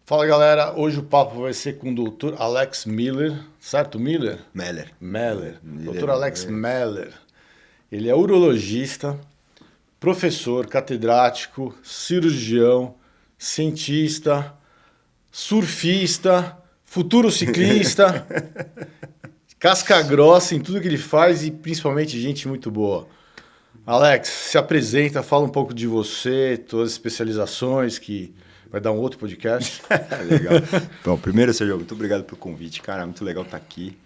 Fala galera, hoje o papo vai ser com o Dr. Alex Miller, certo? Miller? Meller. Dr. Alex Meller. Ele é urologista, professor, catedrático, cirurgião, cientista, surfista, futuro ciclista, casca grossa em tudo que ele faz e principalmente gente muito boa. Alex, se apresenta, fala um pouco de você, todas as especializações que vai dar um outro podcast. Legal. Bom, primeiro, Sérgio, muito obrigado pelo convite. Cara, muito legal estar aqui.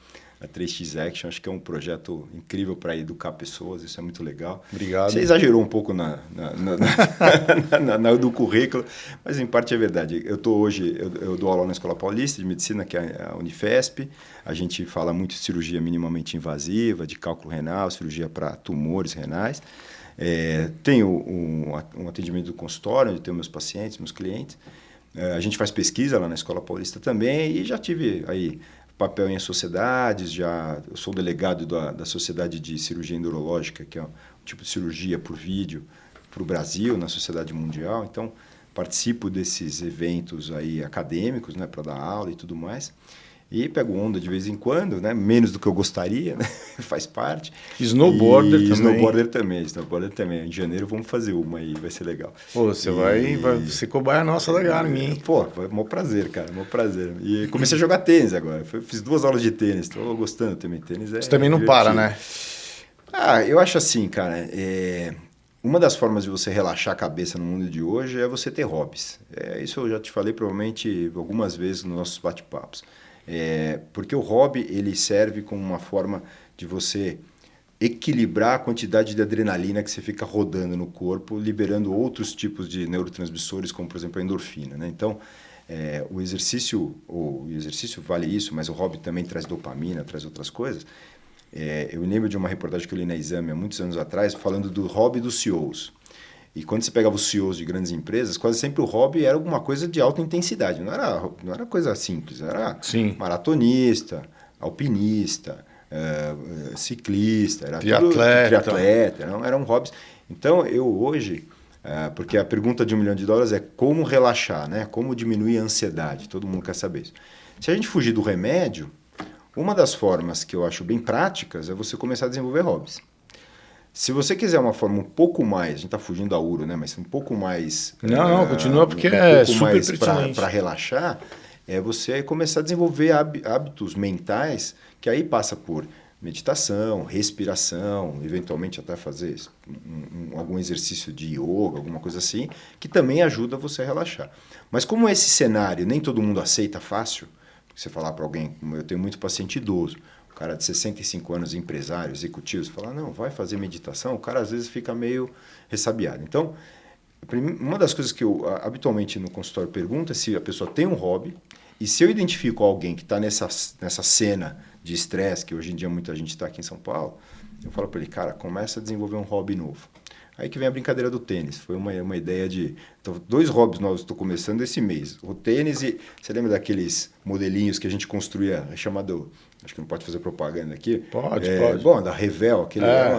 A 3x Action, acho que é um projeto incrível para educar pessoas, isso é muito legal. Obrigado. Você exagerou um pouco do currículo, mas em parte é verdade. Eu dou aula na Escola Paulista de Medicina, que é a Unifesp. A gente fala muito de cirurgia minimamente invasiva, de cálculo renal, cirurgia para tumores renais. Tenho um atendimento do consultório, onde tenho meus pacientes, meus clientes. A gente faz pesquisa lá na Escola Paulista também e já tive aí papel em sociedades, eu sou delegado da Sociedade de Cirurgia Endurológica, que é um tipo de cirurgia por vídeo para o Brasil, na Sociedade Mundial. Então, participo desses eventos aí acadêmicos, né, para dar aula e tudo mais. E pego onda de vez em quando, né? Menos do que eu gostaria, né? Faz parte. Snowboarder também. Snowboarder também. Em janeiro vamos fazer uma aí, vai ser legal. Pô, você vai ser cobaia nossa da Garmin, hein? Pô, foi um prazer, cara, um prazer. E comecei a jogar tênis agora. Fiz 2 aulas de tênis, estou gostando também. Tênis Você também não divertido. para, né? Eu acho assim, cara, uma das formas de você relaxar a cabeça no mundo de hoje é você ter hobbies. Isso eu já te falei provavelmente algumas vezes nos nossos bate-papos. Porque o hobby ele serve como uma forma de você equilibrar a quantidade de adrenalina que você fica rodando no corpo, liberando outros tipos de neurotransmissores, como por exemplo a endorfina, né? Então, o exercício vale isso, mas o hobby também traz dopamina, traz outras coisas. Eu me lembro de uma reportagem que eu li na Exame há muitos anos atrás, falando do hobby dos CEOs. E quando você pegava os CEOs de grandes empresas, quase sempre o hobby era alguma coisa de alta intensidade. Não era coisa simples. Era maratonista, alpinista, ciclista, era triatleta. Eram hobbies. Então, eu hoje, porque a pergunta de $1 milhão é como relaxar, né? Como diminuir a ansiedade. Todo mundo quer saber isso. Se a gente fugir do remédio, uma das formas que eu acho bem práticas é você começar a desenvolver hobbies. Se você quiser uma forma um pouco mais, a gente está fugindo da uro, né? Mas um pouco mais... Não, continua porque é super pertinente. Para relaxar, é você começar a desenvolver hábitos mentais, que aí passa por meditação, respiração, eventualmente até fazer algum exercício de yoga, alguma coisa assim, que também ajuda você a relaxar. Mas como esse cenário nem todo mundo aceita fácil, você falar para alguém, eu tenho muito paciente idoso, cara de 65 anos, empresário, executivo, você fala, não, vai fazer meditação, o cara às vezes fica meio ressabiado. Então, uma das coisas que eu habitualmente no consultório pergunto é se a pessoa tem um hobby, e se eu identifico alguém que está nessa cena de estresse, que hoje em dia muita gente está aqui em São Paulo, eu falo para ele, cara, começa a desenvolver um hobby novo. Aí que vem a brincadeira do tênis. Foi uma ideia de... Então, 2 hobbies novos estou começando esse mês. O tênis e... Você lembra daqueles modelinhos que a gente construía, chamado... Acho que não pode fazer propaganda aqui. Pode. Bom, da Revel,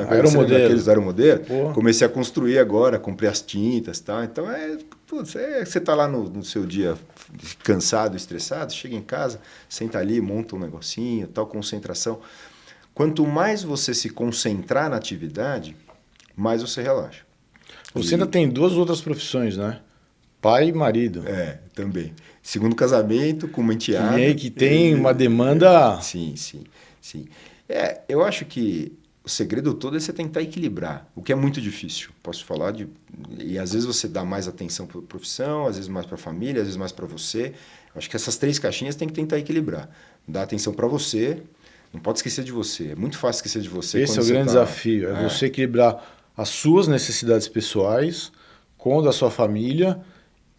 aeromodelo. Aeromodelo. Comecei a construir agora, comprei as tintas e tal. Então, você está lá no seu dia cansado, estressado, chega em casa, senta ali, monta um negocinho, tal, concentração. Quanto mais você se concentrar na atividade, mais você relaxa. Você ainda tem 2 outras profissões, né? Pai e marido. Também. Segundo casamento, com uma enteada. Que tem uma demanda... Sim. Eu acho que o segredo todo é você tentar equilibrar, o que é muito difícil. Posso falar de... E às vezes você dá mais atenção para a profissão, às vezes mais para a família, às vezes mais para você. Acho que essas 3 caixinhas tem que tentar equilibrar. Dar atenção para você, não pode esquecer de você. É muito fácil esquecer de você. Esse é o grande desafio, é você equilibrar as suas necessidades pessoais com o da sua família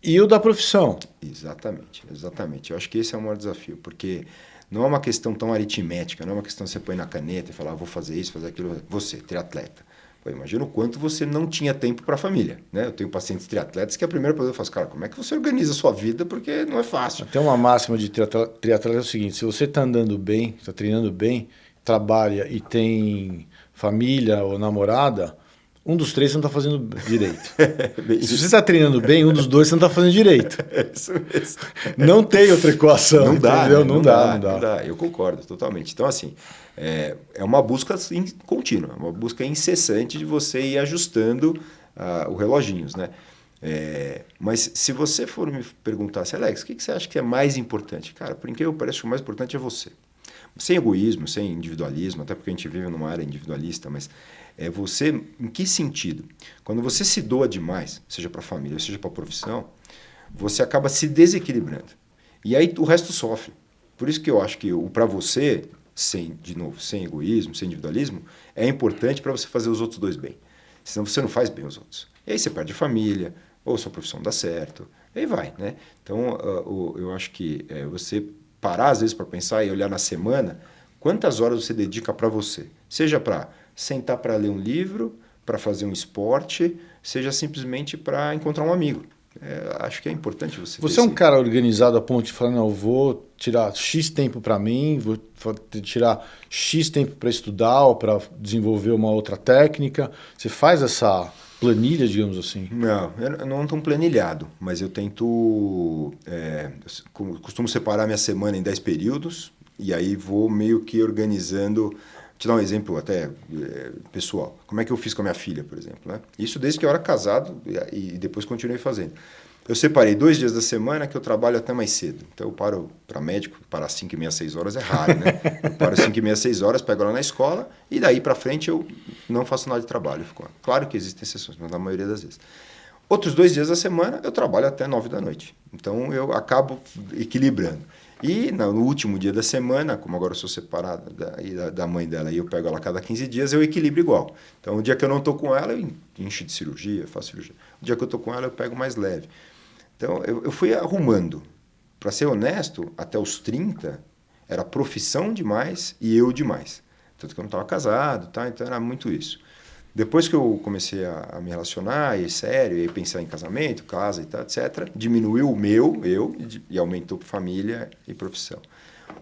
e o da profissão. Exatamente. Eu acho que esse é o maior desafio, porque não é uma questão tão aritmética, não é uma questão que você põe na caneta e fala, vou fazer isso, fazer aquilo. Você, triatleta. Imagina o quanto você não tinha tempo para a família, né? Eu tenho pacientes triatletas que a primeira pergunta eu faço, cara, como é que você organiza a sua vida? Porque não é fácil. Tem uma máxima de triatleta é o seguinte, se você está andando bem, está treinando bem, trabalha e tem família ou namorada, um dos três você não está fazendo direito. Bem Se você está treinando bem, um dos dois você não está fazendo direito. É isso mesmo. Não tem outra equação, Não dá, entendeu? né? Não dá. Eu concordo totalmente. Então, assim, é uma busca contínua, uma busca incessante de você ir ajustando os reloginhos, né? Mas se você for me perguntar assim, Alex, o que você acha que é mais importante? Cara, por incrível que pareça, o mais importante é você. Sem egoísmo, sem individualismo, até porque a gente vive numa área individualista, mas você, em que sentido? Quando você se doa demais, seja para a família, seja para a profissão, você acaba se desequilibrando. E aí o resto sofre. Por isso que eu acho que para você, sem egoísmo, sem individualismo, é importante para você fazer os outros dois bem. Senão você não faz bem os outros. E aí você perde a família, ou sua profissão dá certo, e aí vai, né? Então, eu acho que você parar às vezes para pensar e olhar na semana, quantas horas você dedica para você? Seja para sentar para ler um livro, para fazer um esporte, seja simplesmente para encontrar um amigo. Acho que é importante você. Você é um cara organizado a ponto de falar, não, eu vou tirar X tempo para mim, vou tirar X tempo para estudar ou para desenvolver uma outra técnica. Você faz essa planilha, digamos assim? Não, eu não estou planilhado, mas eu tento... costumo separar minha semana em 10 períodos e aí vou meio que organizando... Vou te dar um exemplo até pessoal. Como é que eu fiz com a minha filha, por exemplo, né? Isso desde que eu era casado e depois continuei fazendo. Eu separei 2 dias da semana que eu trabalho até mais cedo. Então eu paro para médico, parar 5h30, 6 horas é raro, né? Eu paro 5h30, 6 horas, pego ela na escola e daí para frente eu não faço nada de trabalho. Claro que existem exceções, mas na maioria das vezes. Outros 2 dias da semana eu trabalho até 9 da noite. Então eu acabo equilibrando. E no último dia da semana, como agora eu sou separado da mãe dela e eu pego ela a cada 15 dias, eu equilibro igual. Então o dia que eu não estou com ela, eu encho de cirurgia, faço cirurgia. O dia que eu estou com ela, eu pego mais leve. Então eu fui arrumando. Para ser honesto, até os 30, era profissão demais e eu demais. Tanto que eu não estava casado, tá? Então era muito isso. Depois que eu comecei a me relacionar, e sério, e pensar em casamento, casa e tal, etc., diminuiu o eu, e aumentou família e profissão.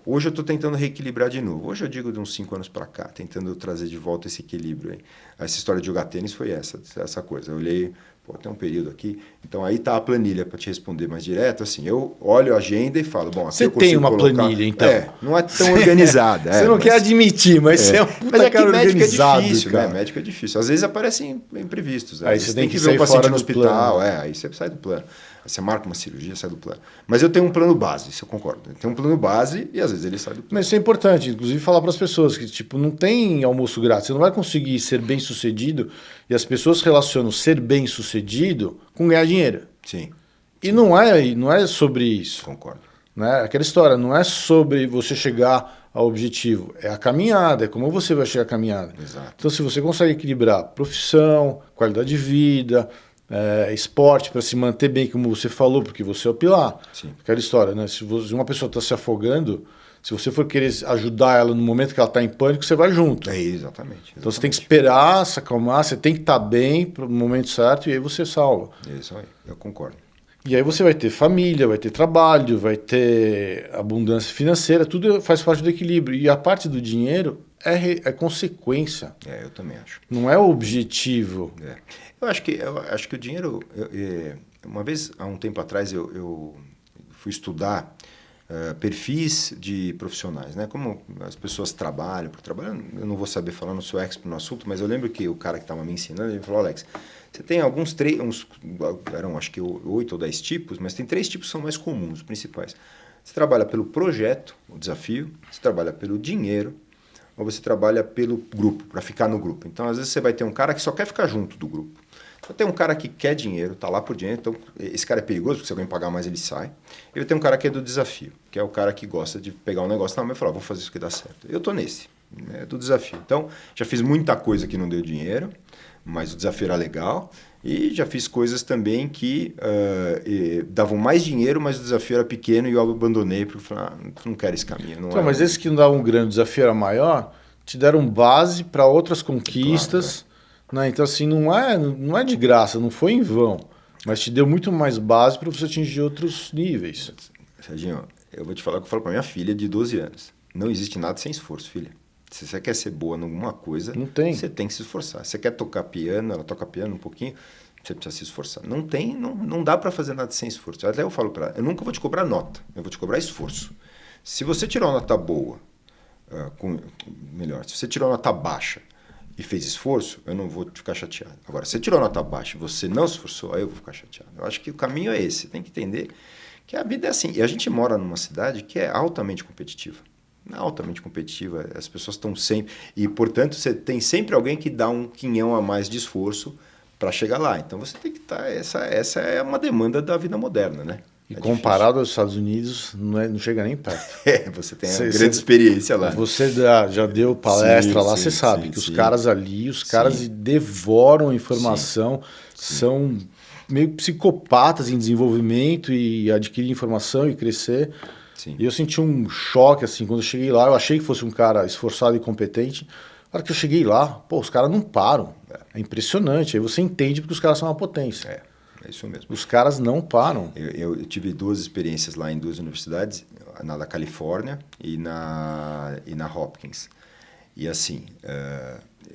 Hoje eu estou tentando reequilibrar de novo. Hoje eu digo de uns 5 anos para cá, tentando trazer de volta esse equilíbrio aí. Essa história de jogar tênis foi essa coisa. Eu olhei, tem um período aqui. Então aí tá a planilha para te responder mais direto. Assim, eu olho a agenda e falo, bom, aqui você eu consigo tem uma colocar... planilha, então? Não é tão organizada. Você não quer admitir, mas você é um puta cara organizado, difícil, cara. Né? Médico é difícil. Às vezes aparecem imprevistos. Aí você tem que ver o sair paciente fora no do hospital. plano. Aí você sai do plano. Aí você marca uma cirurgia, sai do plano. Mas eu tenho um plano base, isso eu concordo. Eu tenho um plano base e às vezes ele sai do plano. Mas isso é importante, inclusive falar para as pessoas que tipo, não tem almoço grátis. Você não vai conseguir ser bem sucedido e as pessoas relacionam ser bem sucedido com ganhar dinheiro. Sim. E não é sobre isso. Concordo. Né? Aquela história, não é sobre você chegar ao objetivo, é a caminhada, é como você vai chegar à caminhada. Exato. Então, se você consegue equilibrar profissão, qualidade de vida, esporte para se manter bem, como você falou, porque você é o pilar. Sim. Aquela história, né? Se uma pessoa está se afogando, se você for querer ajudar ela no momento que ela está em pânico, você vai junto. Exatamente. Então você tem que esperar, se acalmar, você tem que estar bem no momento certo e aí você salva. Isso aí, eu concordo. E aí você vai ter família, vai ter trabalho, vai ter abundância financeira, tudo faz parte do equilíbrio. E a parte do dinheiro é consequência. Eu também acho. Não é o objetivo. Eu acho que o dinheiro... uma vez, há um tempo atrás, eu fui estudar perfis de profissionais, né? Como as pessoas trabalham, eu não vou saber falar, não sou expert no assunto, mas eu lembro que o cara que estava me ensinando, ele falou, Alex, você tem eram acho que 8 ou 10 tipos, mas tem 3 tipos que são mais comuns, os principais. Você trabalha pelo projeto, o desafio, você trabalha pelo dinheiro, ou você trabalha pelo grupo, para ficar no grupo. Então, às vezes, você vai ter um cara que só quer ficar junto do grupo. Então, tem um cara que quer dinheiro, está lá por dinheiro, então esse cara é perigoso, porque se alguém pagar mais, ele sai. E tem um cara que é do desafio, que é o cara que gosta de pegar um negócio na mão e falar, vou fazer isso que dá certo. Eu estou nesse, do desafio. Então, já fiz muita coisa que não deu dinheiro, mas o desafio era legal. E já fiz coisas também que davam mais dinheiro, mas o desafio era pequeno e eu abandonei, porque eu falei, não quero esse caminho. Não mas esses que não davam um grande desafio era maior, te deram base para outras conquistas. Claro, né? Então, assim, não é de graça, não foi em vão, mas te deu muito mais base para você atingir outros níveis. Serginho, eu vou te falar o que eu falo para minha filha de 12 anos. Não existe nada sem esforço, filha. Se você quer ser boa em alguma coisa, Não tem. você tem que se esforçar. Se você quer tocar piano, ela toca piano um pouquinho, você precisa se esforçar. Não dá para fazer nada sem esforço. Até eu falo para ela, eu nunca vou te cobrar nota, eu vou te cobrar esforço. Se você tirou uma nota boa, melhor, se você tirou uma nota baixa e fez esforço, eu não vou ficar chateado. Agora, se você tirou nota baixa e você não se esforçou, aí eu vou ficar chateado. Eu acho que o caminho é esse. Você tem que entender que a vida é assim. E a gente mora numa cidade que é altamente competitiva. Altamente competitiva, as pessoas estão sempre... E, portanto, você tem sempre alguém que dá um quinhão a mais de esforço para chegar lá. Então, você tem que estar... Essa é uma demanda da vida moderna, né? E comparado aos Estados Unidos, não chega nem perto. Você tem uma grande experiência lá. Você já deu palestra lá, você sabe que os caras ali, caras devoram informação, são meio psicopatas em desenvolvimento e adquirir informação e crescer. Sim. E eu senti um choque, assim, quando eu cheguei lá, eu achei que fosse um cara esforçado e competente. Na hora que eu cheguei lá, pô, os caras não param. É impressionante. Aí você entende porque os caras são uma potência. É isso mesmo. Os caras não param. Eu tive 2 experiências lá em 2 universidades, na da Califórnia e na Hopkins. E assim,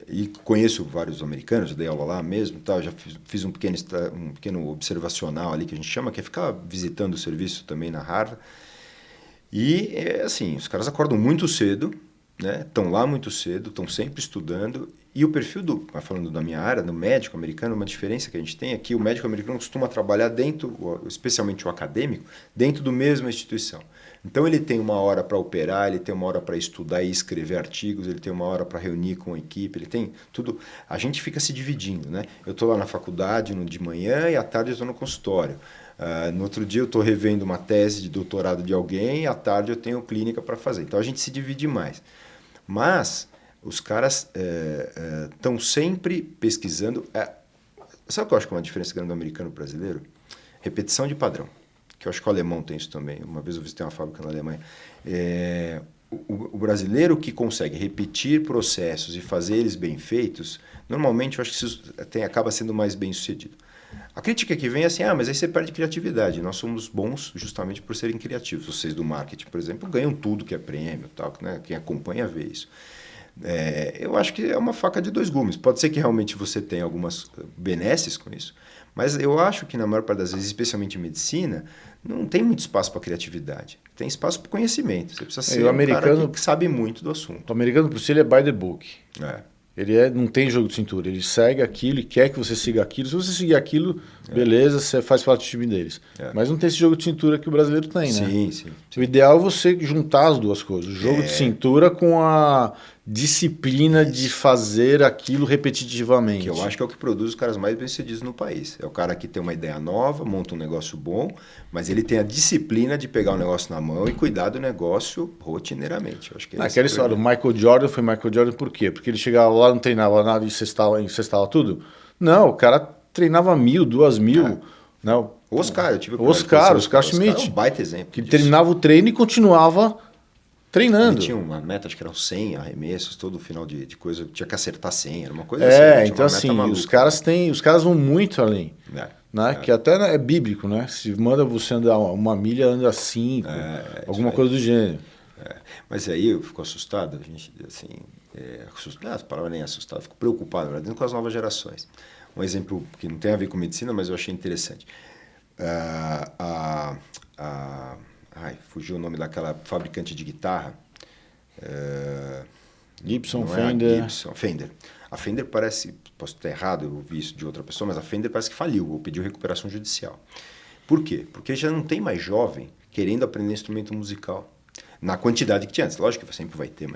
e conheço vários americanos, eu dei aula lá mesmo, tal, já fiz um pequeno observacional ali que a gente chama, que é ficar visitando o serviço também na Harvard. E, assim, os caras acordam muito cedo, né? Estão lá muito cedo, estão sempre estudando. E o perfil falando da minha área, do médico americano, uma diferença que a gente tem aqui, o médico americano costuma trabalhar dentro, especialmente o acadêmico, dentro da mesma instituição. Então ele tem uma hora para operar, ele tem uma hora para estudar e escrever artigos, ele tem uma hora para reunir com a equipe, ele tem tudo. A gente fica se dividindo, né? Eu estou lá na faculdade de manhã e à tarde eu estou no consultório. No outro dia eu estou revendo uma tese de doutorado de alguém e à tarde eu tenho clínica para fazer. Então a gente se divide mais. Mas os caras estão sempre pesquisando. Sabe o que eu acho que é uma diferença grande do americano e do brasileiro? Repetição de padrão. Que eu acho que o alemão tem isso também. Uma vez eu visitei uma fábrica na Alemanha. O brasileiro que consegue repetir processos e fazer eles bem feitos, normalmente eu acho que isso acaba sendo mais bem sucedido. A crítica que vem é assim, mas aí você perde criatividade. Nós somos bons justamente por serem criativos. Vocês do marketing, por exemplo, ganham tudo que é prêmio, tal, né? Quem acompanha vê isso. Eu acho que é uma faca de 2 gumes. Pode ser que realmente você tenha algumas benesses com isso, mas eu acho que na maior parte das vezes, especialmente em medicina, não tem muito espaço para criatividade. Tem espaço para conhecimento. Você precisa ser um cara que sabe muito do assunto. O americano, por si, ele é by the book. Ele não tem jogo de cintura, ele segue aquilo e quer que você siga aquilo. Se você seguir aquilo, beleza, você faz parte do time deles. Mas não tem esse jogo de cintura que o brasileiro tem, né? Sim. O ideal é você juntar as duas coisas. O jogo de cintura com a disciplina de fazer aquilo repetitivamente. Que eu acho que é o que produz os caras mais bem-sucedidos no país. É o cara que tem uma ideia nova, monta um negócio bom, mas ele tem a disciplina de pegar o negócio na mão e cuidar do negócio rotineiramente. Eu acho que aquela história, o Michael Jordan foi Michael Jordan por quê? Porque ele chegava lá, não treinava nada e cestava tudo? Não, o cara treinava 1.000, 2.000. Não. Oscar, eu tive Oscar Schmidt. É um baita exemplo que disso. terminava o treino e continuava treinando. Ele tinha uma meta, acho que era 100 arremessos, todo final de coisa, tinha que acertar 100, era uma coisa assim. Então assim, maluca, os caras vão muito além. Que até é bíblico, né? Se manda você andar 1 milha, anda 5, alguma coisa do gênero. Mas aí eu fico assustado, a gente, assim, a palavra nem assustado, fico preocupado, na verdade, com as novas gerações. Um exemplo que não tem a ver com medicina, mas eu achei interessante. Fugiu o nome daquela fabricante de guitarra. Gibson, Fender. Fender. A Fender parece, posso estar errado, eu ouvi isso de outra pessoa, mas a Fender parece que faliu, ou pediu recuperação judicial. Por quê? Porque já não tem mais jovem querendo aprender instrumento musical. Na quantidade que tinha antes. Lógico que sempre vai ter,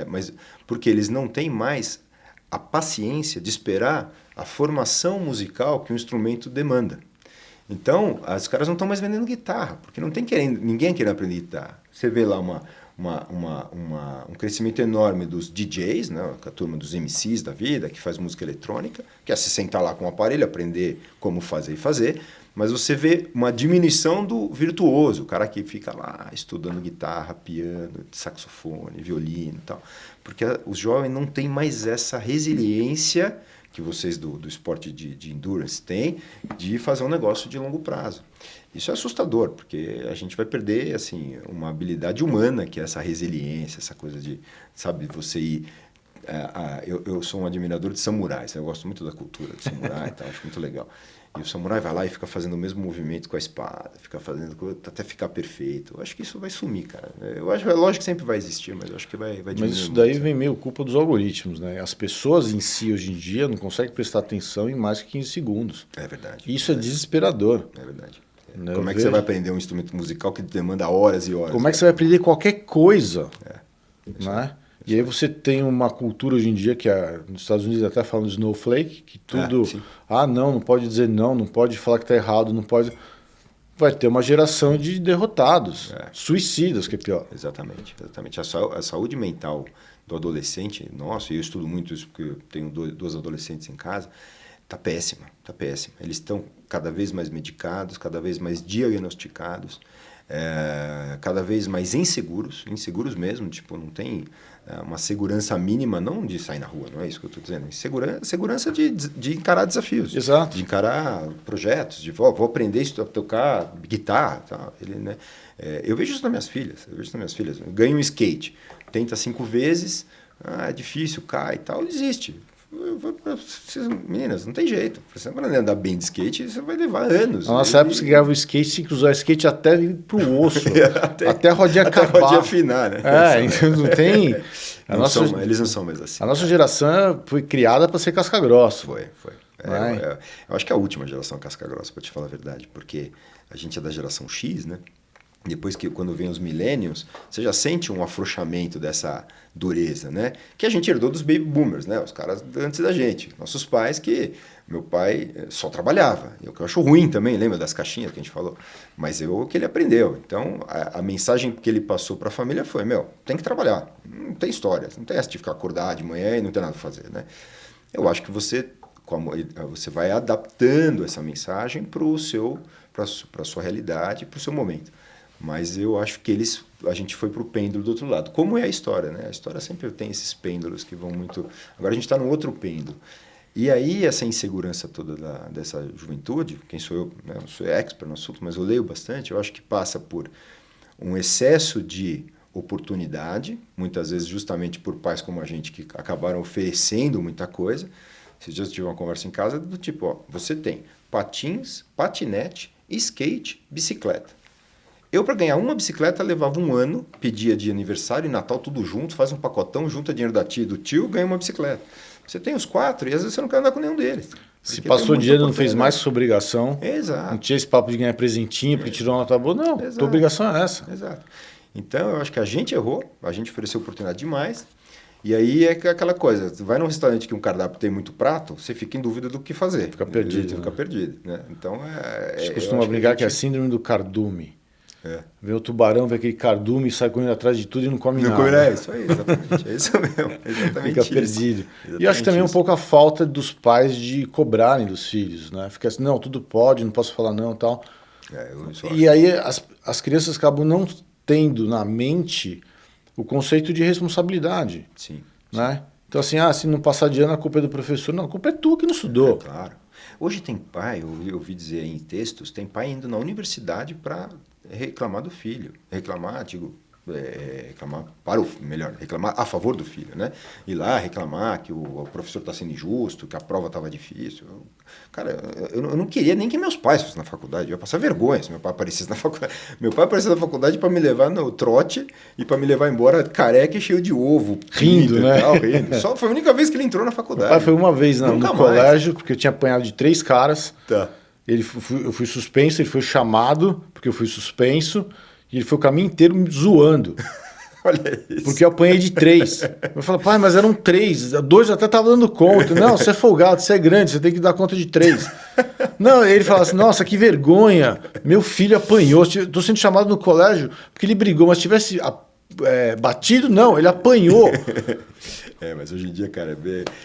mas porque eles não têm mais a paciência de esperar a formação musical que o instrumento demanda. Então, os caras não estão mais vendendo guitarra, porque não tem ninguém querendo aprender guitarra. Você vê lá um crescimento enorme dos DJs, né, a turma dos MCs da vida, que faz música eletrônica, que é se sentar lá com o aparelho, aprender como fazer e fazer, mas você vê uma diminuição do virtuoso, o cara que fica lá estudando guitarra, piano, saxofone, violino e tal. Porque os jovens não têm mais essa resiliência que vocês do esporte de endurance têm de fazer um negócio de longo prazo. Isso é assustador, porque a gente vai perder assim, uma habilidade humana, que é essa resiliência, essa coisa de, sabe, você ir... eu sou um admirador de samurais, eu gosto muito da cultura de samurai, tá? Acho muito legal. E o samurai vai lá e fica fazendo o mesmo movimento com a espada, fica fazendo até ficar perfeito. Eu acho que isso vai sumir, cara. Eu acho, é lógico que sempre vai existir, mas eu acho que vai diminuir. Mas isso daí muito. vem meio culpa dos algoritmos, né? As pessoas em si, hoje em dia, não conseguem prestar atenção em mais que 15 segundos. É verdade. Isso é desesperador. É verdade. Né? Como é que você vai aprender um instrumento musical que demanda horas e horas? Como é que você vai aprender qualquer coisa? Isso Né? E aí você tem uma cultura hoje em dia que nos Estados Unidos até falam de snowflake, que tudo... não pode dizer não pode falar que está errado, não pode... Vai ter uma geração de derrotados, suicidas, que é pior. Exatamente. A saúde mental do adolescente, nossa, eu estudo muito isso porque eu tenho duas adolescentes em casa, está péssima. Eles estão cada vez mais medicados, cada vez mais diagnosticados, cada vez mais inseguros mesmo, tipo, não tem uma segurança mínima, não de sair na rua, não é isso que eu estou dizendo, segurança de encarar desafios, Exato. de encarar projetos, de vou aprender a tocar guitarra, tá? Né? Eu vejo isso nas minhas filhas, ganha um skate, tenta 5 vezes, é difícil, cai e tal, desiste. Meninas, não tem jeito. Você não vai andar bem de skate, você vai levar anos. Na nossa época, você ganhava o skate, tinha que usar o skate até vir pro osso. até a rodinha acabar. Até a rodinha afinar, né? Então não tem... Eles não são mais assim. A nossa geração foi criada para ser casca-grossa. Foi. Eu acho que é a última geração casca-grossa, para te falar a verdade, porque a gente é da geração X, né? Depois quando vem os millennials, você já sente um afrouxamento dessa dureza, né? Que a gente herdou dos baby boomers, né? Os caras antes da gente. Nossos pais meu pai só trabalhava. O que eu acho ruim também, lembra das caixinhas que a gente falou? Mas o que ele aprendeu. Então, a mensagem que ele passou para a família foi, tem que trabalhar. Não tem história. Não tem essa de ficar acordado de manhã e não ter nada a fazer, né? Eu acho que você vai adaptando essa mensagem para a sua realidade, para o seu momento. Mas eu acho que a gente foi para o pêndulo do outro lado. Como é a história, né? A história sempre tem esses pêndulos que vão muito... Agora a gente está no outro pêndulo. E aí essa insegurança toda dessa juventude, quem sou eu? Né? Eu não sou expert no assunto, mas eu leio bastante. Eu acho que passa por um excesso de oportunidade, muitas vezes justamente por pais como a gente que acabaram oferecendo muita coisa. Esses dias eu tive uma conversa em casa do tipo, você tem patins, patinete, skate, bicicleta. Eu, para ganhar uma bicicleta, levava 1 ano, pedia de aniversário e Natal tudo junto, faz um pacotão, junta dinheiro da tia e do tio, ganha uma bicicleta. Você tem os 4 e às vezes você não quer andar com nenhum deles. Se passou dinheiro e não fez mais que sua obrigação. Exato. Não tinha esse papo de ganhar presentinho porque tirou uma nota boa. Não, tua obrigação é essa. Exato. Então, eu acho que a gente errou, a gente ofereceu oportunidade demais. E aí é aquela coisa, vai num restaurante que um cardápio tem muito prato, você fica em dúvida do que fazer. Fica perdido. Fica perdido, né? Então, a gente costuma brincar que é a síndrome do cardume. Vê o tubarão, vê aquele cardume, sai correndo atrás de tudo e não come nada. É isso aí, exatamente. É isso mesmo. Exatamente. Fica perdido. E eu acho também um pouco a falta dos pais de cobrarem dos filhos, né? Fica assim, não, tudo pode, não posso falar não e tal. E aí as crianças acabam não tendo na mente o conceito de responsabilidade. Sim. Né? Então assim, se não passar de ano a culpa é do professor. Não, a culpa é tu que não estudou. Claro. Hoje tem pai, eu ouvi dizer em textos, tem pai indo na universidade para reclamar do filho. Reclamar reclamar a favor do filho, né? Ir lá reclamar que o professor está sendo injusto, que a prova estava difícil. Cara, eu não queria nem que meus pais fossem na faculdade. Eu ia passar vergonha se meu pai aparecesse na faculdade. Meu pai apareceu na faculdade para me levar no trote e para me levar embora careca e cheio de ovo. Rindo, né? Rindo. Só foi a única vez que ele entrou na faculdade. Meu pai foi uma vez no colégio, porque eu tinha apanhado de 3 caras. Tá. Eu fui suspenso, ele foi chamado, porque eu fui suspenso, e ele foi o caminho inteiro me zoando. Olha isso. Porque eu apanhei de 3. Eu falei, pai, mas eram 3, 2 eu até estava dando conta. Não, você é folgado, você é grande, você tem que dar conta de 3. Não, ele fala assim, nossa, que vergonha, meu filho apanhou, estou sendo chamado no colégio porque ele brigou, mas se tivesse batido, não, ele apanhou. Mas hoje em dia, cara,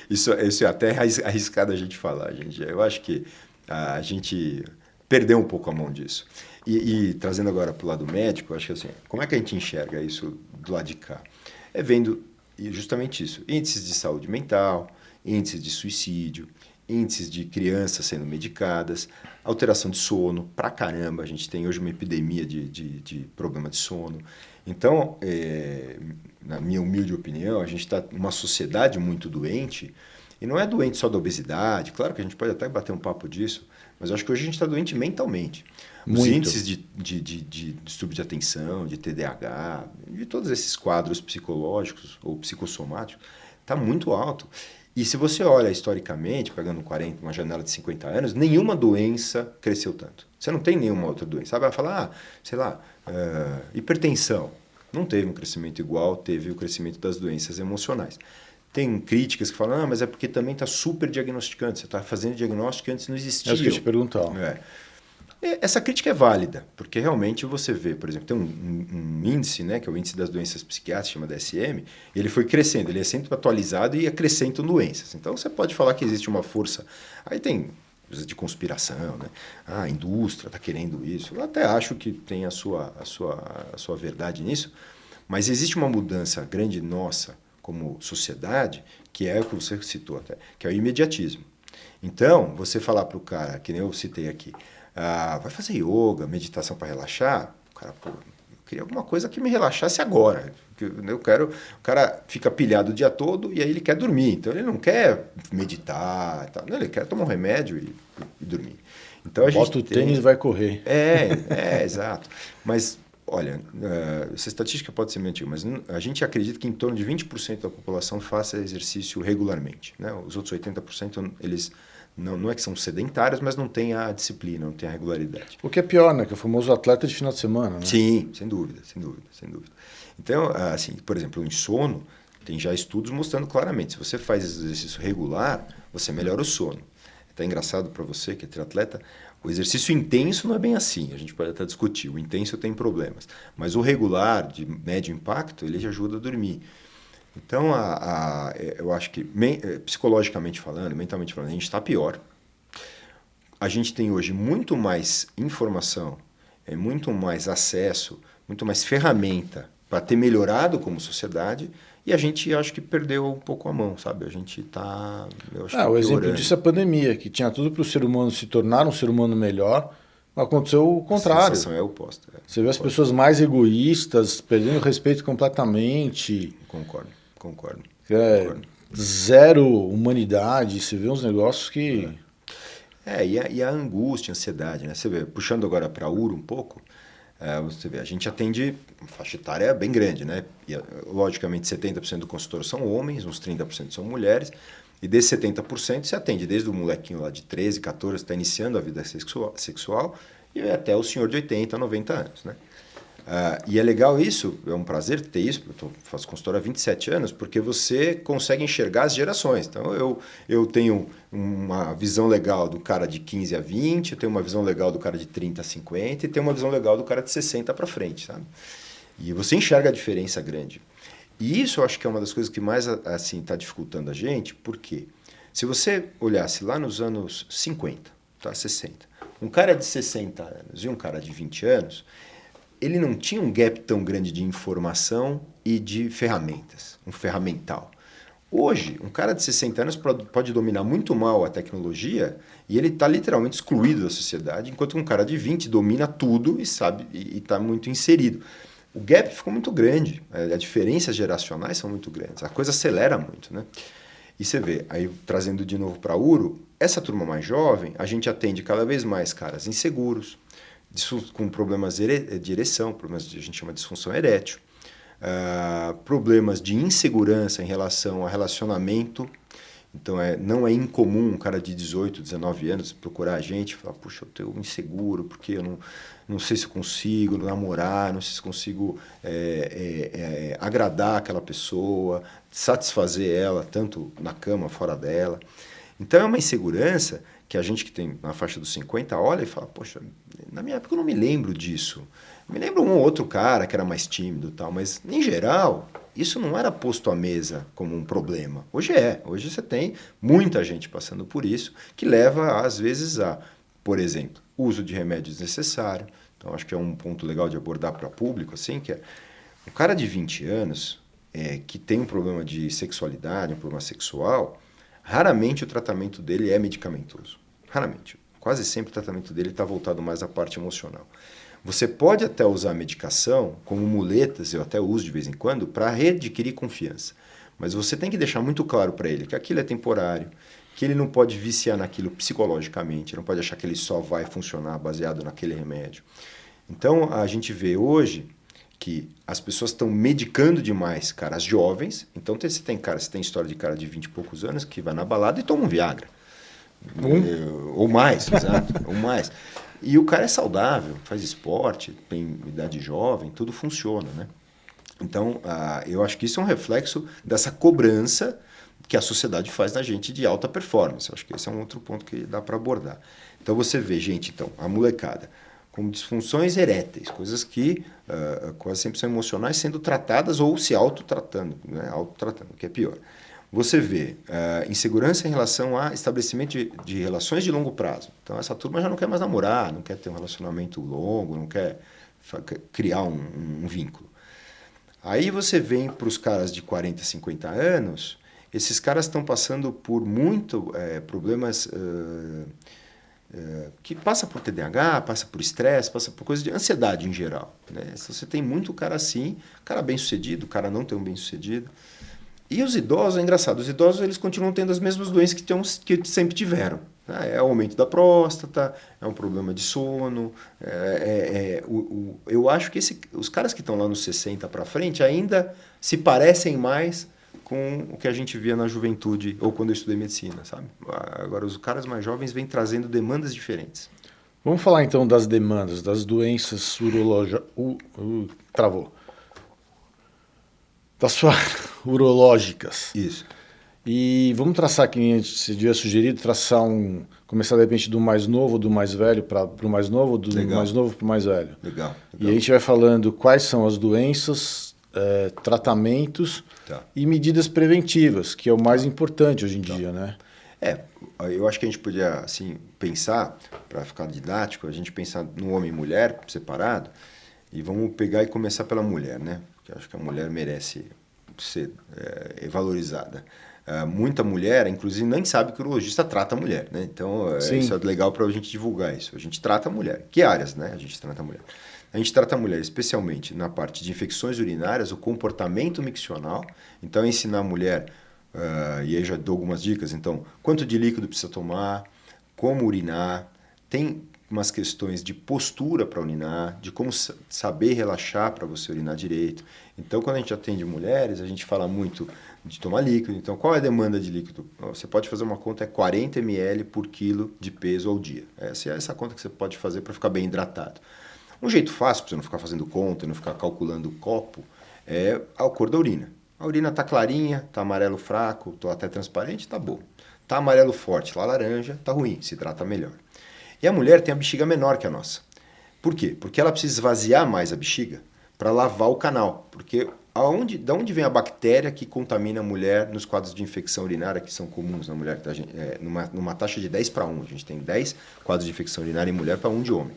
isso é até arriscado a gente falar, gente. Eu acho que a gente perdeu um pouco a mão disso. E trazendo agora para o lado médico, eu acho que assim, como é que a gente enxerga isso do lado de cá? É vendo justamente isso, índices de saúde mental, índices de suicídio, índices de crianças sendo medicadas, alteração de sono, pra caramba. A gente tem hoje uma epidemia de problema de sono. Então, na minha humilde opinião, a gente está numa sociedade muito doente, e não é doente só da obesidade, claro que a gente pode até bater um papo disso, mas eu acho que hoje a gente está doente mentalmente. Os Muito. índices de distúrbio de atenção, de TDAH, de todos esses quadros psicológicos ou psicossomáticos, está muito alto. E se você olha historicamente, pegando uma janela de 50 anos, nenhuma doença cresceu tanto. Você não tem nenhuma outra doença. Sabe? Vai falar, sei lá, hipertensão. Não teve um crescimento igual, teve o crescimento das doenças emocionais. Tem críticas que falam, mas é porque também está super diagnosticando. Você está fazendo diagnóstico que antes não existia. É isso que eu te perguntar. Essa crítica é válida, porque realmente você vê, por exemplo, tem um índice, né, que é o índice das doenças psiquiátricas, chama DSM, e ele foi crescendo, ele é sempre atualizado e acrescentam doenças. Então você pode falar que existe uma força. Aí tem coisas de conspiração, né? A indústria está querendo isso. Eu até acho que tem a sua verdade nisso, mas existe uma mudança grande nossa como sociedade, que é o que você citou até, que é o imediatismo. Então, você falar para o cara, que nem eu citei aqui, vai fazer yoga, meditação para relaxar, o cara, eu queria alguma coisa que me relaxasse agora. O cara fica pilhado o dia todo e aí ele quer dormir. Então ele não quer meditar, não, ele quer tomar um remédio e dormir. Então, bota o tênis e vai correr. Exato. Mas, olha, essa estatística pode ser meio antiga, mas a gente acredita que em torno de 20% da população faça exercício regularmente. Né? Os outros 80%, eles não é que são sedentários, mas não têm a disciplina, não têm a regularidade. O que é pior, né? Que é o famoso atleta de final de semana, né? Sim, sem dúvida. Então, assim, por exemplo, o sono, tem já estudos mostrando claramente, se você faz exercício regular, você melhora o sono. É até engraçado para você que é triatleta, o exercício intenso não é bem assim, a gente pode até discutir, o intenso tem problemas, mas o regular, de médio impacto, ele já ajuda a dormir. Então, eu acho que, psicologicamente falando, mentalmente falando, a gente está pior. A gente tem hoje muito mais informação, muito mais acesso, muito mais ferramenta para ter melhorado como sociedade, e a gente, acho que perdeu um pouco a mão, sabe? A gente está, o exemplo disso é a pandemia, que tinha tudo para o ser humano se tornar um ser humano melhor, mas aconteceu o contrário. A sensação é oposta. Você vê as pessoas mais egoístas, perdendo o respeito completamente. Concordo. Zero humanidade, você vê uns negócios que... E a angústia, a ansiedade, né? Você vê, puxando agora para a URO um pouco, você vê, a gente atende uma faixa etária bem grande, né? E, logicamente, 70% do consultório são homens, uns 30% são mulheres, e desses 70% se atende desde o molequinho lá de 13, 14, está iniciando a vida sexual, e até o senhor de 80, 90 anos, né? E é legal isso, é um prazer ter isso, eu faço consultório há 27 anos, porque você consegue enxergar as gerações. Então, eu tenho uma visão legal do cara de 15 a 20, eu tenho uma visão legal do cara de 30 a 50 e tenho uma visão legal do cara de 60 para frente, sabe? E você enxerga a diferença grande. E isso eu acho que é uma das coisas que mais assim está dificultando a gente, porque se você olhasse lá nos anos 50, 60, um cara de 60 anos e um cara de 20 anos... ele não tinha um gap tão grande de informação e de ferramentas, um ferramental. Hoje, um cara de 60 anos pode dominar muito mal a tecnologia e ele está literalmente excluído da sociedade, enquanto um cara de 20 domina tudo e sabe e está muito inserido. O gap ficou muito grande, as diferenças geracionais são muito grandes, a coisa acelera muito, né? E você vê, aí trazendo de novo para a URO, essa turma mais jovem, a gente atende cada vez mais caras inseguros, com problemas de ereção, problemas a gente chama de disfunção erétil, problemas de insegurança em relação a relacionamento. Então, não é incomum um cara de 18, 19 anos procurar a gente e falar, puxa, eu estou inseguro, porque eu não sei se eu consigo namorar, não sei se consigo agradar aquela pessoa, satisfazer ela, tanto na cama, fora dela. Então, é uma insegurança que a gente que tem na faixa dos 50 olha e fala, poxa, na minha época eu não me lembro disso. Me lembro um ou outro cara que era mais tímido e tal, mas, em geral, isso não era posto à mesa como um problema. Hoje é. Hoje você tem muita gente passando por isso, que leva, às vezes, por exemplo, uso de remédios desnecessário. Então, acho que é um ponto legal de abordar para o público, assim, que é um cara de 20 anos que tem um problema de sexualidade, um problema sexual, Raramente o tratamento dele é medicamentoso. Raramente. Quase sempre o tratamento dele está voltado mais à parte emocional. Você pode até usar a medicação como muletas, eu até uso de vez em quando, para readquirir confiança. Mas você tem que deixar muito claro para ele que aquilo é temporário, que ele não pode viciar naquilo psicologicamente, não pode achar que ele só vai funcionar baseado naquele remédio. Então, a gente vê hoje que as pessoas estão medicando demais caras jovens. Então, você tem história de cara de 20 e poucos anos que vai na balada e toma um Viagra. Ou mais, exato, ou mais. E o cara é saudável, faz esporte, tem idade jovem, tudo funciona, né? Então, eu acho que isso é um reflexo dessa cobrança que a sociedade faz da gente de alta performance. Eu acho que esse é um outro ponto que dá para abordar. Então, você vê, gente, a molecada com disfunções eréteis, coisas que quase sempre são emocionais, sendo tratadas ou se autotratando, né? Autotratando, que é pior. Você vê insegurança em relação a estabelecimento de relações de longo prazo. Então, essa turma já não quer mais namorar, não quer ter um relacionamento longo, não quer criar um vínculo. Aí você vem para os caras de 40, 50 anos, esses caras estão passando por muito problemas que passa por TDAH, passa por estresse, passa por coisa de ansiedade em geral. Né? Se você tem muito cara assim, cara bem sucedido, cara não tão bem sucedido. E os idosos, é engraçado, os idosos eles continuam tendo as mesmas doenças que sempre tiveram. Né? É o aumento da próstata, é um problema de sono. Eu acho que os caras que estão lá nos 60 para frente ainda se parecem mais com o que a gente via na juventude ou quando eu estudei medicina, sabe? Agora, os caras mais jovens vêm trazendo demandas diferentes. Vamos falar então das demandas, das doenças travou. Urológicas. Isso. E vamos traçar aqui, a gente se devia sugerido, começar de repente do mais novo, do mais velho para o mais novo, do Legal. mais novo para o mais velho. Legal. E a gente vai falando quais são as doenças, tratamentos e medidas preventivas, que é o mais importante hoje em dia, né? Eu acho que a gente podia assim, pensar, para ficar didático, a gente pensar no homem e mulher separado, e vamos pegar e começar pela mulher, né? Porque eu acho que a mulher merece ser valorizada. Muita mulher, inclusive, nem sabe que o urologista trata a mulher, né? Então, isso é legal para a gente divulgar isso. A gente trata a mulher. Que áreas, né? A gente trata a mulher. A gente trata a mulher especialmente na parte de infecções urinárias, o comportamento miccional. Então, ensinar a mulher, e aí já dou algumas dicas. Então, quanto de líquido precisa tomar, como urinar, tem umas questões de postura para urinar, de como saber relaxar para você urinar direito. Então, quando a gente atende mulheres, a gente fala muito de tomar líquido. Então, qual é a demanda de líquido? Você pode fazer uma conta, 40 ml por quilo de peso ao dia. Essa é essa conta que você pode fazer para ficar bem hidratado. Um jeito fácil, para você não ficar fazendo conta, não ficar calculando o copo, é a cor da urina. A urina está clarinha, está amarelo fraco, está até transparente, está bom. Está amarelo forte, lá laranja, está ruim, se hidrata melhor. E a mulher tem a bexiga menor que a nossa. Por quê? Porque ela precisa esvaziar mais a bexiga para lavar o canal. Porque da onde vem a bactéria que contamina a mulher nos quadros de infecção urinária que são comuns na mulher? Numa taxa de 10 para 1. A gente tem 10 quadros de infecção urinária em mulher para 1 de homem.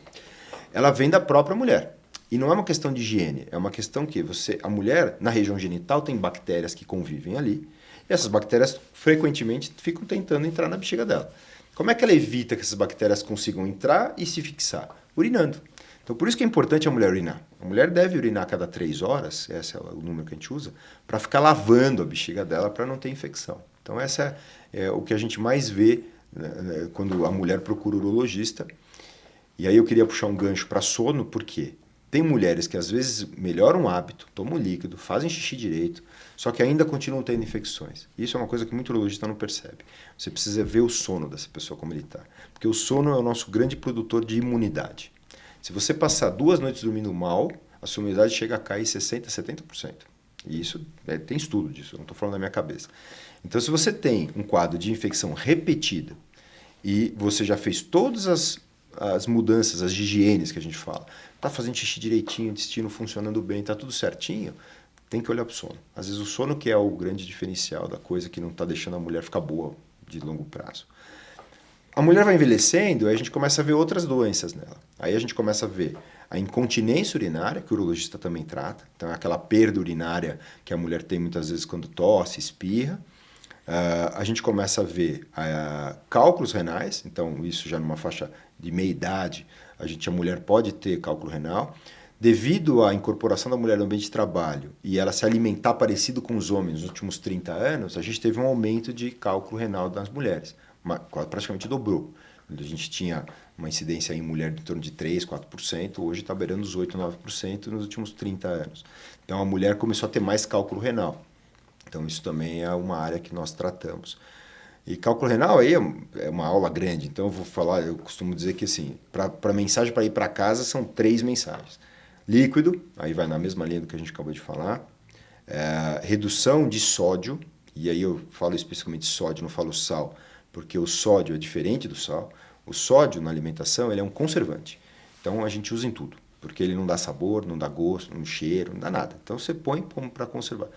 Ela vem da própria mulher. E não é uma questão de higiene, é uma questão que a mulher, na região genital, tem bactérias que convivem ali. E essas bactérias frequentemente ficam tentando entrar na bexiga dela. Como é que ela evita que essas bactérias consigam entrar e se fixar? Urinando. Então, por isso que é importante a mulher urinar. A mulher deve urinar a cada 3 horas, esse é o número que a gente usa, para ficar lavando a bexiga dela para não ter infecção. Então, essa é o que a gente mais vê, né, quando a mulher procura urologista. E aí eu queria puxar um gancho para sono, porque tem mulheres que às vezes melhoram o hábito, tomam líquido, fazem xixi direito, só que ainda continuam tendo infecções. Isso é uma coisa que muito urologista não percebe. Você precisa ver o sono dessa pessoa, como ele está. Porque o sono é o nosso grande produtor de imunidade. Se você passar 2 noites dormindo mal, a sua imunidade chega a cair 60%, 70%. E isso tem estudo disso, eu não estou falando da minha cabeça. Então, se você tem um quadro de infecção repetida e você já fez todas as mudanças, as higienes que a gente fala, está fazendo xixi direitinho, intestino funcionando bem, está tudo certinho, tem que olhar para o sono. Às vezes o sono que é o grande diferencial da coisa que não está deixando a mulher ficar boa de longo prazo. A mulher vai envelhecendo, aí a gente começa a ver outras doenças nela. Aí a gente começa a ver a incontinência urinária, que o urologista também trata. Então é aquela perda urinária que a mulher tem muitas vezes quando tosse, espirra. A gente começa a ver cálculos renais, então isso já numa faixa de meia idade, a mulher pode ter cálculo renal. Devido à incorporação da mulher no ambiente de trabalho e ela se alimentar parecido com os homens nos últimos 30 anos, a gente teve um aumento de cálculo renal das mulheres, praticamente dobrou. A gente tinha uma incidência em mulher em torno de 3%, 4%, hoje está beirando os 8%, 9% nos últimos 30 anos. Então a mulher começou a ter mais cálculo renal. Então isso também é uma área que nós tratamos. E cálculo renal aí é uma aula grande, então eu vou falar, eu costumo dizer que assim, para mensagem para ir para casa são 3 mensagens. Líquido, aí vai na mesma linha do que a gente acabou de falar. Redução de sódio, e aí eu falo especificamente sódio, não falo sal, porque o sódio é diferente do sal. O sódio na alimentação ele é um conservante, então a gente usa em tudo, porque ele não dá sabor, não dá gosto, não cheiro, não dá nada. Então você põe para conservar.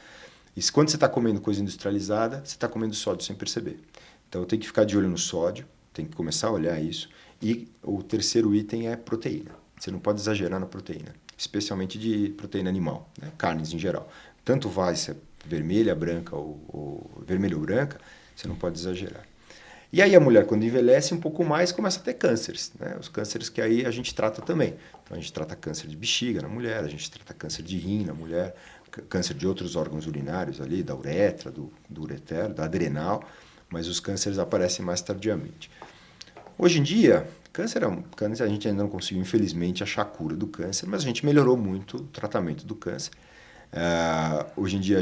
E quando você está comendo coisa industrializada, você está comendo sódio sem perceber. Então tem que ficar de olho no sódio, tem que começar a olhar isso. E o terceiro item é proteína. Você não pode exagerar na proteína, especialmente de proteína animal, né? Carnes em geral. Tanto vai ser vermelha, branca ou vermelha ou branca, você não pode exagerar. E aí a mulher, quando envelhece um pouco mais, começa a ter cânceres, né? Os cânceres que aí a gente trata também. Então a gente trata câncer de bexiga na mulher, a gente trata câncer de rim na mulher, câncer de outros órgãos urinários ali, da uretra, do ureter, da adrenal, mas os cânceres aparecem mais tardiamente. Hoje em dia, câncer a gente ainda não conseguiu, infelizmente, achar a cura do câncer, mas a gente melhorou muito o tratamento do câncer. Hoje em dia,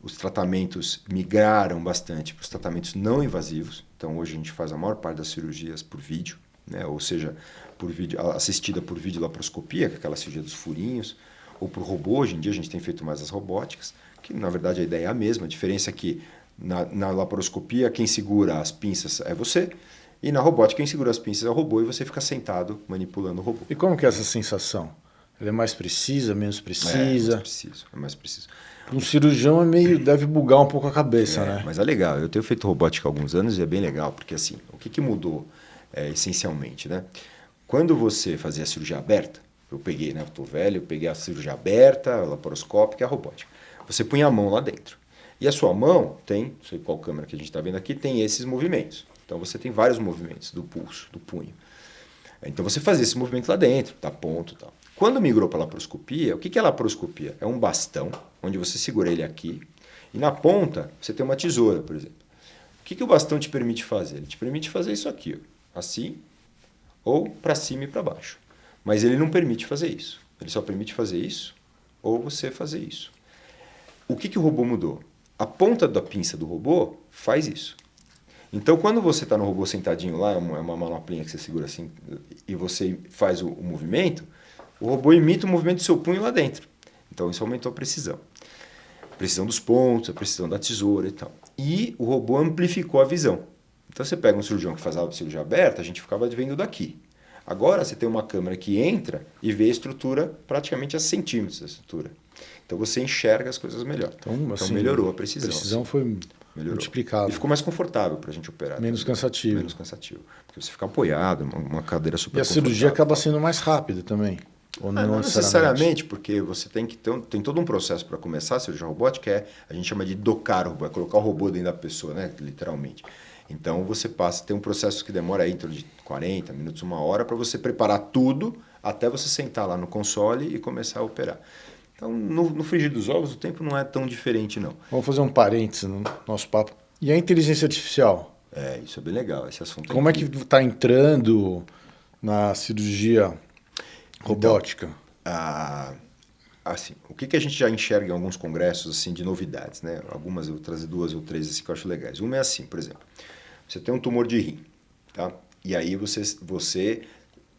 os tratamentos migraram bastante para os tratamentos não invasivos. Então, hoje a gente faz a maior parte das cirurgias por vídeo, né? Ou seja, assistida por videolaparoscopia, que é aquela cirurgia dos furinhos, ou por robô. Hoje em dia, a gente tem feito mais as robóticas, que, na verdade, a ideia é a mesma. A diferença é que na laparoscopia, quem segura as pinças é você, e na robótica, quem segura as pinças é o robô e você fica sentado manipulando o robô. E como que é essa sensação? Ela é mais precisa, menos precisa? É mais preciso. Um cirurgião deve bugar um pouco a cabeça, né? Mas é legal. Eu tenho feito robótica há alguns anos e é bem legal, porque assim, o que mudou essencialmente, né? Quando você fazia a cirurgia aberta, eu peguei, né? Eu tô velho, eu peguei a cirurgia aberta, a laparoscópica e a robótica. Você punha a mão lá dentro. E a sua mão tem, não sei qual câmera que a gente está vendo aqui, tem esses movimentos. Então você tem vários movimentos do pulso, do punho. Então você fazia esse movimento lá dentro, da ponta e tal. Quando migrou para a laparoscopia, o que é a laparoscopia? É um bastão, onde você segura ele aqui, e na ponta você tem uma tesoura, por exemplo. O que o bastão te permite fazer? Ele te permite fazer isso aqui, ó, assim, ou para cima e para baixo. Mas ele não permite fazer isso. Ele só permite fazer isso, ou você fazer isso. O que o robô mudou? A ponta da pinça do robô faz isso. Então, quando você está no robô sentadinho lá, é uma manoplinha que você segura assim, e você faz o movimento, o robô imita o movimento do seu punho lá dentro. Então, isso aumentou a precisão. A precisão dos pontos, a precisão da tesoura e tal. E o robô amplificou a visão. Então, você pega um cirurgião que faz a cirurgia aberta, a gente ficava vendo daqui. Agora, você tem uma câmera que entra e vê a estrutura praticamente a centímetros da estrutura. Então, você enxerga as coisas melhor. Então assim, melhorou a precisão. A precisão foi multiplicada. E ficou mais confortável para a gente operar. Menos cansativo. Menos cansativo. Porque você fica apoiado, uma cadeira super confortável. E a cirurgia acaba sendo mais rápida também? Ou não necessariamente, porque você tem todo um processo para começar a cirurgia robótica, a gente chama de docar o robô, é colocar o robô dentro da pessoa, né? Literalmente. Então você tem um processo que demora aí em torno de 40 minutos, 1 hora, para você preparar tudo até você sentar lá no console e começar a operar. Então, no frigir dos ovos, o tempo não é tão diferente, não. Vamos fazer um parênteses no nosso papo. E a inteligência artificial? Isso é bem legal, esse assunto. Como é que está entrando na cirurgia robótica? Então, assim, o que a gente já enxerga em alguns congressos assim, de novidades, né? Algumas eu vou trazer 2 ou 3 assim, que eu acho legais. Uma é assim, por exemplo, você tem um tumor de rim, tá? E aí você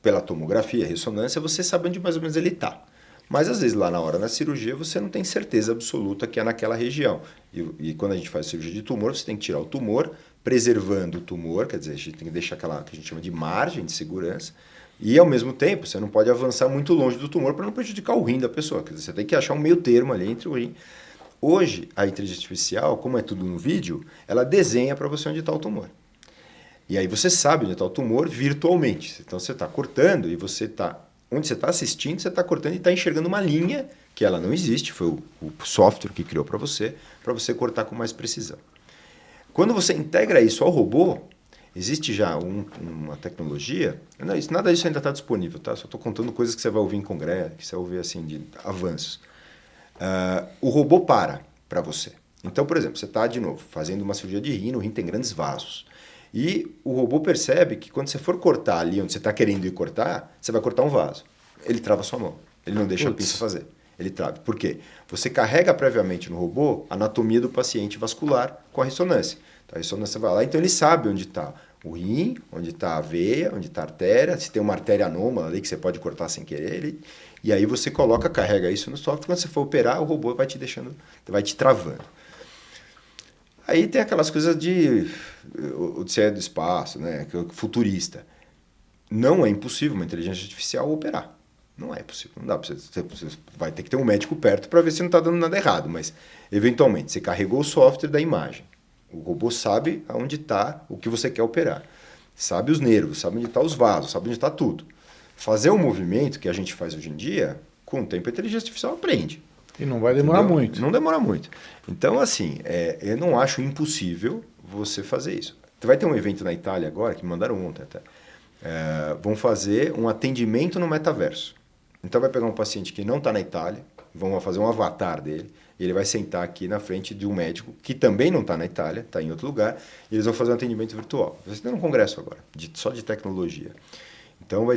pela tomografia, ressonância, você sabe onde mais ou menos ele está. Mas às vezes lá na hora da cirurgia você não tem certeza absoluta que é naquela região. E quando a gente faz cirurgia de tumor, você tem que tirar o tumor, preservando o tumor, quer dizer, a gente tem que deixar aquela que a gente chama de margem de segurança. E ao mesmo tempo, você não pode avançar muito longe do tumor para não prejudicar o rim da pessoa. Quer dizer, você tem que achar um meio termo ali entre o rim. Hoje, a inteligência artificial, como é tudo no vídeo, ela desenha para você onde está o tumor. E aí você sabe onde está o tumor virtualmente. Então você está cortando e você está... Onde você está assistindo, você está cortando e está enxergando uma linha que ela não existe, foi o software que criou para você cortar com mais precisão. Quando você integra isso ao robô, existe já uma tecnologia, nada disso ainda está disponível, tá? Só estou contando coisas que você vai ouvir em congresso, que você vai ouvir assim, de avanços. O robô para você. Então, por exemplo, você está, de novo, fazendo uma cirurgia de rim, no rim tem grandes vasos. E o robô percebe que quando você for cortar ali onde você está querendo ir cortar, você vai cortar um vaso. Ele trava a sua mão. Ele não deixa a pinça fazer. Ele trava. Por quê? Você carrega previamente no robô a anatomia do paciente vascular com a ressonância. Então, a ressonância vai lá, então ele sabe onde está o rim, onde está a veia, onde está a artéria, se tem uma artéria anômala ali que você pode cortar sem querer. E aí você carrega isso no software, quando você for operar, o robô vai te deixando, vai te travando. Aí tem aquelas coisas de Odisseia do espaço, né? Futurista. Não é impossível uma inteligência artificial operar. Não é possível. Não dá para você vai ter que ter um médico perto para ver se não está dando nada errado. Mas, eventualmente, você carregou o software da imagem. O robô sabe aonde está o que você quer operar. Sabe os nervos, sabe onde estão os vasos, sabe onde está tudo. Fazer um movimento que a gente faz hoje em dia, com o tempo a inteligência artificial aprende. E não vai demorar muito. Não demora muito. Então, assim, eu não acho impossível você fazer isso. Vai ter um evento na Itália agora, que me mandaram ontem até. Vão fazer um atendimento no metaverso. Então, vai pegar um paciente que não está na Itália, vão fazer um avatar dele, e ele vai sentar aqui na frente de um médico que também não está na Itália, está em outro lugar, e eles vão fazer um atendimento virtual. Você tem um congresso agora, só de tecnologia. Então,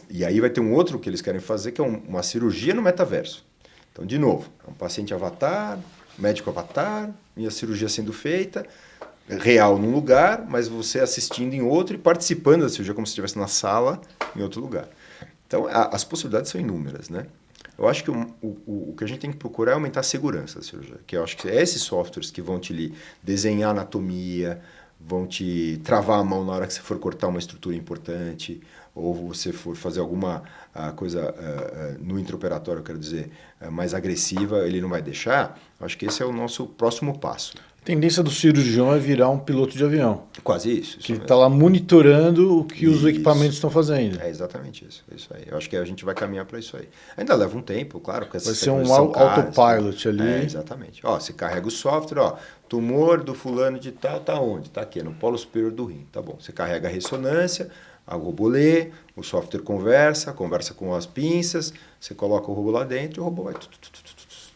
e aí vai ter um outro que eles querem fazer, que é uma cirurgia no metaverso. Então, de novo, é um paciente avatar, médico avatar, e a cirurgia sendo feita, real num lugar, mas você assistindo em outro e participando da cirurgia como se estivesse na sala em outro lugar. Então, as possibilidades são inúmeras, né? Eu acho que o que a gente tem que procurar é aumentar a segurança da cirurgia, que eu acho que é esses softwares que vão te desenhar anatomia, vão te travar a mão na hora que você for cortar uma estrutura importante, ou você for fazer alguma coisa no intraoperatório, quero dizer, mais agressiva, ele não vai deixar. Acho que esse é o nosso próximo passo. A tendência do cirurgião é virar um piloto de avião. Quase isso. Que está lá monitorando o que os equipamentos estão fazendo. É exatamente isso. Isso aí. Eu acho que a gente vai caminhar para isso aí. Ainda leva um tempo, claro. Vai ser um autopilot ali. Exatamente. Você carrega o software, tumor do fulano de tal, tá onde? Tá aqui, no polo superior do rim. Tá bom. Você carrega a ressonância, o robô lê, o software conversa com as pinças, você coloca o robô lá dentro e o robô vai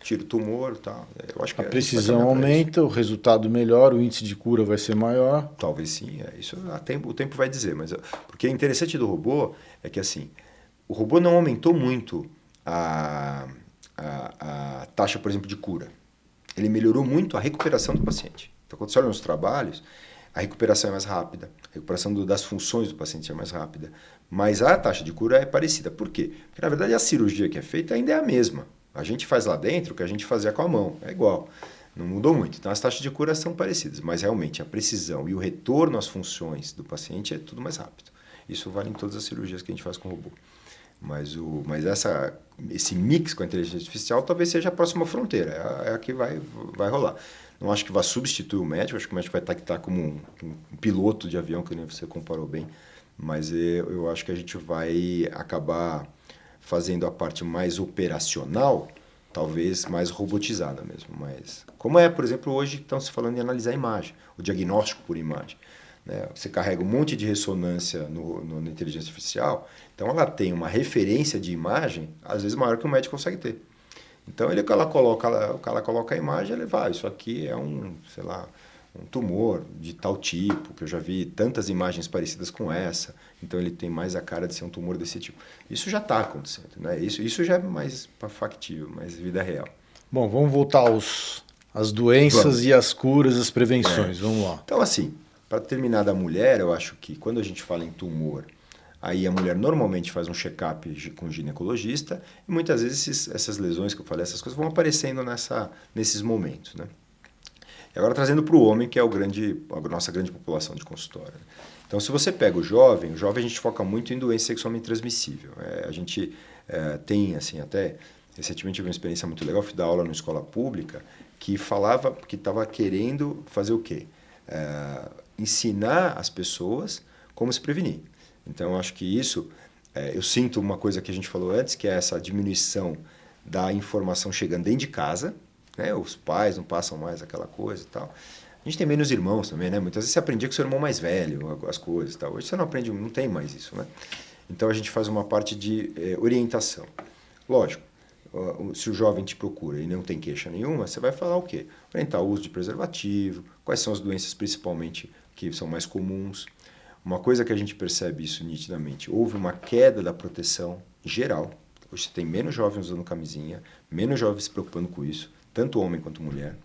tira o tumor e tal. Eu acho que a precisão aumenta, o resultado melhora, o índice de cura vai ser maior. Talvez sim, isso o tempo vai dizer. Mas porque o interessante do robô é que assim, o robô não aumentou muito a taxa, por exemplo, de cura. Ele melhorou muito a recuperação do paciente. Então, quando você olha nos trabalhos, a recuperação é mais rápida, a recuperação das funções do paciente é mais rápida, mas a taxa de cura é parecida. Por quê? Porque, na verdade, a cirurgia que é feita ainda é a mesma. A gente faz lá dentro o que a gente fazia com a mão, é igual, não mudou muito. Então as taxas de cura são parecidas, mas realmente a precisão e o retorno às funções do paciente é tudo mais rápido. Isso vale em todas as cirurgias que a gente faz com o robô. Mas esse mix com a inteligência artificial talvez seja a próxima fronteira, é a que vai rolar. Não acho que vai substituir o médico, acho que o médico vai estar como um piloto de avião, que nem você comparou bem, mas eu acho que a gente vai acabar fazendo a parte mais operacional, talvez mais robotizada mesmo. Mas como por exemplo, hoje estão se falando em analisar a imagem, o diagnóstico por imagem. Né? Você carrega um monte de ressonância na inteligência artificial, então ela tem uma referência de imagem, às vezes maior que o médico consegue ter. Então, o cara coloca a imagem, ele vai, isso aqui é um tumor de tal tipo, que eu já vi tantas imagens parecidas com essa, então ele tem mais a cara de ser um tumor desse tipo. Isso já está acontecendo, né? Isso já é mais factível, mais vida real. Bom, vamos voltar às doenças e às curas, as prevenções, vamos lá. Então, assim, para terminar da mulher, eu acho que quando a gente fala em tumor, aí a mulher normalmente faz um check-up com o ginecologista e muitas vezes essas lesões que eu falei, essas coisas vão aparecendo nesses momentos, né? E agora trazendo para o homem, que é a nossa grande população de consultório. Então, se você pega o jovem a gente foca muito em doença sexualmente transmissível. A gente tem, assim, até recentemente tive uma experiência muito legal, fui dar aula numa escola pública, que falava que estava querendo fazer o quê? Ensinar as pessoas como se prevenir. Então, eu acho que isso, eu sinto uma coisa que a gente falou antes, que é essa diminuição da informação chegando dentro de casa, né? Os pais não passam mais aquela coisa e tal. A gente tem menos irmãos também, né? Muitas vezes você aprendia com o seu irmão mais velho, as coisas e tal. Hoje você não aprende, não tem mais isso, né? Então a gente faz uma parte de orientação. Lógico, se o jovem te procura e não tem queixa nenhuma, você vai falar o quê? Orientar o uso de preservativo, quais são as doenças principalmente que são mais comuns. Uma coisa que a gente percebe isso nitidamente, houve uma queda da proteção geral. Hoje você tem menos jovens usando camisinha, menos jovens se preocupando com isso, tanto homem quanto mulher.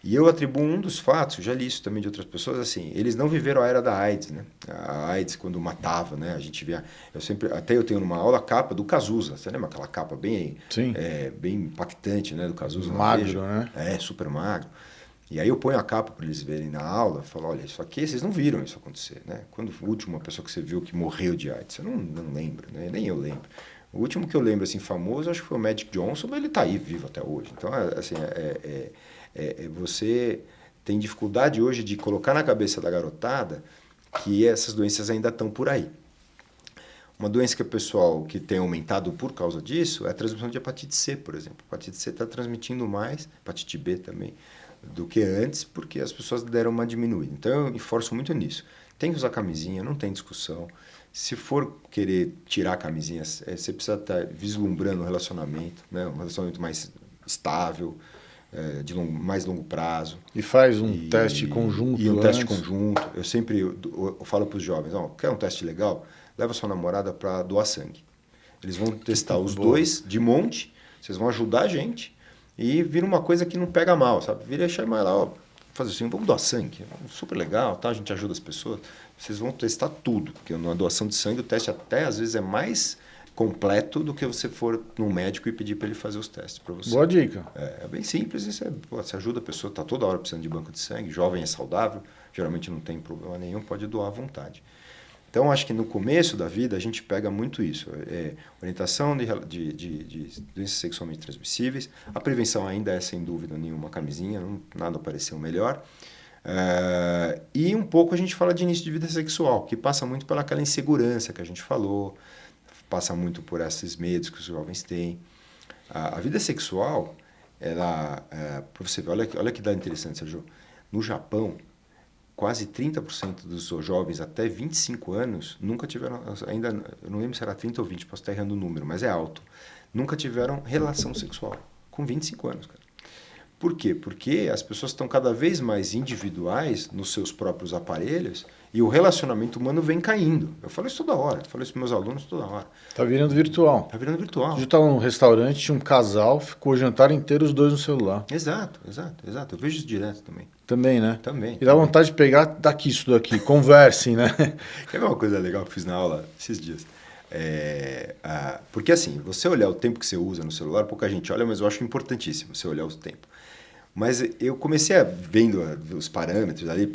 E eu atribuo um dos fatos, já li isso também de outras pessoas, assim, eles não viveram a era da AIDS, né? A AIDS quando matava, né? A gente via, até eu tenho numa aula a capa do Cazuza, você lembra aquela capa bem, bem impactante, né? Do Cazuza. Magro, né? Super magro. E aí eu ponho a capa para eles verem na aula, falo, olha, isso aqui vocês não viram isso acontecer, né? Quando a última pessoa que você viu que morreu de AIDS, você não lembra, né? Nem eu lembro. O último que eu lembro, assim, famoso, acho que foi o Magic Johnson, mas ele está aí, vivo até hoje. Então, assim, você tem dificuldade hoje de colocar na cabeça da garotada que essas doenças ainda estão por aí. Uma doença que o pessoal que tem aumentado por causa disso é a transmissão de hepatite C, por exemplo. A hepatite C está transmitindo mais, hepatite B também, do que antes, porque as pessoas deram uma diminuída. Então, eu esforço muito nisso. Tem que usar camisinha, não tem discussão. Se for querer tirar a camisinha, você precisa estar vislumbrando um relacionamento, né? Um relacionamento mais estável, de mais longo prazo. E faz um teste conjunto. E um teste conjunto. Eu sempre eu falo para os jovens, quer um teste legal? Leva sua namorada para doar sangue. Eles vão testar os dois de monte, vocês vão ajudar a gente e vira uma coisa que não pega mal, sabe? Vira e chama ela, fazer assim, vamos doar sangue, super legal, tá? A gente ajuda as pessoas. Vocês vão testar tudo, porque na doação de sangue o teste até às vezes é mais completo do que você for no médico e pedir para ele fazer os testes para você. Boa dica. É bem simples, você ajuda a pessoa, está toda hora precisando de banco de sangue, jovem é saudável, geralmente não tem problema nenhum, pode doar à vontade. Então, acho que no começo da vida a gente pega muito isso. Orientação de doenças sexualmente transmissíveis. A prevenção ainda é, sem dúvida nenhuma, camisinha, nada apareceu melhor. E um pouco a gente fala de início de vida sexual, que passa muito pelaquela insegurança que a gente falou, passa muito por esses medos que os jovens têm. A vida sexual, ela, para você ver, olha que dá interessante, Sérgio. No Japão, quase 30% dos jovens até 25 anos nunca tiveram, ainda, eu não lembro se era 30 ou 20, posso estar errando o número, mas é alto, nunca tiveram relação sexual, com 25 anos, cara. Por quê? Porque as pessoas estão cada vez mais individuais nos seus próprios aparelhos e o relacionamento humano vem caindo. Eu falo isso toda hora, eu falo isso para meus alunos toda hora. Tá virando virtual. Tá virando virtual. Eu estava num restaurante, tinha um casal, ficou o jantar inteiro os dois no celular. Exato. Eu vejo isso direto também. Também, né? Também. E dá vontade de pegar daqui isso daqui, conversem, né? Quer ver uma coisa legal que eu fiz na aula esses dias? Porque assim, você olhar o tempo que você usa no celular, pouca gente olha, mas eu acho importantíssimo você olhar o tempo. Mas eu comecei vendo os parâmetros ali,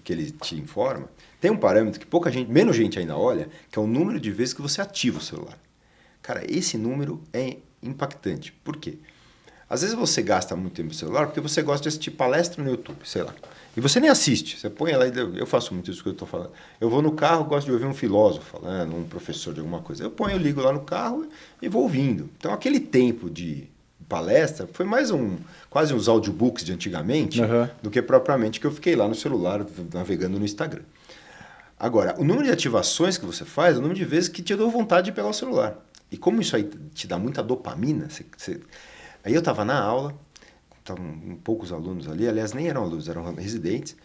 que ele te informa. Tem um parâmetro que menos gente ainda olha, que é o número de vezes que você ativa o celular. Cara, esse número é impactante. Por quê? Às vezes você gasta muito tempo no celular porque você gosta de assistir palestra no YouTube, sei lá. E você nem assiste, você põe lá, eu faço muito isso que eu estou falando. Eu vou no carro, gosto de ouvir um filósofo falando, um professor de alguma coisa. Eu ligo lá no carro e vou ouvindo. Então aquele tempo de palestra foi mais quase uns audiobooks de antigamente, do que propriamente que eu fiquei lá no celular navegando no Instagram. Agora, o número de ativações que você faz é o número de vezes que te deu vontade de pegar o celular. E como isso aí te dá muita dopamina, aí eu estava na aula, estavam poucos alunos ali, aliás, nem eram alunos, eram residentes,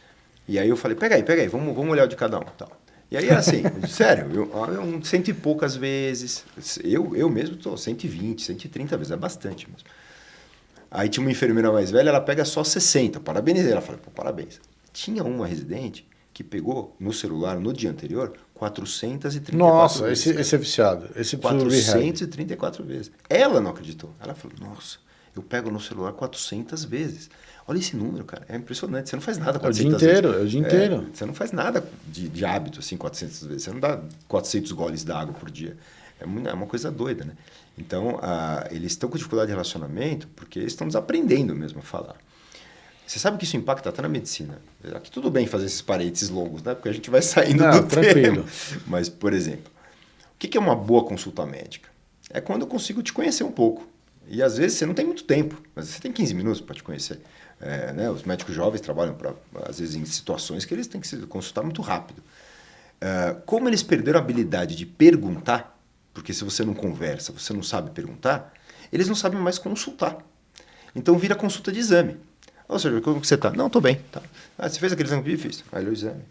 e aí eu falei, pega aí, vamos olhar o de cada um. Tal. E aí era assim, sério, eu cento e poucas vezes, eu mesmo estou 120, 130 vezes, é bastante mesmo. Aí tinha uma enfermeira mais velha, ela pega só 60, parabenizei, ela falou, parabéns. Tinha uma residente que pegou no celular, no dia anterior, 434 nossa, vezes. Nossa, esse é viciado. Esse 434 vezes. Ela não acreditou. Ela falou, nossa, eu pego no celular 400 vezes. Olha esse número, cara. É impressionante. Você não faz nada 400 vezes. É o dia inteiro. Você não faz nada de hábito, assim, 400 vezes. Você não dá 400 goles d'água por dia. É uma coisa doida, né? Então, eles estão com dificuldade de relacionamento porque eles estão desaprendendo mesmo a falar. Você sabe que isso impacta até na medicina. Aqui tudo bem fazer esses parênteses longos, né? Porque a gente vai saindo do tranquilo. tema. Mas, por exemplo, o que é uma boa consulta médica? É quando eu consigo te conhecer um pouco. E às vezes você não tem muito tempo, mas você tem 15 minutos para te conhecer. né? Os médicos jovens trabalham, às vezes, em situações que eles têm que se consultar muito rápido. Como eles perderam a habilidade de perguntar, porque se você não conversa, você não sabe perguntar, eles não sabem mais consultar. Então vira consulta de exame. Ou seja, como que você está? Não, estou bem. Tá. Você fez aquele exame? Fiz. Aí o exame.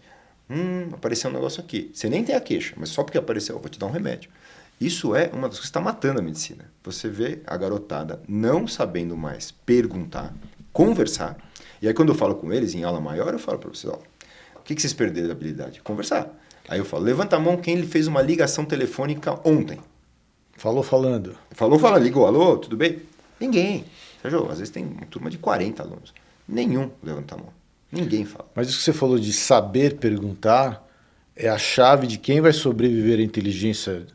Apareceu um negócio aqui. Você nem tem a queixa, mas só porque apareceu, eu vou te dar um remédio. Isso é uma das coisas que está matando a medicina. Você vê a garotada não sabendo mais perguntar, conversar. E aí quando eu falo com eles em aula maior, eu falo para vocês, o que vocês perderam da habilidade? Conversar. Aí eu falo, levanta a mão quem fez uma ligação telefônica ontem. Falou falando. Ligou, alô, tudo bem? Ninguém. Sérgio, às vezes tem uma turma de 40 alunos. Nenhum levanta a mão. Ninguém fala. Mas isso que você falou de saber perguntar é a chave de quem vai sobreviver à inteligência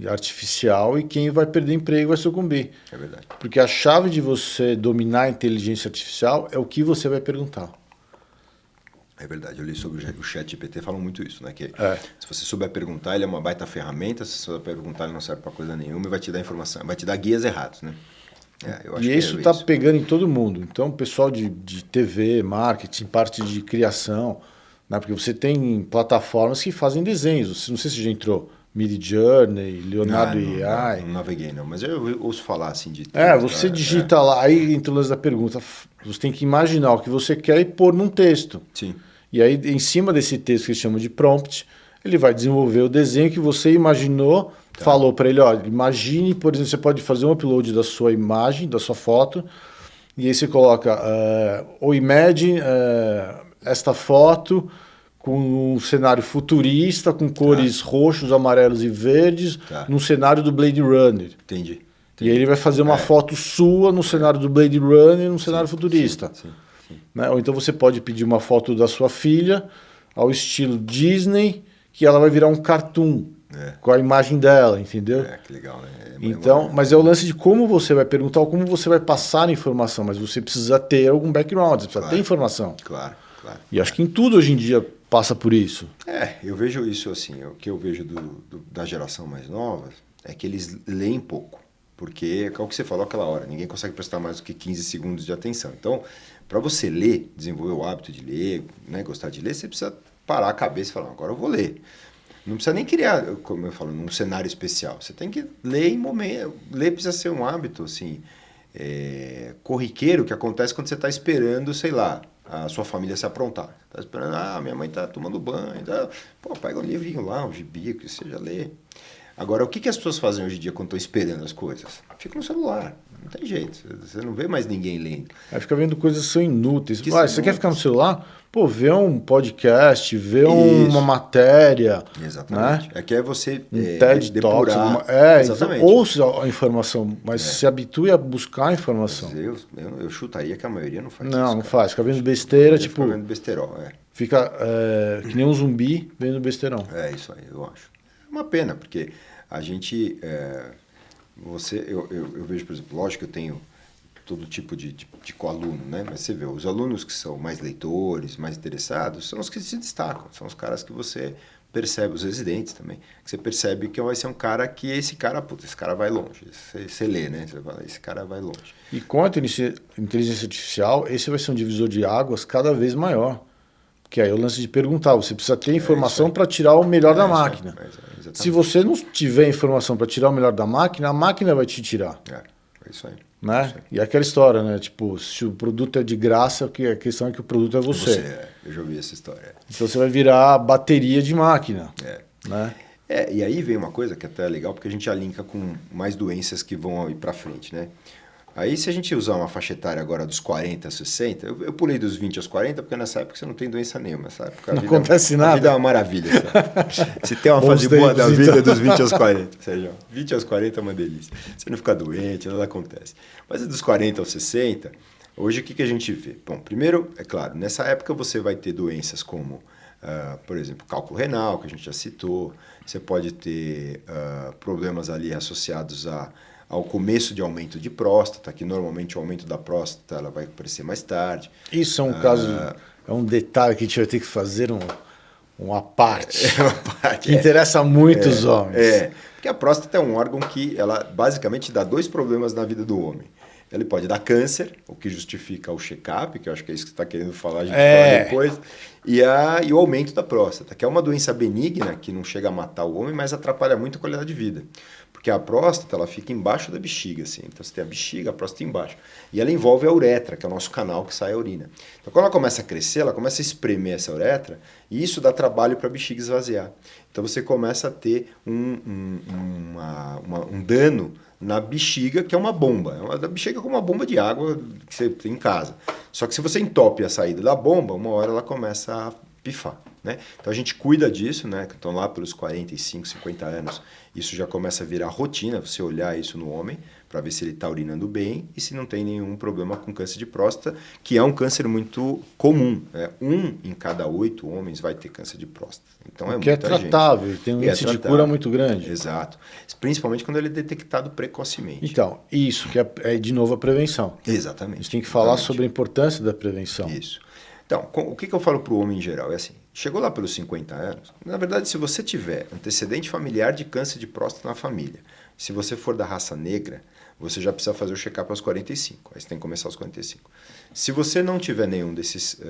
artificial e quem vai perder emprego vai sucumbir. É verdade. Porque a chave de você dominar a inteligência artificial é o que você vai perguntar. É verdade, eu li sobre o ChatGPT, falam muito isso, né? Que se você souber perguntar, ele é uma baita ferramenta, se você souber perguntar, ele não serve para coisa nenhuma e vai te dar informação, vai te dar guias errados, né? Eu acho e isso está pegando em todo mundo. Então, o pessoal de TV, marketing, parte de criação, né? Porque você tem plataformas que fazem desenhos. Não sei se já entrou Midjourney, Leonardo AI. Não naveguei, não. Mas eu ouço falar assim de... Você digita lá, aí entra o lance da pergunta. Você tem que imaginar o que você quer e pôr num texto. Sim. E aí, em cima desse texto que eles chamam de prompt, ele vai desenvolver o desenho que você imaginou, falou para ele, imagine, por exemplo, você pode fazer um upload da sua imagem, da sua foto, e aí você coloca, ou imagine esta foto com um cenário futurista, com cores roxos, amarelos e verdes, num cenário do Blade Runner. Entendi. E aí ele vai fazer uma foto sua no cenário do Blade Runner, num cenário futurista. Sim. Né? Ou então você pode pedir uma foto da sua filha ao estilo Disney, que ela vai virar um cartoon com a imagem dela, entendeu? Que legal, né? Então, mas é o lance de como você vai perguntar ou como você vai passar a informação, mas você precisa ter algum background, você precisa ter informação. Claro. E acho que em tudo hoje em dia passa por isso. Eu vejo isso assim, o que eu vejo da geração mais nova é que eles leem pouco. Porque é o que você falou aquela hora, ninguém consegue prestar mais do que 15 segundos de atenção. Então, para você ler, desenvolver o hábito de ler, né, gostar de ler, você precisa parar a cabeça e falar, agora eu vou ler. Não precisa nem criar, como eu falo, num cenário especial. Você tem que ler em momento. Ler precisa ser um hábito, assim, corriqueiro, que acontece quando você está esperando, sei lá, a sua família se aprontar. Está esperando, minha mãe está tomando banho. Pega um livrinho lá, um gibi, que seja, lê. Agora, o que as pessoas fazem hoje em dia quando estão esperando as coisas? Fica no celular, não tem jeito. Você não vê mais ninguém lendo. Aí fica vendo coisas que são inúteis. Você quer ficar no celular? Vê um podcast, vê uma matéria. Exatamente. Né? É você TED depurar. Exatamente. Ouça a informação, mas se habitue a buscar a informação. Eu chutaria que a maioria não faz isso. Não faz. Fica vendo besteira, Fica vendo besterol, Fica que nem um zumbi vendo besteirão. É isso aí, eu acho. É uma pena, porque a gente... eu vejo, por exemplo, lógico que eu tenho todo tipo de coaluno, né? Mas você vê, os alunos que são mais leitores, mais interessados, são os que se destacam, são os caras que você percebe, os residentes também, que você percebe que vai ser um cara que esse cara vai longe. Você lê, né? Você fala, esse cara vai longe. E com a inteligência artificial, esse vai ser um divisor de águas cada vez maior. Que aí é o lance de perguntar, você precisa ter informação para tirar o melhor da máquina. Se você não tiver informação para tirar o melhor da máquina, a máquina vai te tirar. É isso aí. Né? Isso aí. E aquela história, né? Tipo, se o produto é de graça, a questão é que o produto é você. Eu já ouvi essa história. Então você vai virar bateria de máquina. Né? E aí vem uma coisa que até é legal, porque a gente já linka com mais doenças que vão ir para frente, né? Aí, se a gente usar uma faixa etária agora dos 40 a 60, eu pulei dos 20 aos 40, porque nessa época você não tem doença nenhuma. Nessa época, não acontece nada. A vida é uma maravilha. Sabe? Se tem uma fase boa da vida dos 20 aos 40, Sérgio, 20 aos 40 é uma delícia. Você não fica doente, nada acontece. Mas dos 40 aos 60, hoje o que a gente vê? Bom, primeiro, é claro, nessa época você vai ter doenças como, por exemplo, cálculo renal, que a gente já citou. Você pode ter problemas ali associados ao começo de aumento de próstata, que normalmente o aumento da próstata ela vai aparecer mais tarde. Isso é um caso, é um detalhe que a gente vai ter que fazer uma parte. Que interessa muito os homens. Porque a próstata é um órgão que ela basicamente dá dois problemas na vida do homem. Ele pode dar câncer, o que justifica o check-up, que eu acho que é isso que você está querendo falar, a gente fala depois, e o aumento da próstata, que é uma doença benigna que não chega a matar o homem, mas atrapalha muito a qualidade de vida. Porque a próstata, ela fica embaixo da bexiga, assim. Então você tem a bexiga, a próstata embaixo. E ela envolve a uretra, que é o nosso canal que sai a urina. Então quando ela começa a crescer, ela começa a espremer essa uretra e isso dá trabalho para a bexiga esvaziar. Então você começa a ter um dano na bexiga, que é uma bomba. A bexiga é como uma bomba de água que você tem em casa. Só que se você entope a saída da bomba, uma hora ela começa a pifar, né? Então a gente cuida disso, né? Então lá pelos 45, 50 anos, isso já começa a virar rotina, você olhar isso no homem para ver se ele está urinando bem e se não tem nenhum problema com câncer de próstata, que é um câncer muito comum, né? 1 em cada 8 homens vai ter câncer de próstata. Então é que é tratável, tem um índice de cura muito grande. Exato. Principalmente quando ele é detectado precocemente. Então, isso que é de novo a prevenção. Exatamente. A gente tem que falar sobre a importância da prevenção. Isso. Então, o que eu falo para o homem em geral? É assim, chegou lá pelos 50 anos, na verdade, se você tiver antecedente familiar de câncer de próstata na família, se você for da raça negra, você já precisa fazer o check-up aos 45, aí você tem que começar aos 45. Se você não tiver nenhum desses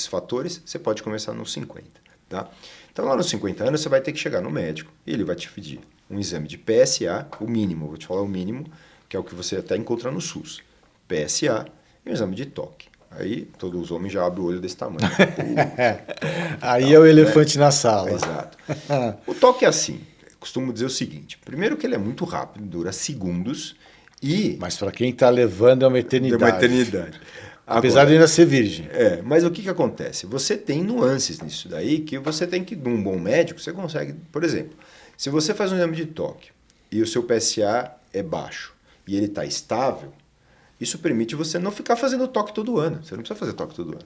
fatores, você pode começar nos 50, tá? Então, lá nos 50 anos, você vai ter que chegar no médico e ele vai te pedir um exame de PSA, o mínimo, vou te falar o mínimo, que é o que você até encontra no SUS, PSA e um exame de toque. Aí todos os homens já abrem o olho desse tamanho. Aí é o elefante na sala. Exato. O toque é assim. Eu costumo dizer o seguinte. Primeiro que ele é muito rápido, dura segundos e... Mas para quem está levando é uma eternidade. É uma eternidade. Apesar de ainda ser virgem. Mas o que acontece? Você tem nuances nisso daí que você tem que, num bom médico, você consegue... Por exemplo, se você faz um exame de toque e o seu PSA é baixo e ele está estável, isso permite você não ficar fazendo toque todo ano. Você não precisa fazer toque todo ano.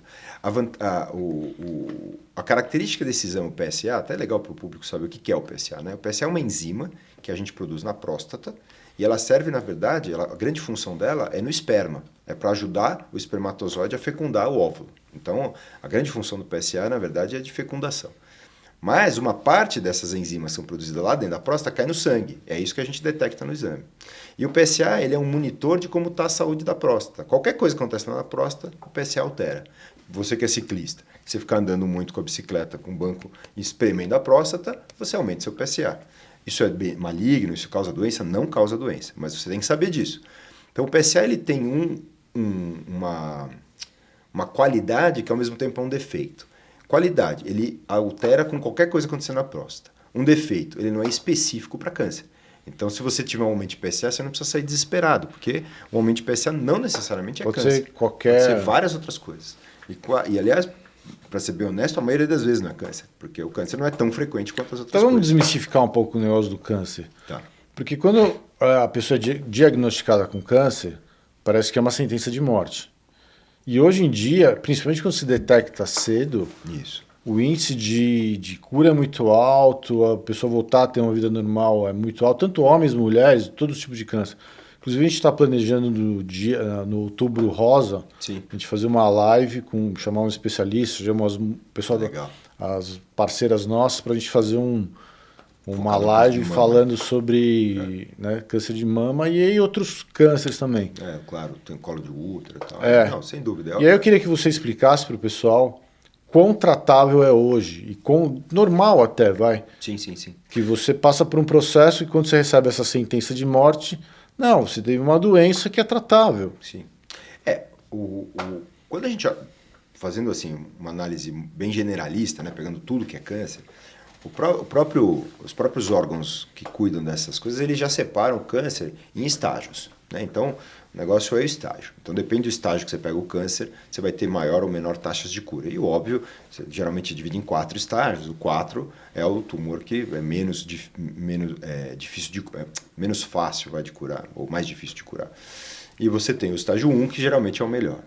A característica desse exame PSA, até é legal para o público saber o que é o PSA, né? O PSA é uma enzima que a gente produz na próstata e ela serve, na verdade, a grande função dela é no esperma. É para ajudar o espermatozoide a fecundar o óvulo. Então, a grande função do PSA, na verdade, é de fecundação. Mas uma parte dessas enzimas que são produzidas lá dentro da próstata cai no sangue. É isso que a gente detecta no exame. E o PSA ele é um monitor de como está a saúde da próstata. Qualquer coisa que acontece na próstata, o PSA altera. Você que é ciclista, você ficar andando muito com a bicicleta, com o banco espremendo a próstata, você aumenta seu PSA. Isso é maligno, isso causa doença? Não causa doença, mas você tem que saber disso. Então o PSA ele tem uma qualidade que ao mesmo tempo é um defeito. Qualidade, ele altera com qualquer coisa acontecendo na próstata. Um defeito, ele não é específico para câncer. Então, se você tiver um aumento de PSA, você não precisa sair desesperado, porque o aumento de PSA não necessariamente é câncer. Pode ser várias outras coisas. E aliás, para ser bem honesto, a maioria das vezes não é câncer, porque o câncer não é tão frequente quanto as outras coisas. Então, vamos desmistificar um pouco o negócio do câncer. Tá. Porque quando a pessoa é diagnosticada com câncer, parece que é uma sentença de morte. E hoje em dia, principalmente quando se detecta cedo, o índice de cura é muito alto, a pessoa voltar a ter uma vida normal é muito alto, tanto homens, mulheres, todos os tipos de câncer. Inclusive, a gente está planejando no Outubro Rosa, Sim. a gente fazer uma live, chamar um especialista, chamar o pessoal, as parceiras nossas, para a gente fazer uma live falando sobre câncer de mama e aí outros cânceres também. Claro, tem colo de útero e tal. Não, sem dúvida. E aí eu queria que você explicasse para o pessoal quão tratável é hoje e quão normal até, vai. Sim. Que você passa por um processo e quando você recebe essa sentença de morte, não, você teve uma doença que é tratável. Sim. Quando a gente, fazendo assim uma análise bem generalista, né, pegando tudo que é câncer, os próprios órgãos que cuidam dessas coisas, eles já separam o câncer em estágios, né? Então, o negócio é o estágio. Então, depende do estágio que você pega o câncer, você vai ter maior ou menor taxas de cura. E, óbvio, você geralmente divide em 4 estágios. O 4 é o tumor que é menos fácil de curar, ou mais difícil de curar. E você tem o estágio 1, que geralmente é o melhor.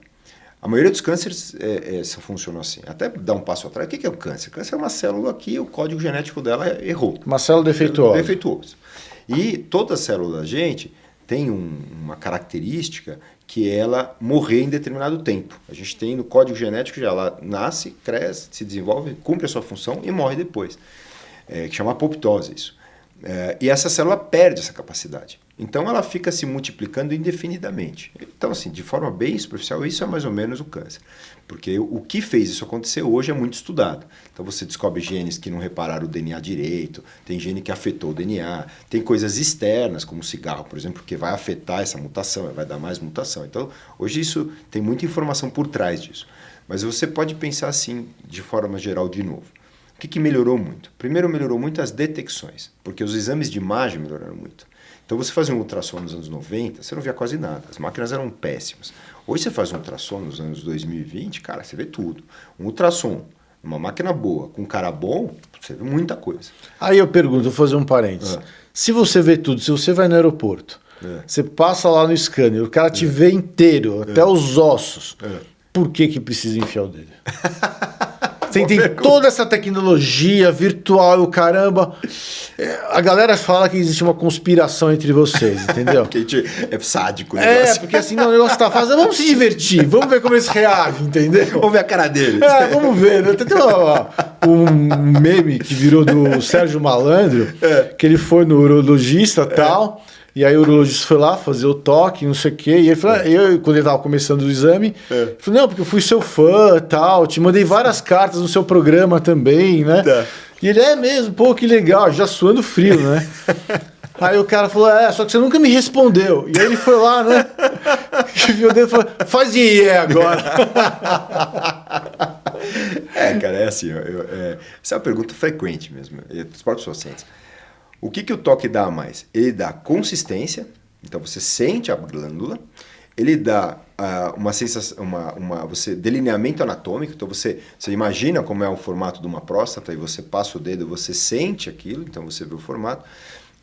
A maioria dos cânceres funcionam assim. Até dar um passo atrás. O que é o câncer? O câncer é uma célula que o código genético dela errou. Uma célula defeituosa. E toda célula da gente tem uma característica que ela morrer em determinado tempo. A gente tem no código genético já ela nasce, cresce, se desenvolve, cumpre a sua função e morre depois. Que chama apoptose isso. E essa célula perde essa capacidade. Então ela fica se multiplicando indefinidamente. Então, assim, de forma bem superficial, isso é mais ou menos o câncer. Porque o que fez isso acontecer hoje é muito estudado. Então você descobre genes que não repararam o DNA direito, tem gene que afetou o DNA, tem coisas externas, como o cigarro, por exemplo, que vai afetar essa mutação, vai dar mais mutação. Então, hoje isso tem muita informação por trás disso. Mas você pode pensar assim, de forma geral, de novo. O que melhorou muito? Primeiro, melhorou muito as detecções, porque os exames de imagem melhoraram muito. Então, você fazia um ultrassom nos anos 90, você não via quase nada. As máquinas eram péssimas. Hoje, você faz um ultrassom nos anos 2020, cara, você vê tudo. Um ultrassom, uma máquina boa, com um cara bom, você vê muita coisa. Aí eu pergunto, vou fazer um parênteses. Se você vê tudo, se você vai no aeroporto, você passa lá no scanner, o cara te vê inteiro, até os ossos, por que precisa enfiar o dedo? Você tem toda essa tecnologia virtual e o caramba. A galera fala que existe uma conspiração entre vocês, entendeu? Que é sádico o negócio. Porque assim, não, o negócio tá fazendo. Vamos se divertir, vamos ver como eles reagem, entendeu? Vamos ver a cara deles. Vamos ver. Né? Tem um meme que virou do Sérgio Malandro, que ele foi no urologista e tal. E aí o urologista foi lá fazer o toque, não sei o quê. E ele falou, quando ele estava começando o exame, ele falou, não, porque eu fui seu fã e tal, te mandei várias cartas no seu programa também, né? E ele, é mesmo, pô, que legal, já suando frio, né? Aí o cara falou, só que você nunca me respondeu. E aí ele foi lá, né? E viu o dedo e falou, faz agora. Cara, é assim, essa é uma pergunta frequente mesmo, dos próprios pacientes. O que o toque dá a mais? Ele dá consistência, então você sente a glândula, ele dá uma sensação, você delineamento anatômico, então você imagina como é o formato de uma próstata e você passa o dedo, você sente aquilo, então você vê o formato.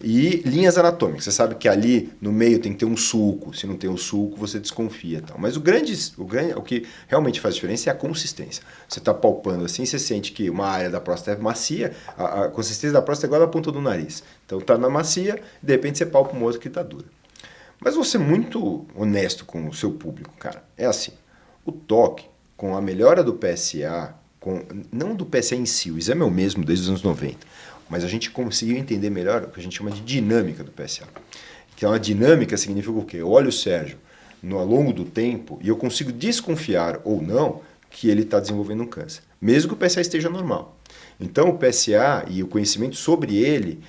E linhas anatômicas, você sabe que ali no meio tem que ter um sulco, se não tem um sulco você desconfia. Tal. Mas o que realmente faz diferença é a consistência. Você está palpando assim, você sente que uma área da próstata é macia, a consistência da próstata é igual à ponta do nariz. Então está na macia, de repente você palpa uma outra que está dura. Mas você é muito honesto com o seu público, cara. É assim, o toque, com a melhora do PSA, não do PSA em si, o exame é o mesmo desde os anos 90, mas a gente conseguiu entender melhor o que a gente chama de dinâmica do PSA. Que é uma dinâmica significa o quê? Eu olho o Sérgio ao longo do tempo e eu consigo desconfiar ou não que ele está desenvolvendo um câncer, mesmo que o PSA esteja normal. Então o PSA e o conhecimento sobre ele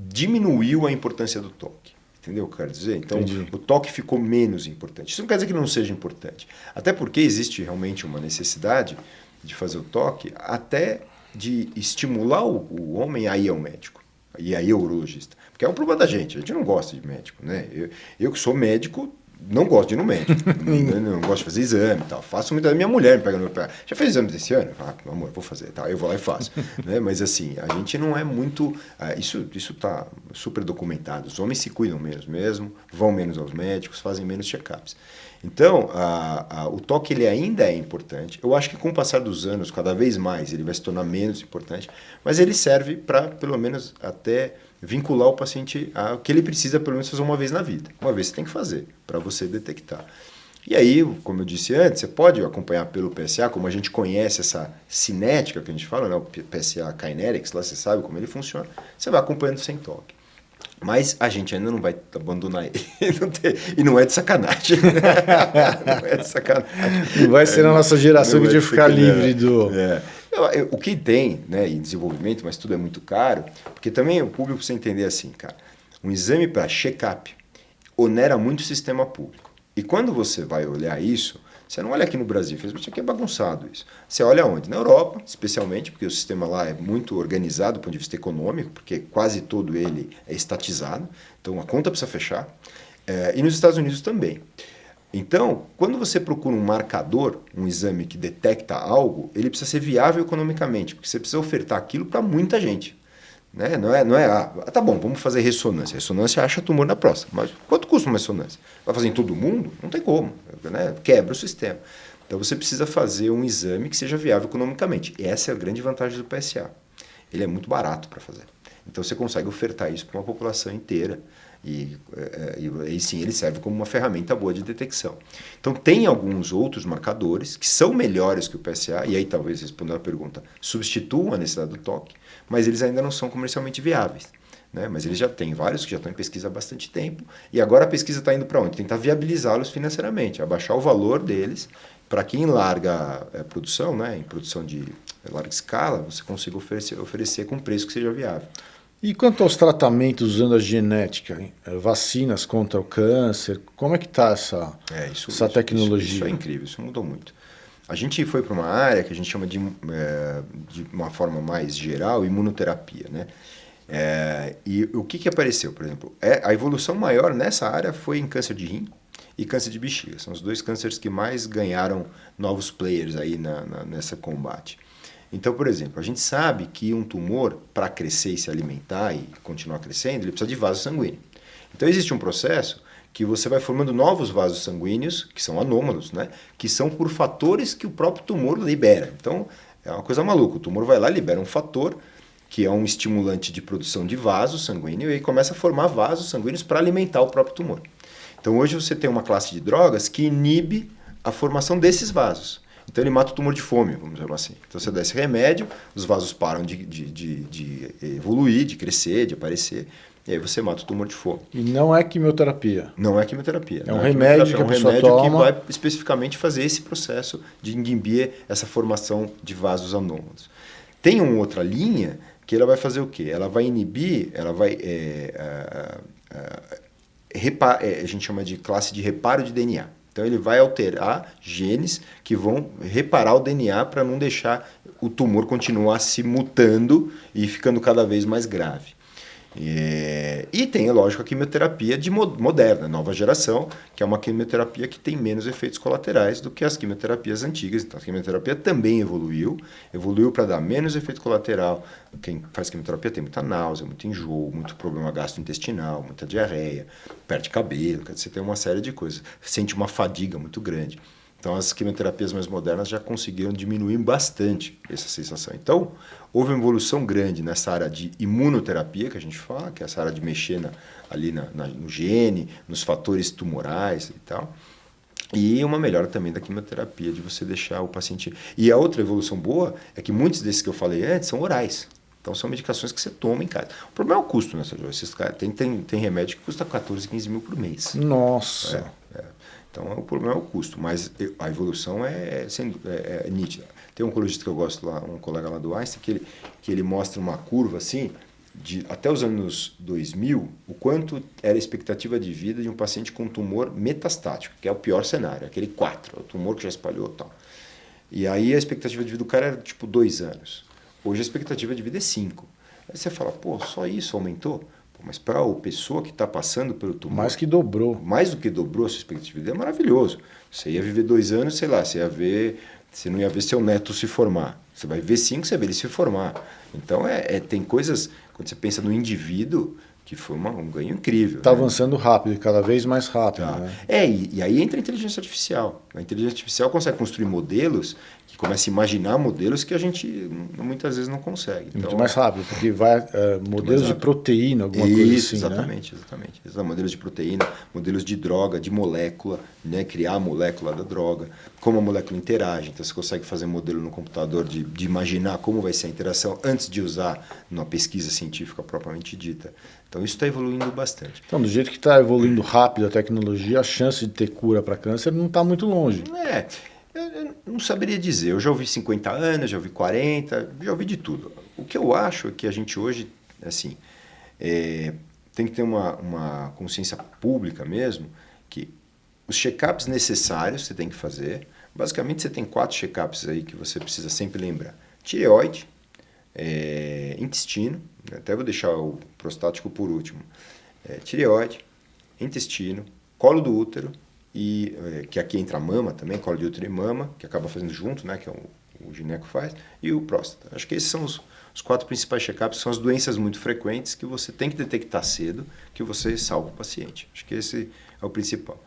diminuiu a importância do toque. Entendeu o que eu quero dizer? Então, o toque ficou menos importante. Isso não quer dizer que não seja importante. Até porque existe realmente uma necessidade de fazer o toque até de estimular o homem a ir ao médico, e aí ao urologista. Porque é um problema da gente, a gente não gosta de médico, né? Eu que sou médico, não gosto de ir no médico, não gosto de fazer exame e tal. Faço muita... Minha mulher me pega no meu pé. Já fez exame desse ano? Meu amor, vou fazer. Tá, eu vou lá e faço. Né? Mas assim, a gente não é muito... Isso está super documentado. Os homens se cuidam menos mesmo, vão menos aos médicos, fazem menos check-ups. Então, o toque ele ainda é importante. Eu acho que com o passar dos anos, cada vez mais, ele vai se tornar menos importante, mas ele serve para, pelo menos, até vincular o paciente ao que ele precisa, pelo menos, fazer uma vez na vida. Uma vez você tem que fazer, para você detectar. E aí, como eu disse antes, você pode acompanhar pelo PSA, como a gente conhece essa cinética que a gente fala, né? O PSA Kinetics, lá você sabe como ele funciona, você vai acompanhando sem toque. Mas a gente ainda não vai abandonar ele. E não é de sacanagem. Não é de sacanagem. Não vai ser na nossa geração que a gente vai ficar livre do... O que tem, né, em desenvolvimento, mas tudo é muito caro, porque também o público precisa entender assim, cara, um exame para check-up onera muito o sistema público. E quando você vai olhar isso, você não olha aqui no Brasil, infelizmente aqui é bagunçado isso. Você olha onde? Na Europa, especialmente, porque o sistema lá é muito organizado do ponto de vista econômico, porque quase todo ele é estatizado, então a conta precisa fechar, e nos Estados Unidos também. Então, quando você procura um marcador, um exame que detecta algo, ele precisa ser viável economicamente, porque você precisa ofertar aquilo para muita gente. Né? Não é tá bom, vamos fazer ressonância. Ressonância acha tumor na próstata, mas quanto custa uma ressonância? Vai fazer em todo mundo? Não tem como, né? Quebra o sistema. Então você precisa fazer um exame que seja viável economicamente. E essa é a grande vantagem do PSA. Ele é muito barato para fazer. Então você consegue ofertar isso para uma população inteira. E sim, ele serve como uma ferramenta boa de detecção. Então tem alguns outros marcadores que são melhores que o PSA, e aí talvez respondendo a pergunta, substituam a necessidade do toque, mas eles ainda não são comercialmente viáveis. né? Mas eles já têm vários que já estão em pesquisa há bastante tempo, e agora a pesquisa está indo para onde? Tentar viabilizá-los financeiramente, abaixar o valor deles, para que em larga produção, né? Em produção de larga escala, você consiga oferecer com preço que seja viável. E quanto aos tratamentos usando a genética, hein? Vacinas contra o câncer, como é que está essa tecnologia? Isso é incrível, isso mudou muito. A gente foi para uma área que a gente chama de uma forma mais geral, imunoterapia, né? E o que apareceu, por exemplo? A evolução maior nessa área foi em câncer de rim e câncer de bexiga. São os dois cânceres que mais ganharam novos players aí nessa combate. Então, por exemplo, a gente sabe que um tumor, para crescer e se alimentar e continuar crescendo, ele precisa de vaso sanguíneo. Então, existe um processo que você vai formando novos vasos sanguíneos, que são anômalos, né? Que são por fatores que o próprio tumor libera. Então, é uma coisa maluca. O tumor vai lá, libera um fator, que é um estimulante de produção de vaso sanguíneo, e aí começa a formar vasos sanguíneos para alimentar o próprio tumor. Então, hoje você tem uma classe de drogas que inibe a formação desses vasos. Então ele mata o tumor de fome, vamos dizer assim. Então você dá esse remédio, os vasos param de evoluir, de crescer, de aparecer, e aí você mata o tumor de fome. E não é quimioterapia? Não é quimioterapia. É um remédio que a pessoa toma. É um remédio que vai especificamente fazer esse processo de inibir essa formação de vasos anômalos. Tem uma outra linha que ela vai fazer o quê? Ela vai inibir, ela vai... a gente chama de classe de reparo de DNA. Então ele vai alterar genes que vão reparar o DNA para não deixar o tumor continuar se mutando e ficando cada vez mais grave. E tem, é lógico, a quimioterapia moderna, nova geração, que é uma quimioterapia que tem menos efeitos colaterais do que as quimioterapias antigas. Então a quimioterapia também evoluiu para dar menos efeito colateral. Quem faz quimioterapia tem muita náusea, muito enjoo, muito problema gastrointestinal, muita diarreia, perde cabelo, você tem uma série de coisas, sente uma fadiga muito grande. Então, as quimioterapias mais modernas já conseguiram diminuir bastante essa sensação. Então, houve uma evolução grande nessa área de imunoterapia, que a gente fala, que é essa área de mexer ali no gene, nos fatores tumorais e tal. E uma melhora também da quimioterapia, de você deixar o paciente... E a outra evolução boa é que muitos desses que eu falei antes são orais. Então, são medicações que você toma em casa. O problema é o custo, né, Sérgio? Tem remédio que custa 14, 15 mil por mês. Nossa! Então, o problema é o custo, mas a evolução é nítida. Tem um oncologista que eu gosto lá, um colega lá do Einstein, que ele mostra uma curva assim, até os anos 2000, o quanto era a expectativa de vida de um paciente com tumor metastático, que é o pior cenário, aquele 4, o tumor que já espalhou e tal. E aí a expectativa de vida do cara era tipo 2 anos. Hoje a expectativa de vida é 5. Aí você fala, pô, só isso aumentou? Mas para a pessoa que está passando pelo tumor... Mais que dobrou. Mais do que dobrou a sua expectativa de vida, é maravilhoso. Você ia viver 2 anos, sei lá, você não ia ver seu neto se formar. Você vai ver 5, você vê ele se formar. Então, tem coisas, quando você pensa no indivíduo, que foi um ganho incrível. Está avançando rápido, cada vez mais rápido. Tá. Né? E aí entra a inteligência artificial. A inteligência artificial consegue construir modelos, que começa a imaginar modelos que a gente muitas vezes não consegue. Então, muito mais rápido, porque vai modelos de proteína, alguma coisa assim, exatamente, né? Exatamente. Modelos de proteína, modelos de droga, de molécula, né? Criar a molécula da droga, como a molécula interage. Então você consegue fazer modelo no computador de imaginar como vai ser a interação antes de usar numa pesquisa científica propriamente dita. Então isso está evoluindo bastante. Então, do jeito que está evoluindo rápido a tecnologia, a chance de ter cura para câncer não está muito longe. Eu não saberia dizer. Eu já ouvi 50 anos, já ouvi 40, já ouvi de tudo. O que eu acho é que a gente hoje, assim, tem que ter uma consciência pública mesmo, que os check-ups necessários você tem que fazer. Basicamente, você tem 4 check-ups aí que você precisa sempre lembrar. Tireoide, intestino, até vou deixar o prostático por último. Tireoide, intestino, colo do útero, e que aqui entra a mama também, colo de útero e mama, que acaba fazendo junto, né, que o gineco faz, e o próstata. Acho que esses são os 4 principais check-ups, são as doenças muito frequentes que você tem que detectar cedo, que você salva o paciente. Acho que esse é o principal.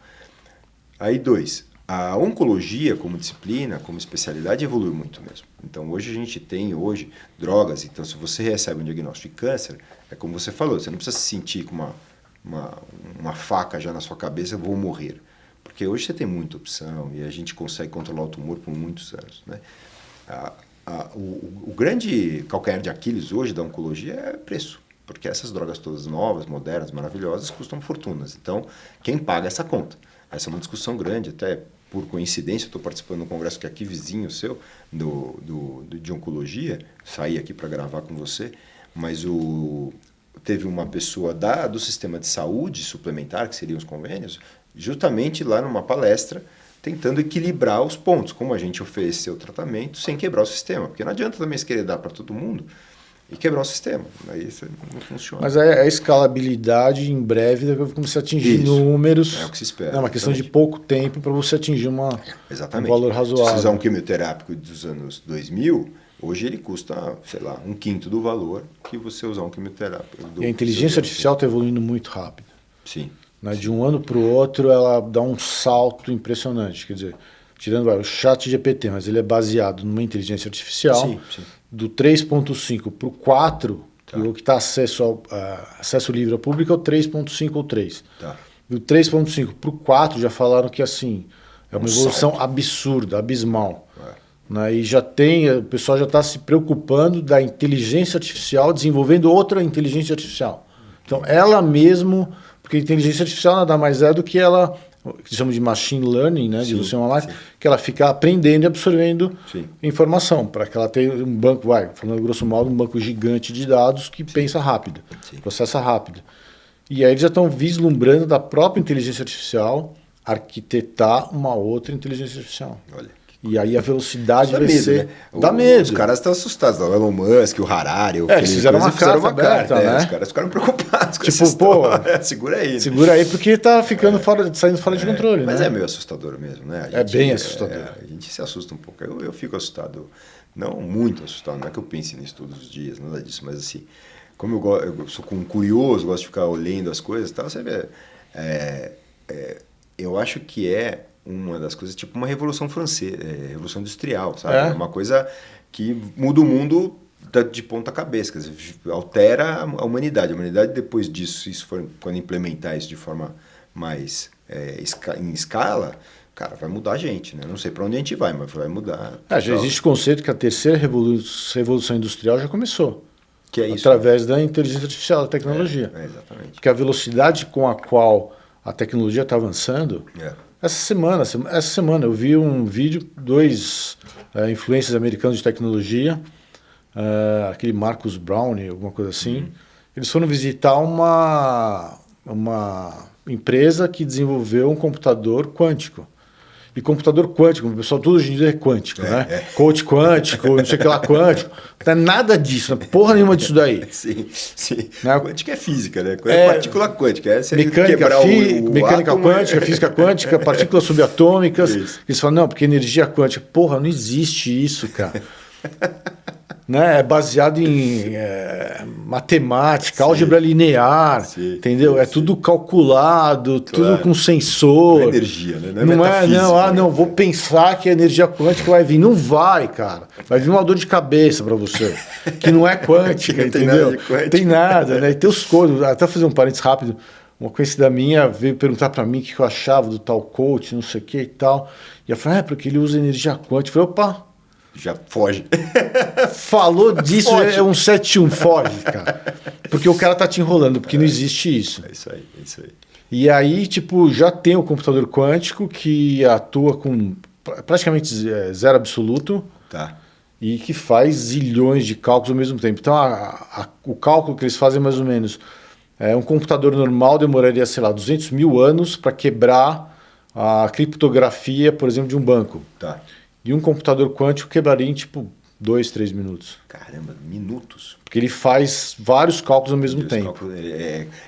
Aí 2, a oncologia como disciplina, como especialidade, evoluiu muito mesmo. Então hoje a gente tem drogas, então se você recebe um diagnóstico de câncer, é como você falou, você não precisa se sentir com uma faca já na sua cabeça, eu vou morrer. Porque hoje você tem muita opção e a gente consegue controlar o tumor por muitos anos, né? O grande calcanhar de Aquiles hoje da oncologia é preço. Porque essas drogas todas novas, modernas, maravilhosas, custam fortunas. Então, quem paga essa conta? Essa é uma discussão grande, até por coincidência, eu estou participando de um congresso que é aqui vizinho seu, de oncologia, saí aqui para gravar com você, mas teve uma pessoa do sistema de saúde suplementar, que seriam os convênios, justamente lá numa palestra, tentando equilibrar os pontos, como a gente oferecer o tratamento sem quebrar o sistema. Porque não adianta também se querer dar para todo mundo e quebrar o sistema. Aí isso não funciona. Mas a escalabilidade, em breve, vai começar a atingir números. É o que se espera. É uma questão de pouco tempo para você atingir um valor razoável. Se usar um quimioterápico dos anos 2000, hoje ele custa, sei lá, um quinto do valor que você usar um quimioterápico. E a inteligência artificial está evoluindo muito rápido. Sim. Né? De um ano para o outro, ela dá um salto impressionante. Quer dizer, tirando o chat GPT, mas ele é baseado numa inteligência artificial. Sim. Do 3.5 para o 4, que o que está acesso livre ao público é o 3.5 ou 3. Tá. Do 3.5 para o 4 já falaram que assim é uma evolução absurda, abismal. Né? E o pessoal já está se preocupando da inteligência artificial, desenvolvendo outra inteligência artificial. Então ela mesmo, porque a inteligência artificial nada mais é do que ela, que chamam de machine learning, né, de você online, que ela fica aprendendo e absorvendo informação, para que ela tenha um banco, falando grosso modo, um banco gigante de dados que pensa rápido, processa rápido. E aí eles já estão vislumbrando da própria inteligência artificial arquitetar uma outra inteligência artificial. Olha. E aí a velocidade vai ser... Né? Dá medo. Os caras estão assustados. O Elon Musk, o Harari... eles fizeram uma carta aberta, né? Os caras ficaram preocupados com tipo, essa história. Segura aí. Segura aí, porque tá ficando saindo fora de controle, mas né? é meio assustador mesmo, né? Bem assustador. A gente se assusta um pouco. Eu fico assustado. Não muito assustado. Não é que eu pense nisso todos os dias, nada disso. Mas assim, como eu sou curioso, gosto de ficar olhando as coisas e tal, você vê... eu acho que é uma das coisas, tipo uma revolução francesa, revolução industrial, sabe? É uma coisa que muda o mundo de ponta cabeça, quer dizer, altera a humanidade. A humanidade, depois disso, quando implementar isso de forma mais em escala, cara, vai mudar a gente, né? Não sei para onde a gente vai, mas vai mudar. Já existe o conceito que a terceira revolução industrial já começou. Que é isso? Através da inteligência artificial, da tecnologia. Exatamente. Porque a velocidade com a qual a tecnologia está avançando... Essa semana eu vi um vídeo, 2 influencers americanos de tecnologia, aquele Marcus Brown, alguma coisa assim. Eles foram visitar uma empresa que desenvolveu um computador quântico. E computador quântico, o pessoal tudo hoje em dia é quântico, né? Coach quântico, não sei o que lá, quântico. Não é nada disso, não é porra nenhuma disso daí. Sim. Né? Quântica é física, né? É partícula quântica. Mecânica quântica, física quântica, partículas subatômicas. Eles falam, não, porque energia quântica. Porra, não existe isso, cara. Né? É baseado em matemática, álgebra linear, entendeu? É tudo calculado, tudo com sensor. Não é energia, né? Não, vou pensar que a energia quântica vai vir. Não vai, cara. Vai vir uma dor de cabeça para você, que não é quântica, entendeu? Não tem nada, né? E tem os coisas, até fazer um parênteses rápido, uma conhecida minha veio perguntar para mim o que eu achava do tal coach, não sei o que e tal. E eu falei, porque ele usa energia quântica. Eu falei, opa... Já foge. Falou disso, foge. É um 7-1, foge, cara. Porque o cara tá te enrolando, porque não existe isso. É isso aí. E aí, tipo, já tem o computador quântico que atua com praticamente zero absoluto. Tá. E que faz zilhões de cálculos ao mesmo tempo. Então, o cálculo que eles fazem mais ou menos... um computador normal demoraria, sei lá, 200 mil anos para quebrar a criptografia, por exemplo, de um banco. Tá. E um computador quântico quebraria em, tipo, 2, 3 minutos. Caramba, minutos? Porque ele faz vários cálculos ao mesmo tempo.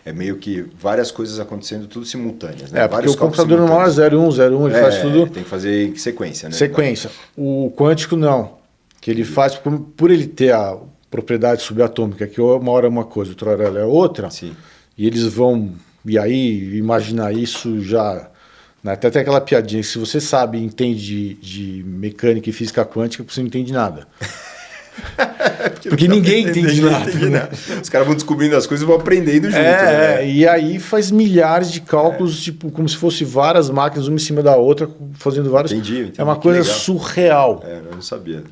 É meio que várias coisas acontecendo tudo simultâneas, né? Porque o computador normal é 0, 1, 0, 1, ele faz tudo... Tem que fazer em sequência, né? Sequência. O quântico não. Que ele faz, por ele ter a propriedade subatômica, que uma hora é uma coisa, outra hora ela é outra, sim. E eles vão... E aí, imaginar isso já... Até tem aquela piadinha que se você sabe, entende de mecânica e física quântica, você não entende nada. Porque ninguém entende nada. Né? Os caras vão descobrindo as coisas e vão aprendendo junto. Né? E aí faz milhares de cálculos, tipo, como se fosse várias máquinas, uma em cima da outra, fazendo vários... Entendi. É uma coisa surreal. Eu não sabia.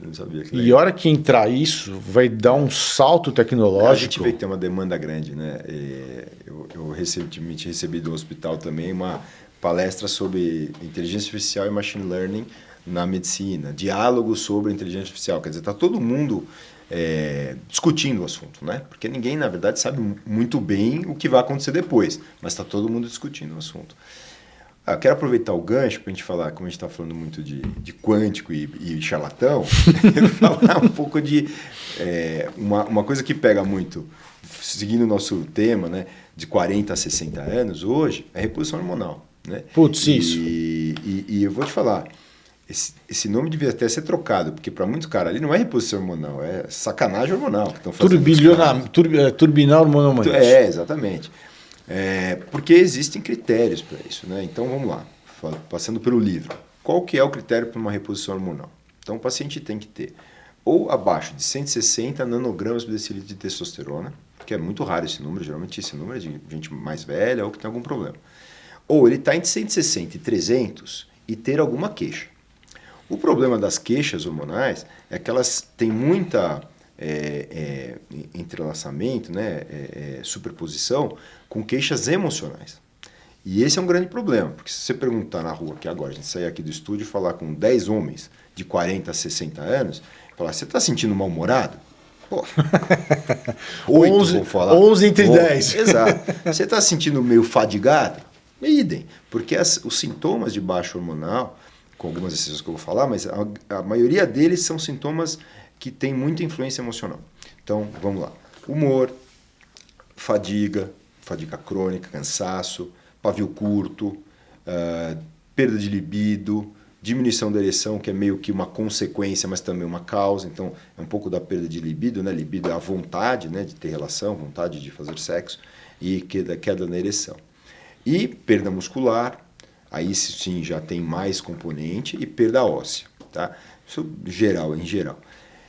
E a hora que entrar isso, vai dar um salto tecnológico. A gente vê que tem uma demanda grande, né? Eu recentemente recebi do hospital também uma palestra sobre inteligência artificial e machine learning na medicina, diálogo sobre inteligência artificial. Quer dizer, está todo mundo discutindo o assunto, né? Porque ninguém, na verdade, sabe muito bem o que vai acontecer depois, mas está todo mundo discutindo o assunto. Eu quero aproveitar o gancho para a gente falar, como a gente está falando muito de quântico e charlatão, falar um pouco de uma coisa que pega muito, seguindo o nosso tema, né, de 40 a 60 anos hoje, é a reposição hormonal. Né? Putz, isso. E eu vou te falar, esse nome devia até ser trocado, porque para muitos caras ali não é reposição hormonal, é sacanagem hormonal. Turbinar hormonalmente. Exatamente. Porque existem critérios para isso. Né? Então vamos lá, passando pelo livro. Qual que é o critério para uma reposição hormonal? Então o paciente tem que ter ou abaixo de 160 nanogramas por decilitro de testosterona, que é muito raro esse número, geralmente esse número é de gente mais velha ou que tem algum problema. Ou ele está entre 160 e 300 e ter alguma queixa. O problema das queixas hormonais é que elas têm muita entrelaçamento, né, superposição com queixas emocionais. E esse é um grande problema, porque se você perguntar na rua aqui agora, a gente sair aqui do estúdio e falar com 10 homens de 40 a 60 anos, falar, você está sentindo mal-humorado? Pô, 8 vão falar. 11 entre 10. Exato. Você está sentindo meio fadigado? Idem, porque os sintomas de baixa hormonal, com algumas exceções que eu vou falar, mas a maioria deles são sintomas que têm muita influência emocional. Então, vamos lá. Humor, fadiga crônica, cansaço, pavio curto, perda de libido, diminuição da ereção, que é meio que uma consequência, mas também uma causa. Então, é um pouco da perda de libido, né? Libido é a vontade, né, de ter relação, vontade de fazer sexo, e queda na ereção. E perda muscular, aí sim já tem mais componente, e perda óssea, tá? Isso em geral.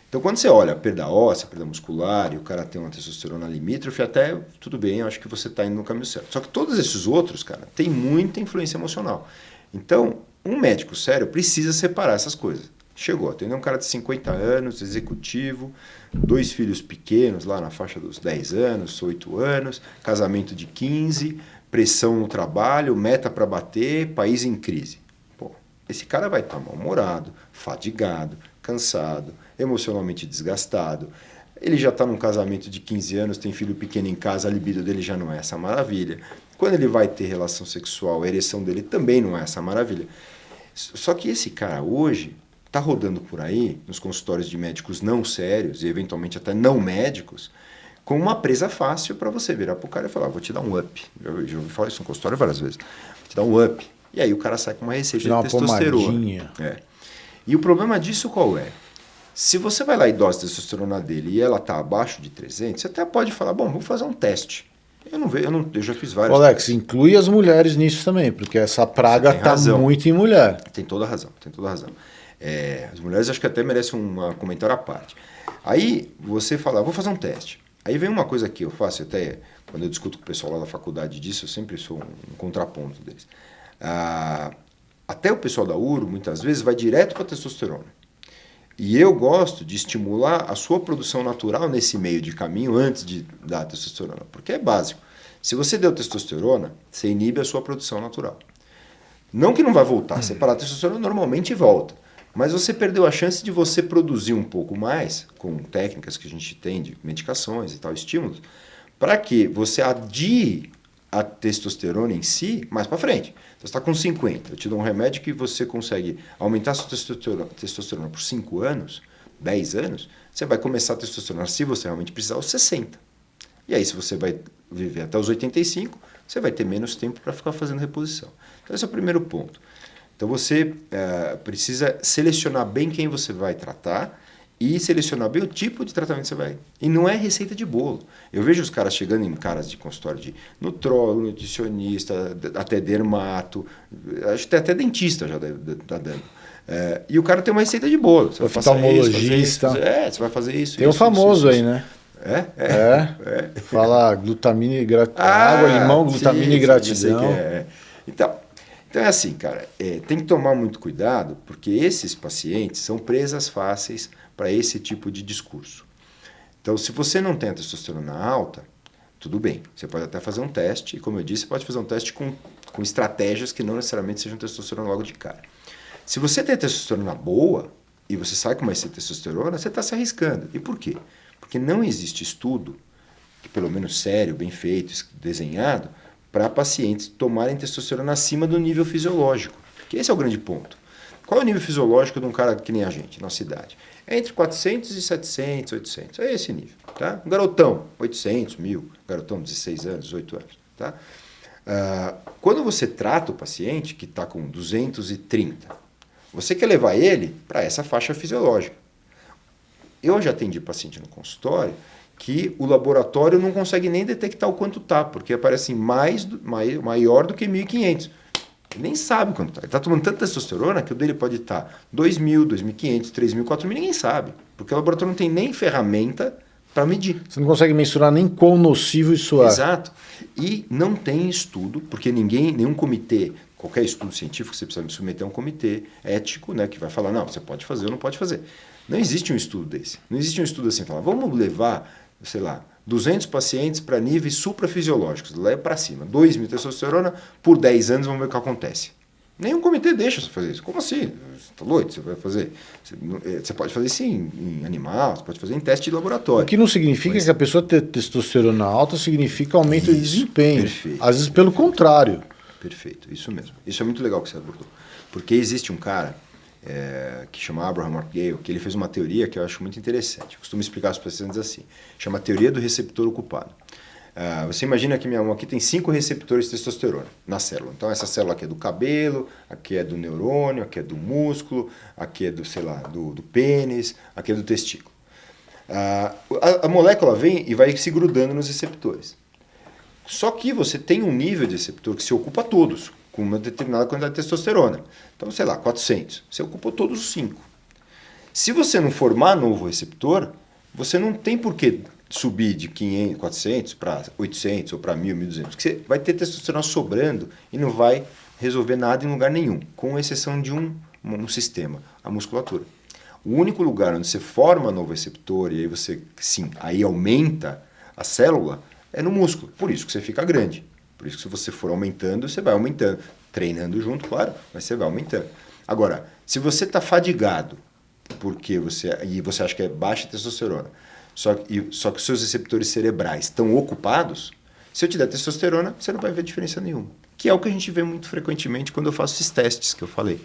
Então, quando você olha a perda óssea, perda muscular, e o cara tem uma testosterona limítrofe, até tudo bem, eu acho que você está indo no caminho certo. Só que todos esses outros, cara, tem muita influência emocional. Então, um médico sério precisa separar essas coisas. Chegou, atendeu um cara de 50 anos, executivo, 2 filhos pequenos, lá na faixa dos 10 anos, 8 anos, casamento de 15, pressão no trabalho, meta para bater, país em crise. Pô, esse cara vai estar mal-humorado, fadigado, cansado, emocionalmente desgastado. Ele já está num casamento de 15 anos, tem filho pequeno em casa, a libido dele já não é essa maravilha. Quando ele vai ter relação sexual, a ereção dele também não é essa maravilha. Só que esse cara hoje está rodando por aí, nos consultórios de médicos não sérios e eventualmente até não médicos, com uma presa fácil para você virar para o cara e falar, vou te dar um up. Eu já ouvi falar isso no consultório várias vezes. Vou te dar um up. E aí o cara sai com uma receita de testosterona. E o problema disso qual é? Se você vai lá e dose a testosterona dele e ela está abaixo de 300, você até pode falar, bom, vamos fazer um teste. Eu já fiz vários Alex, testes. inclui as mulheres nisso também, porque essa praga está muito em mulher. Tem toda a razão. As mulheres acho que até merecem um comentário à parte. Aí você fala, vou fazer um teste. Aí vem uma coisa que eu faço, até quando eu discuto com o pessoal lá da faculdade disso, eu sempre sou um contraponto deles. Até o pessoal da URO, muitas vezes, vai direto para a testosterona. E eu gosto de estimular a sua produção natural nesse meio de caminho antes de dar a testosterona, porque é básico. Se você deu testosterona, você inibe a sua produção natural. Não que não vai voltar, separar a testosterona normalmente volta. Mas você perdeu a chance de você produzir um pouco mais, com técnicas que a gente tem de medicações e tal, estímulos, para que você adie a testosterona em si mais para frente. Então, você está com 50, eu te dou um remédio que você consegue aumentar a sua testosterona por 5 anos, 10 anos, você vai começar a testosterona, se você realmente precisar, aos 60. E aí, se você vai viver até os 85, você vai ter menos tempo para ficar fazendo reposição. Então, esse é o primeiro ponto. Então, você precisa selecionar bem quem você vai tratar e selecionar bem o tipo de tratamento que você vai. E não é receita de bolo. Eu vejo os caras chegando em caras de consultório de nutrólogo, nutricionista, até dermato, acho que até dentista já deve estar dando. E o cara tem uma receita de bolo. Você vai fazer oftalmologista. Você vai fazer isso. Tem o famoso aí, né? Fala glutamina e água, limão, glutamina e gratidão. Então é assim, cara, tem que tomar muito cuidado, porque esses pacientes são presas fáceis para esse tipo de discurso. Então, se você não tem a testosterona alta, tudo bem, você pode até fazer um teste, e como eu disse, você pode fazer um teste com estratégias que não necessariamente sejam testosterona logo de cara. Se você tem a testosterona boa, e você sabe como vai ser testosterona, você está se arriscando. E por quê? Porque não existe estudo, que pelo menos sério, bem feito, desenhado, para pacientes tomarem testosterona acima do nível fisiológico. Que esse é o grande ponto. Qual é o nível fisiológico de um cara que nem a gente, nossa idade? É entre 400 e 700, 800. É esse nível. Tá? Um garotão, 800, 1000. Garotão, 16 anos, 18 anos. Tá? Quando você trata o paciente que está com 230, você quer levar ele para essa faixa fisiológica. Eu já atendi paciente no consultório que o laboratório não consegue nem detectar o quanto está, porque aparece maior do que 1.500. Ele nem sabe quanto está. Ele está tomando tanta testosterona que o dele pode estar 2.000, 2.500, 3.000, 4.000, ninguém sabe. Porque o laboratório não tem nem ferramenta para medir. Você não consegue mensurar nem quão nocivo isso é. Exato. E não tem estudo, porque nenhum comitê, qualquer estudo científico, você precisa submeter a um comitê ético, né, que vai falar, não, você pode fazer ou não pode fazer. Não existe um estudo desse. Não existe um estudo assim, falar, vamos levar, sei lá, 200 pacientes para níveis suprafisiológicos, leva para cima, 2.000 testosterona por 10 anos, vamos ver o que acontece. Nenhum comitê deixa você fazer isso. Como assim? Você está doido? Você vai fazer? Você pode fazer isso em animal, você pode fazer em teste de laboratório. O que não significa que a pessoa ter testosterona alta significa aumento de desempenho. Perfeito. Às vezes pelo contrário. Perfeito, isso mesmo. Isso é muito legal que você abordou. Porque existe um cara que chama Abraham Markgale, que ele fez uma teoria que eu acho muito interessante. Eu costumo explicar aos pacientes assim. Chama teoria do receptor ocupado. Você imagina que minha mão aqui tem 5 receptores de testosterona na célula. Então essa célula aqui é do cabelo, aqui é do neurônio, aqui é do músculo, aqui é do, sei lá, do pênis, aqui é do testículo. A molécula vem e vai se grudando nos receptores. Só que você tem um nível de receptor que se ocupa todos, com uma determinada quantidade de testosterona. Então, sei lá, 400. Você ocupou todos os 5. Se você não formar novo receptor, você não tem por que subir de 500, 400 para 800 ou para 1.000, 1.200. Porque você vai ter testosterona sobrando e não vai resolver nada em lugar nenhum, com exceção de um sistema, a musculatura. O único lugar onde você forma novo receptor e aí você, sim, aí aumenta a célula é no músculo. Por isso que você fica grande. Por isso que se você for aumentando, você vai aumentando. Treinando junto, claro, mas você vai aumentando. Agora, se você está fadigado porque você acha que é baixa testosterona, só que os seus receptores cerebrais estão ocupados, se eu te der testosterona, você não vai ver diferença nenhuma. Que é o que a gente vê muito frequentemente quando eu faço esses testes que eu falei.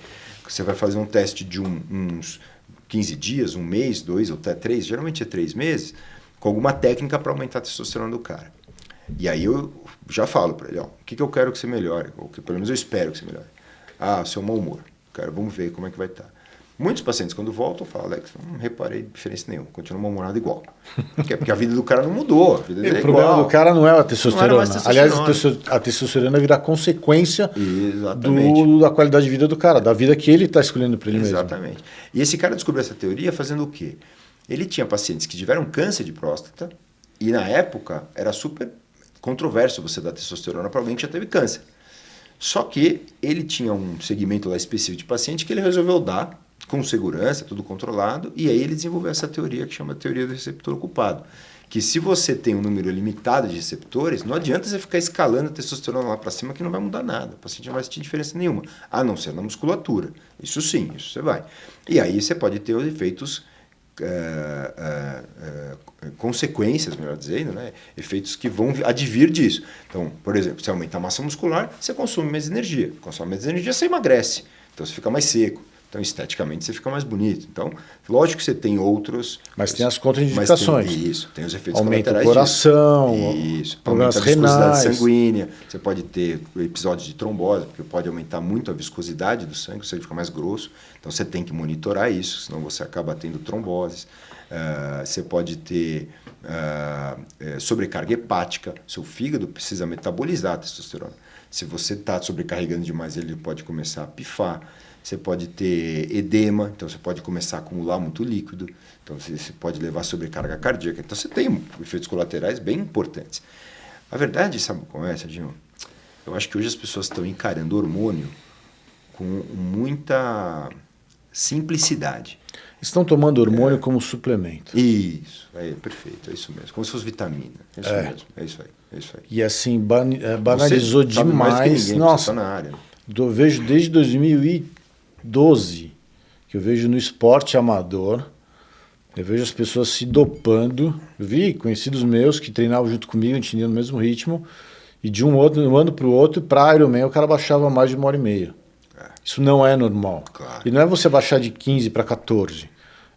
Você vai fazer um teste de uns 15 dias, um mês, 2 ou até 3, geralmente é 3 meses, com alguma técnica para aumentar a testosterona do cara. E aí eu já falo para ele, ó, o que eu quero que você melhore, ou que pelo menos eu espero que você melhore. O seu mau humor. Vamos ver como é que vai estar. Muitos pacientes, quando voltam, falam, Alex, não reparei diferença nenhuma, continua mal-humorado igual. Porque a vida do cara não mudou. A vida dele o problema do cara não é a testosterona. Aliás, a testosterona vira consequência da qualidade de vida do cara, da vida que ele está escolhendo para ele mesmo. Exatamente. E esse cara descobriu essa teoria fazendo o quê? Ele tinha pacientes que tiveram câncer de próstata e, na época, era super controverso você dar testosterona para alguém que já teve câncer. Só que ele tinha um segmento lá específico de paciente que ele resolveu dar com segurança, tudo controlado, e aí ele desenvolveu essa teoria que chama teoria do receptor ocupado. Que se você tem um número limitado de receptores, não adianta você ficar escalando a testosterona lá para cima que não vai mudar nada. O paciente não vai sentir diferença nenhuma, a não ser na musculatura. Isso sim, isso você vai. E aí você pode ter os efeitos, consequências, melhor dizendo, né? Efeitos que vão advir disso. Então, por exemplo, se aumenta a massa muscular, você consome mais energia. Consome mais energia, você emagrece. Então você fica mais seco. Então, esteticamente, você fica mais bonito. Então, lógico que você tem outros... Mas tem as contraindicações. Tem os efeitos aumenta colaterais o coração, problemas renais. Aumenta a viscosidade sanguínea. Você pode ter episódios de trombose, porque pode aumentar muito a viscosidade do sangue, você fica mais grosso. Então, você tem que monitorar isso, senão você acaba tendo tromboses. Você pode ter sobrecarga hepática. Seu fígado precisa metabolizar a testosterona. Se você está sobrecarregando demais, ele pode começar a pifar. Você pode ter edema, então você pode começar a acumular muito líquido. Então você pode levar sobrecarga cardíaca. Então você tem efeitos colaterais bem importantes. A verdade, sabe qual é, Serginho? Eu acho que hoje as pessoas estão encarando o hormônio com muita simplicidade. Estão tomando hormônio como suplemento. Isso, perfeito, é isso mesmo. Como se fosse vitamina. É isso mesmo, é isso aí. É isso aí. E assim, banalizou Você sabe mais que demais. ninguém, Nossa, você tá na área. eu vejo desde 2012 que eu vejo no esporte amador, eu vejo as pessoas se dopando. Eu vi conhecidos meus que treinavam junto comigo, a gente ia no mesmo ritmo, e de um ano para o outro, para Ironman, o cara baixava mais de 1h30. Isso não é normal. Claro. E não é você baixar de 15 para 14.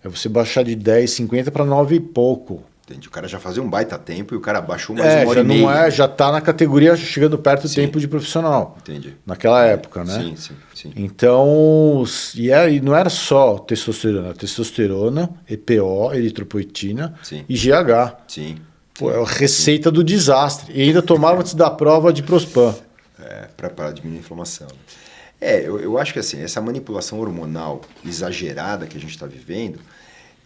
É você baixar de 10, 50 para 9 e pouco. Entendi. O cara já fazia um baita tempo e o cara baixou mais 1h30. Não é, já está na categoria chegando perto do tempo de profissional. Entendi. Naquela época, né? Sim. Então, e não era só testosterona, EPO, eritropoetina e GH. Sim. Pô, é a receita do desastre. E ainda tomava antes da prova de Prospan. Para diminuir a inflamação. Eu acho que assim, essa manipulação hormonal exagerada que a gente está vivendo,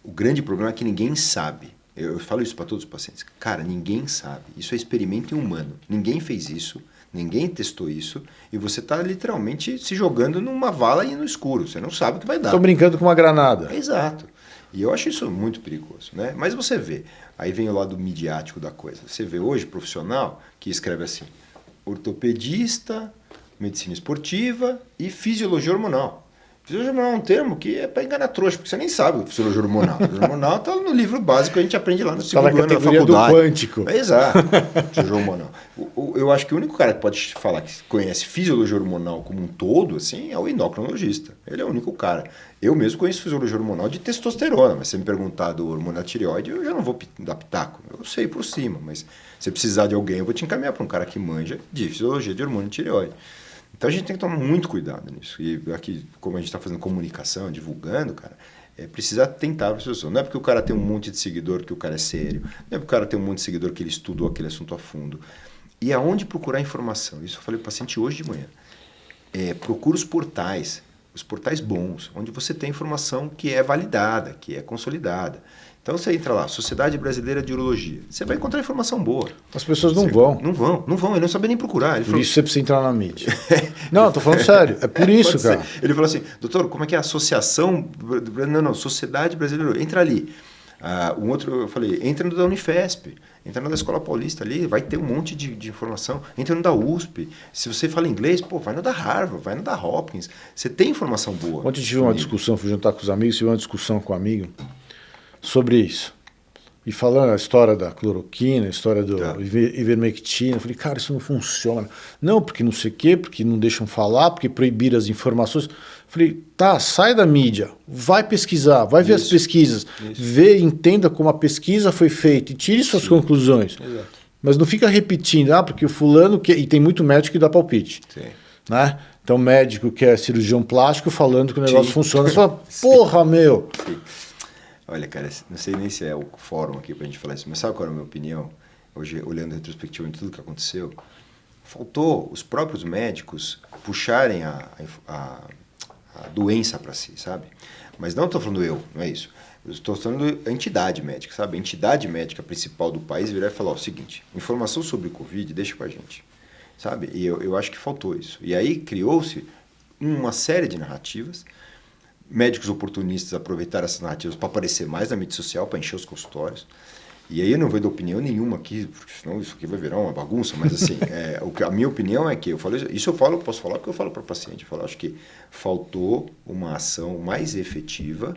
o grande problema é que ninguém sabe. Eu falo isso para todos os pacientes. Cara, ninguém sabe. Isso é experimento em humano. Ninguém fez isso, ninguém testou isso, e você está literalmente se jogando numa vala e no escuro. Você não sabe o que vai dar. Estou brincando com uma granada. Exato. E eu acho isso muito perigoso, né? Mas você vê, aí vem o lado midiático da coisa. Você vê hoje profissional que escreve assim, ortopedista, medicina esportiva e fisiologia hormonal. Fisiologia hormonal é um termo que é para enganar trouxa, porque você nem sabe o que é fisiologia hormonal. Fisiologia hormonal está no livro básico que a gente aprende lá no segundo ano da faculdade. Do quântico. Exato, fisiologia hormonal. Eu acho que o único cara que pode falar que conhece fisiologia hormonal como um todo, assim, é o endocrinologista. Ele é o único cara. Eu mesmo conheço fisiologia hormonal de testosterona, mas se você me perguntar do hormônio da tireoide, eu já não vou dar pitaco. Eu sei por cima, mas se precisar de alguém, eu vou te encaminhar para um cara que manja de fisiologia de hormônio de tireoide. Então a gente tem que tomar muito cuidado nisso. E aqui, como a gente está fazendo comunicação, divulgando, cara, precisa tentar para as pessoas. Não é porque o cara tem um monte de seguidor que o cara é sério. Não é porque o cara tem um monte de seguidor que ele estudou aquele assunto a fundo. E aonde procurar informação? Isso eu falei para o paciente hoje de manhã. Procura os portais bons, onde você tem informação que é validada, que é consolidada. Então você entra lá, Sociedade Brasileira de Urologia. Você vai encontrar informação boa. As pessoas não vão. Não vão, ele não sabe nem procurar. Por isso você precisa entrar na mídia. Não, estou falando sério. É por isso, cara. Ele falou assim, doutor, como é que é a associação... Não, Sociedade Brasileira... Entra ali. Um outro, eu falei, entra no da Unifesp, entra no da Escola Paulista ali, vai ter um monte de informação. Entra no da USP. Se você fala inglês, vai no da Harvard, vai no da Hopkins. Você tem informação boa. Ontem tive uma discussão, fui jantar com os amigos, tive uma discussão com um amigo sobre isso. E falando a história da cloroquina, a história do ivermectina, eu falei, cara, isso não funciona. Não, porque não sei o quê, porque não deixam falar, porque proibiram as informações. Eu falei, sai da mídia, vai pesquisar, vai ver as pesquisas, vê, entenda como a pesquisa foi feita e tire suas conclusões. Exato. Mas não fica repetindo, porque o fulano... E tem muito médico que dá palpite. Sim. Né? Então, médico que é cirurgião plástico falando que o negócio funciona. Você fala, porra, meu... Sim. Olha, cara, não sei nem se é o fórum aqui pra gente falar isso, mas sabe qual é a minha opinião? Hoje, olhando retrospectivamente tudo que aconteceu, faltou os próprios médicos puxarem a doença para si, sabe? Mas não estou falando não é isso. Eu estou falando a entidade médica, sabe? A entidade médica principal do país virar e falar o seguinte, informação sobre o Covid, deixa com a gente, sabe? E eu acho que faltou isso. E aí criou-se uma série de narrativas. Médicos oportunistas aproveitaram essas narrativas para aparecer mais na mídia social, para encher os consultórios. E aí eu não vou dar opinião nenhuma aqui, porque senão isso aqui vai virar uma bagunça, mas assim, a minha opinião é que posso falar porque eu falo para o paciente, acho que faltou uma ação mais efetiva,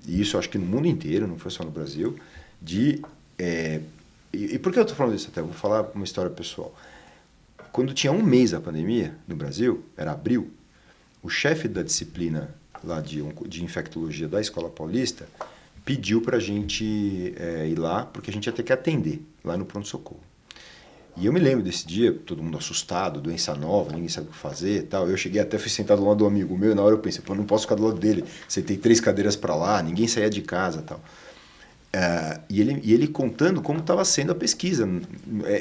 e isso eu acho que no mundo inteiro, não foi só no Brasil, e por que eu estou falando isso até? Eu vou falar uma história pessoal. Quando tinha um mês a pandemia no Brasil, era abril, o chefe da disciplina lá de infectologia da Escola Paulista pediu para a gente ir lá, porque a gente ia ter que atender lá no pronto-socorro. E eu me lembro desse dia, todo mundo assustado, doença nova, ninguém sabe o que fazer e tal. Eu cheguei até, fui sentado do lado do amigo meu, e na hora eu pensei, não posso ficar do lado dele. Sentei 3 cadeiras para lá, ninguém saía de casa e tal. E ele contando como estava sendo a pesquisa.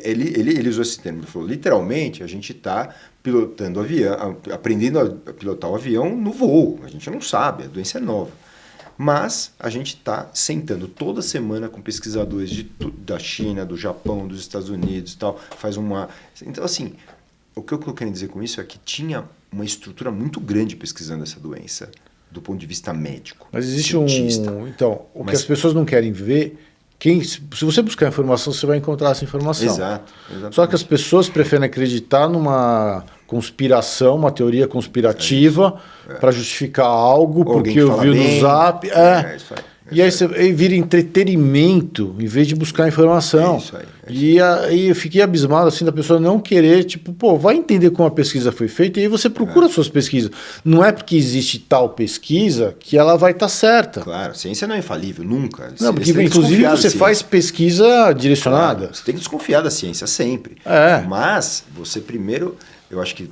Ele usou esse termo, ele falou, literalmente, a gente está pilotando avião, aprendendo a pilotar o avião no voo. A gente não sabe, a doença é nova. Mas a gente está sentando toda semana com pesquisadores da China, do Japão, dos Estados Unidos e tal. Então, assim, o que eu estou querendo dizer com isso é que tinha uma estrutura muito grande pesquisando essa doença, do ponto de vista médico. Mas existe Então, que as pessoas não querem ver... Se você buscar informação, você vai encontrar essa informação. Exato. Só que as pessoas preferem acreditar numa conspiração, uma teoria conspirativa para justificar algo, porque eu vi no Zap. Isso aí. E aí vira entretenimento em vez de buscar informação. E aí eu fiquei abismado assim da pessoa não querer, vai entender como a pesquisa foi feita e aí você procura suas pesquisas. Não é porque existe tal pesquisa que ela vai estar certa. Claro, ciência não é infalível, nunca. Não, porque inclusive você faz pesquisa direcionada. Claro, você tem que desconfiar da ciência sempre. Mas você primeiro... Eu acho que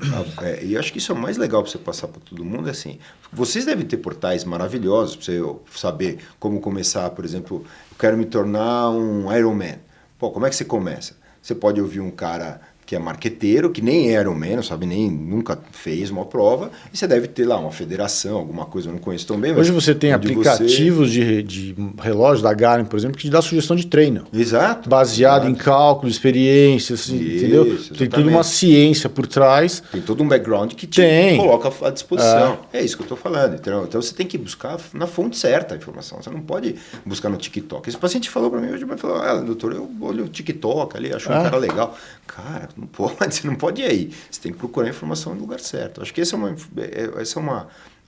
isso é o mais legal para você passar para todo mundo, é assim, vocês devem ter portais maravilhosos para você saber como começar, por exemplo, eu quero me tornar um Ironman. Pô, como é que você começa? Você pode ouvir um cara que é marqueteiro, que nem é Ironman, não sabe nunca fez uma prova, e você deve ter lá uma federação, alguma coisa, eu não conheço tão bem. Hoje você tem aplicativos de relógio da Garmin, por exemplo, que te dá sugestão de treino. Exato. Baseado em cálculo, experiências, entendeu? Exatamente. Tem toda uma ciência por trás. Tem todo um background que te coloca à disposição. É isso que eu estou falando. Então você tem que buscar na fonte certa a informação. Você não pode buscar no TikTok. Esse paciente falou para mim hoje, falou, doutor, eu olho o TikTok ali, acho um cara legal. Cara, não pode, você não pode ir aí. Você tem que procurar a informação no lugar certo. Acho que essa é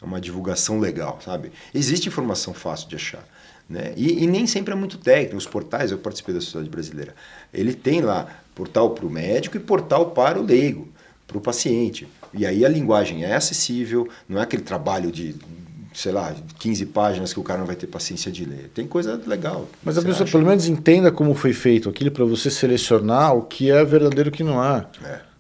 uma divulgação legal, sabe? Existe informação fácil de achar, né? E nem sempre é muito técnico. Os portais, eu participei da Sociedade Brasileira, ele tem lá portal para o médico e portal para o leigo, para o paciente. E aí a linguagem é acessível, não é aquele trabalho de... 15 páginas que o cara não vai ter paciência de ler. Tem coisa legal. Mas a pessoa pelo menos entenda como foi feito aquilo para você selecionar o que é verdadeiro e o que não é.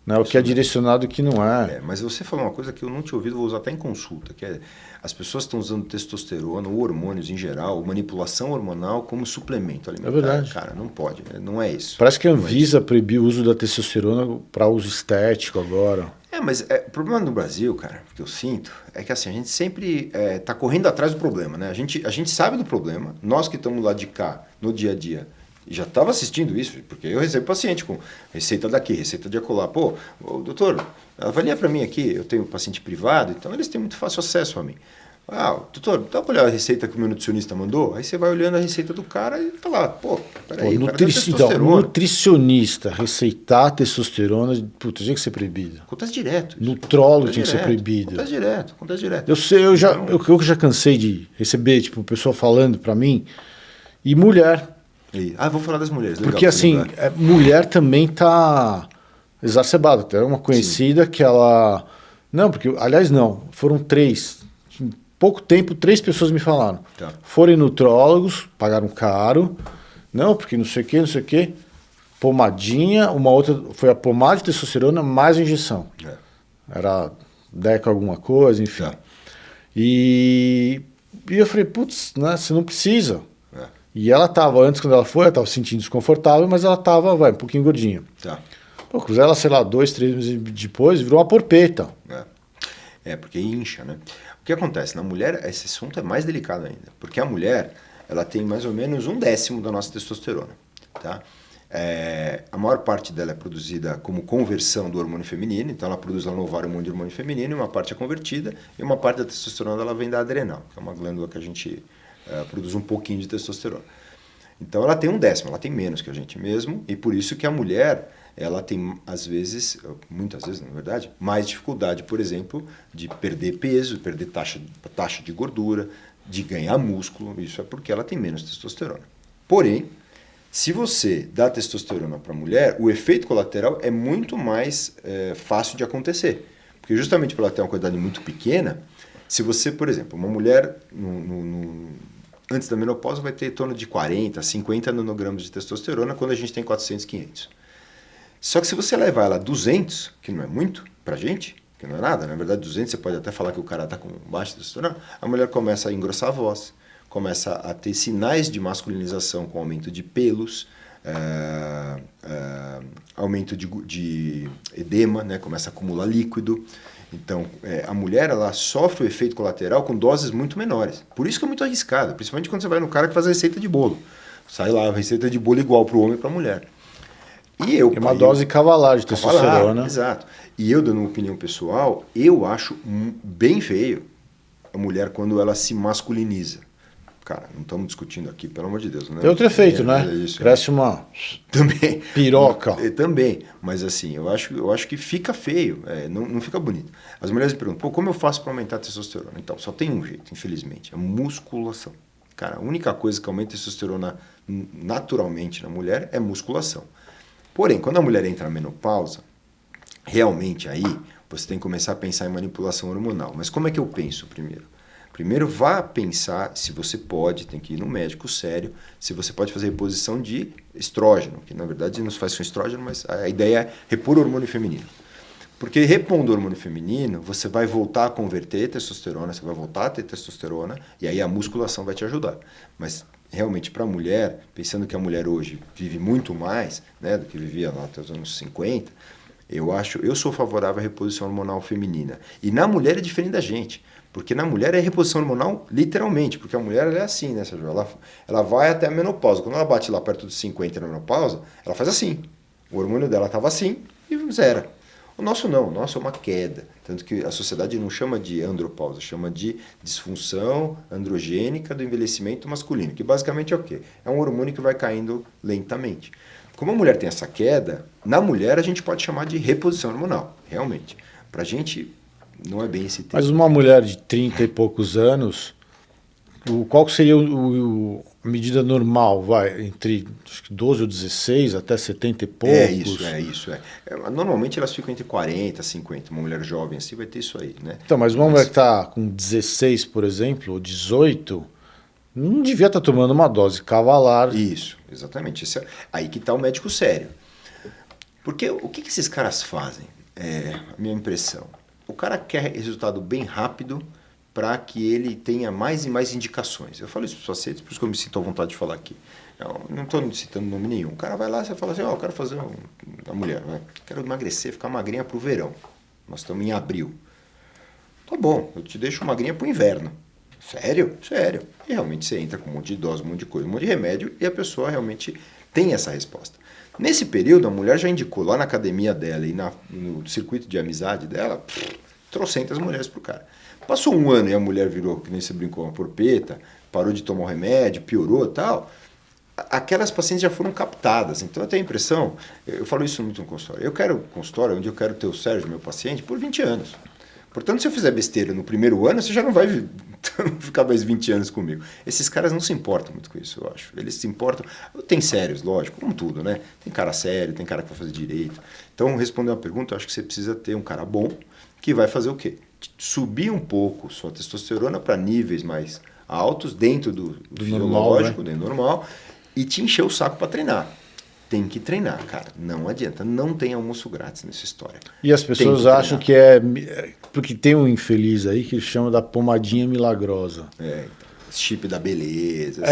Né? O que é direcionado e o que não é. Mas você falou uma coisa que eu não tinha ouvido, vou usar até em consulta, que é as pessoas estão usando testosterona, ou hormônios em geral, manipulação hormonal como suplemento alimentar. É verdade. Cara, não pode, não é isso. Parece que a Anvisa proibiu o uso da testosterona para uso estético agora. Mas o problema no Brasil, cara, que eu sinto, é que assim, a gente sempre está correndo atrás do problema, né? A gente sabe do problema, nós que estamos lá de cá, no dia a dia, já estava assistindo isso, porque eu recebo paciente com receita daqui, receita de acolá. Pô, doutor, avalia para mim aqui, eu tenho paciente privado, então eles têm muito fácil acesso a mim. Doutor, dá para olhar a receita que o meu nutricionista mandou? Aí você vai olhando a receita do cara e tá lá, peraí, nutricionista receitar testosterona, tinha que ser proibido. Acontece direto. Nutrólogo tinha que ser proibido. Acontece direto. Eu sei, eu já cansei de receber, pessoa falando para mim, e mulher. Vou falar das mulheres. Porque assim, mulher também tá exacerbada. Tem uma conhecida que ela... Não, porque, aliás, não, foram 3... pouco tempo, 3 pessoas me falaram. Foram em nutrólogos, pagaram caro. Não, porque não sei o que. Pomadinha, uma outra foi a pomada de testosterona mais a injeção. Era Deca alguma coisa, enfim. E eu falei, putz, né, você não precisa. E ela estava, antes quando ela foi, ela estava se sentindo desconfortável, mas ela estava, um pouquinho gordinha. Pô, ela, 2, 3 meses depois, virou uma porpeta. Porque incha, né? O que acontece? Na mulher, esse assunto é mais delicado ainda. Porque a mulher, ela tem mais ou menos 1/10 da nossa testosterona, tá? A maior parte dela é produzida como conversão do hormônio feminino, então ela produz lá no ovário um monte de hormônio feminino, e uma parte é convertida, e uma parte da testosterona ela vem da adrenal, que é uma glândula que a gente produz um pouquinho de testosterona. Então ela tem 1/10, ela tem menos que a gente mesmo, e por isso que a mulher... ela tem, às vezes, muitas vezes, na verdade, mais dificuldade, por exemplo, de perder peso, perder taxa de gordura, de ganhar músculo. Isso é porque ela tem menos testosterona. Porém, se você dá testosterona para a mulher, o efeito colateral é muito mais fácil de acontecer. Porque justamente por ela ter uma quantidade muito pequena, se você, por exemplo, uma mulher antes da menopausa vai ter em torno de 40, 50 nanogramas de testosterona, quando a gente tem 400, 500. Só que se você levar ela a 200, que não é muito pra gente, que não é nada, na verdade 200 você pode até falar que o cara tá com baixa testosterona, a mulher começa a engrossar a voz, começa a ter sinais de masculinização com aumento de pelos, aumento de edema, né? Começa a acumular líquido. Então, a mulher ela sofre o efeito colateral com doses muito menores. Por isso que é muito arriscado, principalmente quando você vai no cara que faz a receita de bolo. Sai lá, a receita de bolo igual para o homem e para a mulher. E é uma dose cavalar de testosterona. Exato. E eu, dando uma opinião pessoal, eu acho bem feio a mulher quando ela se masculiniza. Cara, não estamos discutindo aqui, pelo amor de Deus. Né? Tem outro efeito, né? Isso, cresce uma também piroca. Também, mas assim, eu acho que fica feio, não fica bonito. As mulheres me perguntam, como eu faço para aumentar a testosterona? Então, só tem um jeito, infelizmente, a musculação. Cara, a única coisa que aumenta a testosterona naturalmente na mulher é musculação. Porém, quando a mulher entra na menopausa, realmente aí você tem que começar a pensar em manipulação hormonal. Mas como é que eu penso primeiro? Primeiro, vá pensar se você pode, tem que ir no médico sério, se você pode fazer reposição de estrógeno, que na verdade não se faz com estrógeno, mas a ideia é repor o hormônio feminino. Porque repondo o hormônio feminino, você vai voltar a converter testosterona, você vai voltar a ter testosterona, e aí a musculação vai te ajudar. Mas realmente para a mulher, pensando que a mulher hoje vive muito mais, né, do que vivia lá até os anos 50, eu sou favorável à reposição hormonal feminina. E na mulher é diferente da gente. Porque na mulher é reposição hormonal literalmente, porque a mulher ela é assim, né, Sérgio? Ela vai até a menopausa. Quando ela bate lá perto dos 50 na menopausa, ela faz assim. O hormônio dela estava assim e zera. O nosso não, o nosso é uma queda. Tanto que a sociedade não chama de andropausa, chama de disfunção androgênica do envelhecimento masculino, que basicamente é o quê? É um hormônio que vai caindo lentamente. Como a mulher tem essa queda, na mulher a gente pode chamar de reposição hormonal, realmente. Pra gente não é bem esse termo. Mas uma mulher de 30 e poucos anos, qual seria a medida normal? Vai entre acho que 12 ou 16 até 70 e poucos? É isso. Normalmente elas ficam entre 40 e 50. Uma mulher jovem assim vai ter isso aí, né? Então, mas uma mulher que está com 16, por exemplo, ou 18, não devia estar tomando uma dose cavalar. Isso, exatamente. Aí que está o médico sério. Porque o que esses caras fazem? A minha impressão. O cara quer resultado bem rápido para que ele tenha mais e mais indicações. Eu falo isso para os pacientes, por isso que eu me sinto à vontade de falar aqui. Eu não estou citando nome nenhum. O cara vai lá e você fala assim, eu quero fazer a mulher, né? Quero emagrecer, ficar magrinha para o verão. Nós estamos em abril. Tá bom, eu te deixo magrinha para o inverno. Sério? Sério. E realmente você entra com um monte de dose, um monte de coisa, um monte de remédio e a pessoa realmente tem essa resposta. Nesse período, a mulher já indicou lá na academia dela e no circuito de amizade dela, trocentas mulheres pro cara. Passou um ano e a mulher virou, que nem você brincou, uma porpeta, parou de tomar o remédio, piorou e tal. Aquelas pacientes já foram captadas. Então eu tenho a impressão, eu falo isso muito no consultório, eu quero consultório onde eu quero ter o Sérgio, meu paciente, por 20 anos. Portanto, se eu fizer besteira no primeiro ano, você já não vai ficar mais 20 anos comigo. Esses caras não se importam muito com isso, eu acho. Eles se importam... Tem sérios, lógico, como tudo, né? Tem cara sério, tem cara que vai fazer direito. Então, respondendo a pergunta, eu acho que você precisa ter um cara bom que vai fazer o quê? Subir um pouco sua testosterona para níveis mais altos, dentro do fisiológico, dentro do normal, e te encher o saco para treinar. Tem que treinar, cara. Não adianta. Não tem almoço grátis nessa história. E as pessoas acham que porque tem um infeliz aí que chama da pomadinha milagrosa. Chip da beleza.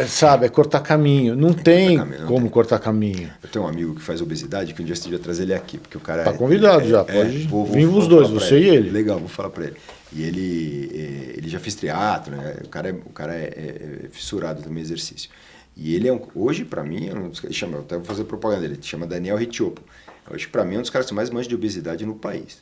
Sabe, é cortar caminho. Não tem como cortar caminho. Eu tenho um amigo que faz obesidade, que um dia você devia trazer ele aqui, porque o cara tá convidado já, pode vir os dois, você e ele. Legal, vou falar pra ele. E ele já fez triatlo, né? O cara é fissurado também em exercício. E ele hoje, para mim, eu até vou fazer propaganda dele, ele chama Daniel Ritiopo. Hoje, para mim, é um dos caras que mais manjam de obesidade no país.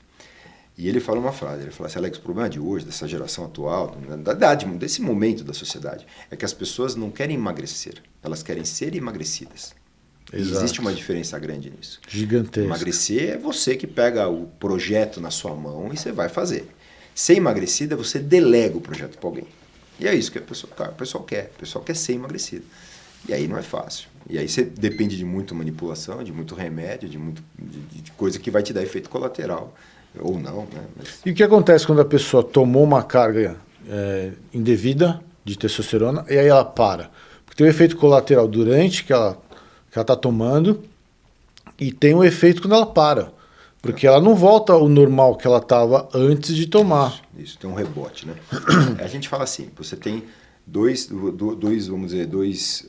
E ele fala uma frase, ele fala assim, Alex, o problema de hoje, dessa geração atual, da idade, desse momento da sociedade, é que as pessoas não querem emagrecer, elas querem ser emagrecidas. Existe uma diferença grande nisso. Gigantesca. Emagrecer é você que pega o projeto na sua mão e você vai fazer. Ser emagrecida, você delega o projeto para alguém. E é isso que o pessoal quer. O pessoal quer ser emagrecido. E aí não é fácil. E aí você depende de muita manipulação, de muito remédio, de coisa que vai te dar efeito colateral. Ou não, né? E o que acontece quando a pessoa tomou uma carga indevida de testosterona e aí ela para? Porque tem um efeito colateral durante que ela está tomando e tem um efeito quando ela para. Porque ela não volta ao normal que ela estava antes de tomar. Isso, tem um rebote, né? A gente fala assim, você tem vamos dizer, dois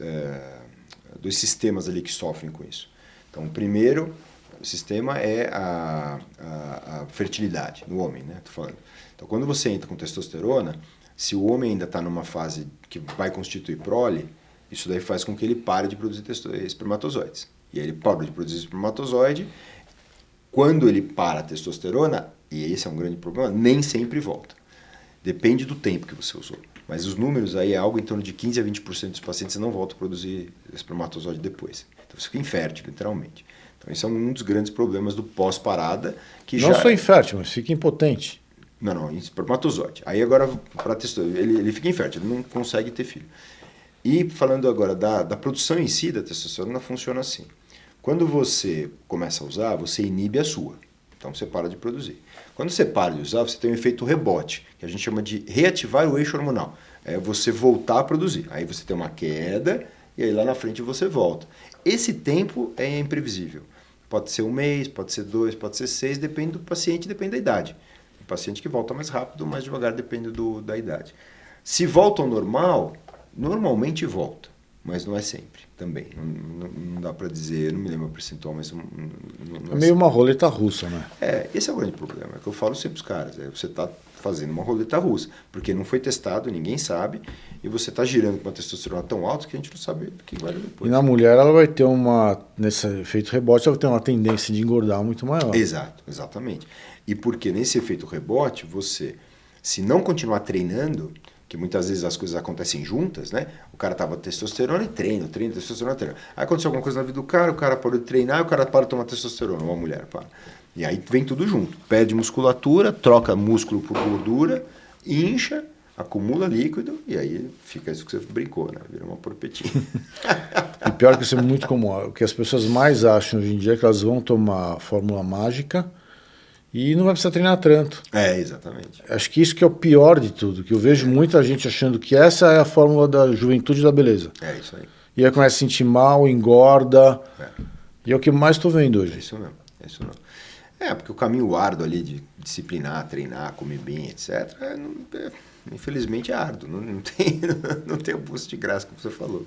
sistemas ali que sofrem com isso. Então, o primeiro sistema é a fertilidade no homem, né? Tô falando. Então, quando você entra com testosterona, se o homem ainda está numa fase que vai constituir prole, isso daí faz com que ele pare de produzir espermatozoides. E aí ele para de produzir espermatozoide. Quando ele para a testosterona, e esse é um grande problema, nem sempre volta. Depende do tempo que você usou. Mas os números aí é algo em torno de 15 a 20% dos pacientes não voltam a produzir espermatozoide depois. Então você fica infértil, literalmente. Então esse é um dos grandes problemas do pós-parada. Não só infértil, mas fica impotente. Não, espermatozoide. Aí agora, para testosterona, ele fica infértil, ele não consegue ter filho. E falando agora da produção em si da testosterona, funciona assim. Quando você começa a usar, você inibe a sua. Então você para de produzir. Quando você para de usar, você tem um efeito rebote, que a gente chama de reativar o eixo hormonal. É você voltar a produzir. Aí você tem uma queda e aí lá na frente você volta. Esse tempo é imprevisível. Pode ser 1 mês, pode ser 2, pode ser 6, depende do paciente, depende da idade. Tem paciente que volta mais rápido, mais devagar, depende da idade. Se volta ao normal, normalmente volta. Mas não é sempre, também. Não dá para dizer, eu não me lembro o percentual, mas... É meio uma roleta russa, né? Esse é o grande problema, é que eu falo sempre para os caras. Você está fazendo uma roleta russa, porque não foi testado, ninguém sabe, e você está girando com uma testosterona tão alta que a gente não sabe o que vai depois. E na mulher, ela vai ter nesse efeito rebote, ela vai ter uma tendência de engordar muito maior. Exatamente. E porque nesse efeito rebote, você, se não continuar treinando... que muitas vezes as coisas acontecem juntas, né? O cara tava testosterona e treina, testosterona, treina. Aí aconteceu alguma coisa na vida do cara, o cara parou de treinar e o cara para de tomar testosterona, uma mulher para. E aí vem tudo junto. Perde musculatura, troca músculo por gordura, incha, acumula líquido e aí fica isso que você brincou, né? Vira uma porpetinha. E pior que isso é muito comum. O que as pessoas mais acham hoje em dia é que elas vão tomar fórmula mágica e não vai precisar treinar tanto. Exatamente. Acho que isso que é o pior de tudo, que eu vejo muita gente achando que essa é a fórmula da juventude e da beleza. É isso aí. E aí começa a se sentir mal, engorda. E é o que mais estou vendo hoje. É isso mesmo. Porque o caminho árduo ali de disciplinar, treinar, comer bem, etc., infelizmente é árduo. Não tem o busto de graça, como você falou.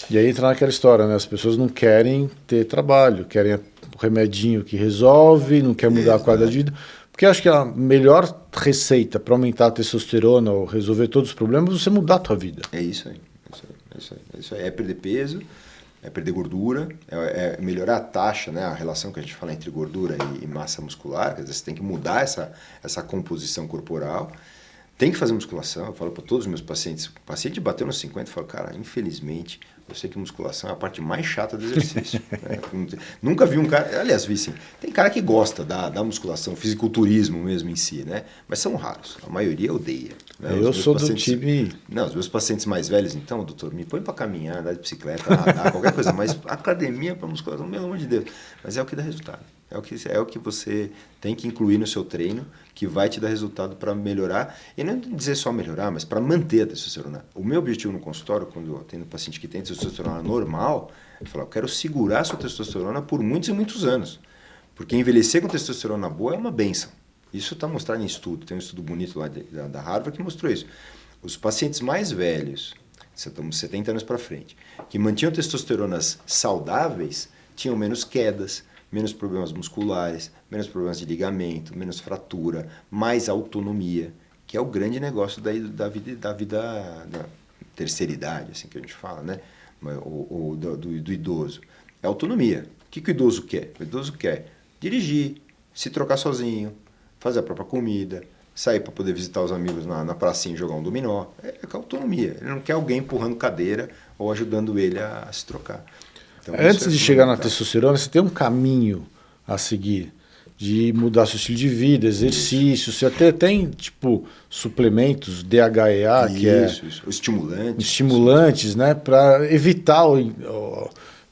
E aí entra naquela história, né? As pessoas não querem ter trabalho, querem o remedinho que resolve, não quer mudar a qualidade de vida. Porque acho que a melhor receita para aumentar a testosterona ou resolver todos os problemas é você mudar a tua vida. É isso aí. É perder peso, é perder gordura, é melhorar a taxa, né? A relação que a gente fala entre gordura e massa muscular. Quer dizer, você tem que mudar essa composição corporal. Tem que fazer musculação. Eu falo para todos os meus pacientes. O paciente bateu nos 50 e fala, cara, infelizmente, eu sei que musculação é a parte mais chata do exercício. Né? Nunca vi um cara... Aliás, vi sim. Tem cara que gosta da musculação, fisiculturismo mesmo em si, né? Mas são raros. A maioria odeia. Né? Eu sou do time... Não, os meus pacientes mais velhos, então, doutor, me põe para caminhar, andar de bicicleta, nadar, qualquer coisa. Mas academia para musculação, pelo amor de Deus. Mas é o que dá resultado. É o que você tem que incluir no seu treino, que vai te dar resultado para melhorar. E não dizer só melhorar, mas para manter a testosterona. O meu objetivo no consultório, quando eu tenho um paciente que tem testosterona normal, é falar, eu quero segurar a sua testosterona por muitos e muitos anos. Porque envelhecer com testosterona boa é uma bênção. Isso está mostrado em estudo. Tem um estudo bonito lá da Harvard que mostrou isso. Os pacientes mais velhos, estamos 70 anos para frente, que mantinham testosteronas saudáveis, tinham menos quedas, menos problemas musculares, menos problemas de ligamento, menos fratura, mais autonomia, que é o grande negócio da vida da terceira idade, assim que a gente fala, né? Ou do idoso. É autonomia. O que o idoso quer? O idoso quer dirigir, se trocar sozinho, fazer a própria comida, sair para poder visitar os amigos na pracinha e jogar um dominó. É autonomia. Ele não quer alguém empurrando cadeira ou ajudando ele a se trocar. Então, antes de chegar na testosterona, você tem um caminho a seguir de mudar seu estilo de vida, exercício. Você até tem, tipo, suplementos, DHEA, que é... Isso. Estimulantes, né? Para evitar,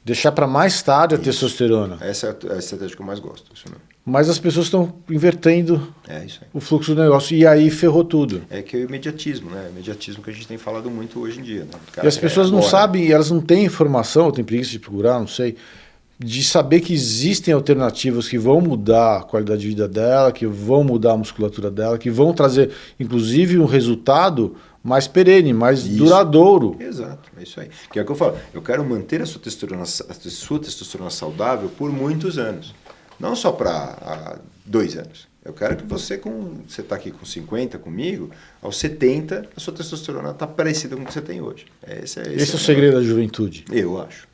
deixar para mais tarde a testosterona. Essa é a estratégia que eu mais gosto. Isso mesmo. Mas as pessoas estão invertendo isso aí. O fluxo do negócio. E aí ferrou tudo. É que é o imediatismo, né? O imediatismo que a gente tem falado muito hoje em dia. Né? Cara, e as pessoas não sabem, elas não têm informação, ou têm preguiça de procurar, não sei, de saber que existem alternativas que vão mudar a qualidade de vida dela, que vão mudar a musculatura dela, que vão trazer, inclusive, um resultado mais perene, mais duradouro. Exato, é isso aí. Que é o que eu falo, eu quero manter a sua testosterona saudável por muitos anos. Não só para 2 anos. Eu quero que você está aqui com 50 comigo, aos 70 a sua testosterona está parecida com o que você tem hoje. Esse é o segredo da juventude. Eu acho.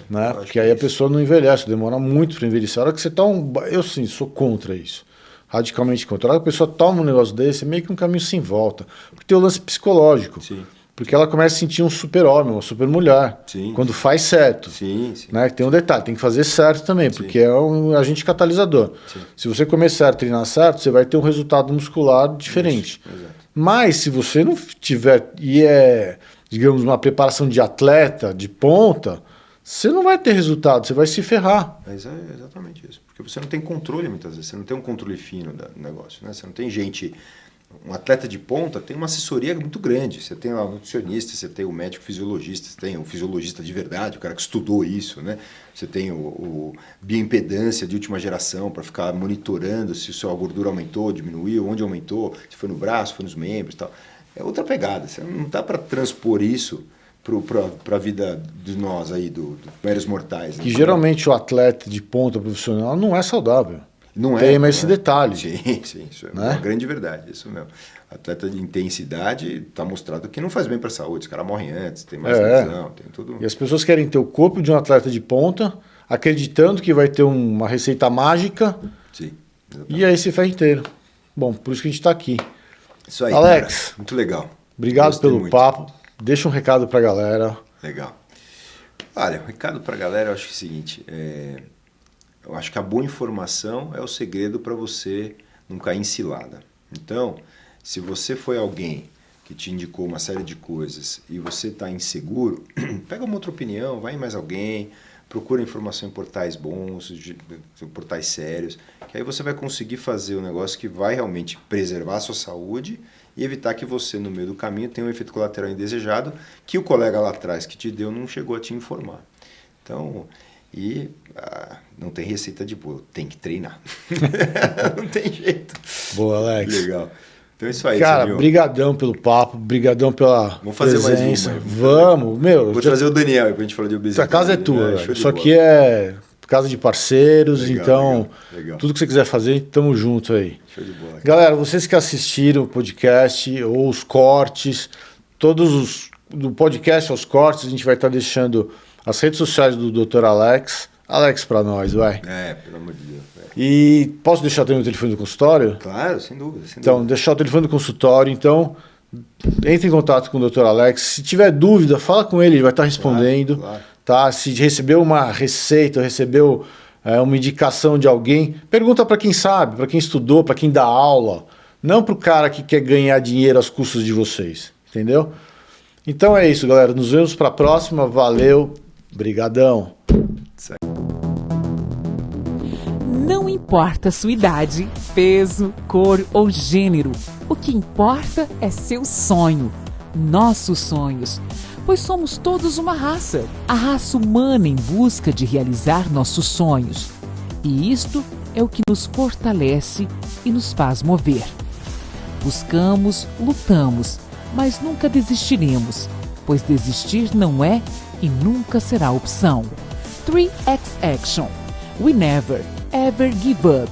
Né? Porque aí a pessoa não envelhece, demora muito para envelhecer. A hora que você toma eu sim, sou contra isso. Radicalmente contra. A hora que a pessoa toma um negócio desse, é meio que um caminho sem volta. Porque tem o lance psicológico. Sim. Porque ela começa a sentir um super-homem, uma super-mulher. Quando faz certo. Sim. Né? Tem um detalhe, tem que fazer certo também, porque é um agente catalisador. Sim. Se você comer certo, treinar certo, você vai ter um resultado muscular diferente. Mas se você não tiver, digamos, uma preparação de atleta, de ponta, você não vai ter resultado, você vai se ferrar. Mas é exatamente isso. Porque você não tem controle muitas vezes, você não tem um controle fino do negócio. Né? Você não tem gente... Um atleta de ponta tem uma assessoria muito grande. Você tem lá o nutricionista, você tem o médico fisiologista, você tem o fisiologista de verdade, o cara que estudou isso, né? Você tem o bioimpedância de última geração para ficar monitorando se a sua gordura aumentou, diminuiu, onde aumentou, se foi no braço, foi nos membros e tal. É outra pegada. Você não dá para transpor isso para a vida de nós aí, dos meros mortais. Né? Que geralmente o atleta de ponta profissional não é saudável. Não tem mais esse detalhe. Sim, isso é uma grande verdade, isso mesmo. Atleta de intensidade está mostrado que não faz bem para a saúde, os caras morrem antes, tem mais lesão, tem tudo. E as pessoas querem ter o corpo de um atleta de ponta, acreditando que vai ter uma receita mágica, sim, e aí se ferra inteiro. Bom, por isso que a gente está aqui. Isso aí, Alex, cara, muito legal. Obrigado Gostei pelo papo, deixa um recado para a galera. Legal. Olha, o recado para a galera, eu acho que é o seguinte, eu acho que a boa informação é o segredo para você não cair em cilada. Então, se você foi alguém que te indicou uma série de coisas e você está inseguro, pega uma outra opinião, vai em mais alguém, procura informação em portais bons, portais sérios, que aí você vai conseguir fazer um negócio que vai realmente preservar a sua saúde e evitar que você, no meio do caminho, tenha um efeito colateral indesejado que o colega lá atrás que te deu não chegou a te informar. Então... não tem receita de bolo, tem que treinar. Não tem jeito. Boa, Alex. Legal. Então é isso aí, cara, brigadão pelo papo, brigadão pela Vamos fazer presença. mais uma. Vamos, meu. Vou trazer o Daniel pra gente falar de obesidade. A casa é tua, Isso bola. Aqui é casa de parceiros, legal, então legal. Tudo que você quiser fazer, tamo junto aí. Show de bola. Galera, vocês que assistiram o podcast ou os cortes, do podcast aos cortes, a gente vai estar deixando as redes sociais do Dr. Alex pra nós, vai. Pelo amor de Deus. E posso deixar também o telefone do consultório? Claro, sem dúvida. Então, deixar o telefone do consultório, então, entre em contato com o Dr. Alex. Se tiver dúvida, fala com ele vai estar respondendo. Claro. Tá? Se recebeu uma receita, recebeu uma indicação de alguém, pergunta para quem sabe, para quem estudou, para quem dá aula. Não para o cara que quer ganhar dinheiro às custas de vocês, entendeu? Então é isso, galera. Nos vemos para a próxima. Valeu. Brigadão. Não importa a sua idade, peso, cor ou gênero. O que importa é seu sonho. Nossos sonhos. Pois somos todos uma raça. A raça humana em busca de realizar nossos sonhos. E isto é o que nos fortalece e nos faz mover. Buscamos, lutamos, mas nunca desistiremos. Pois desistir não é e nunca será opção. 3X Action. We never, ever give up.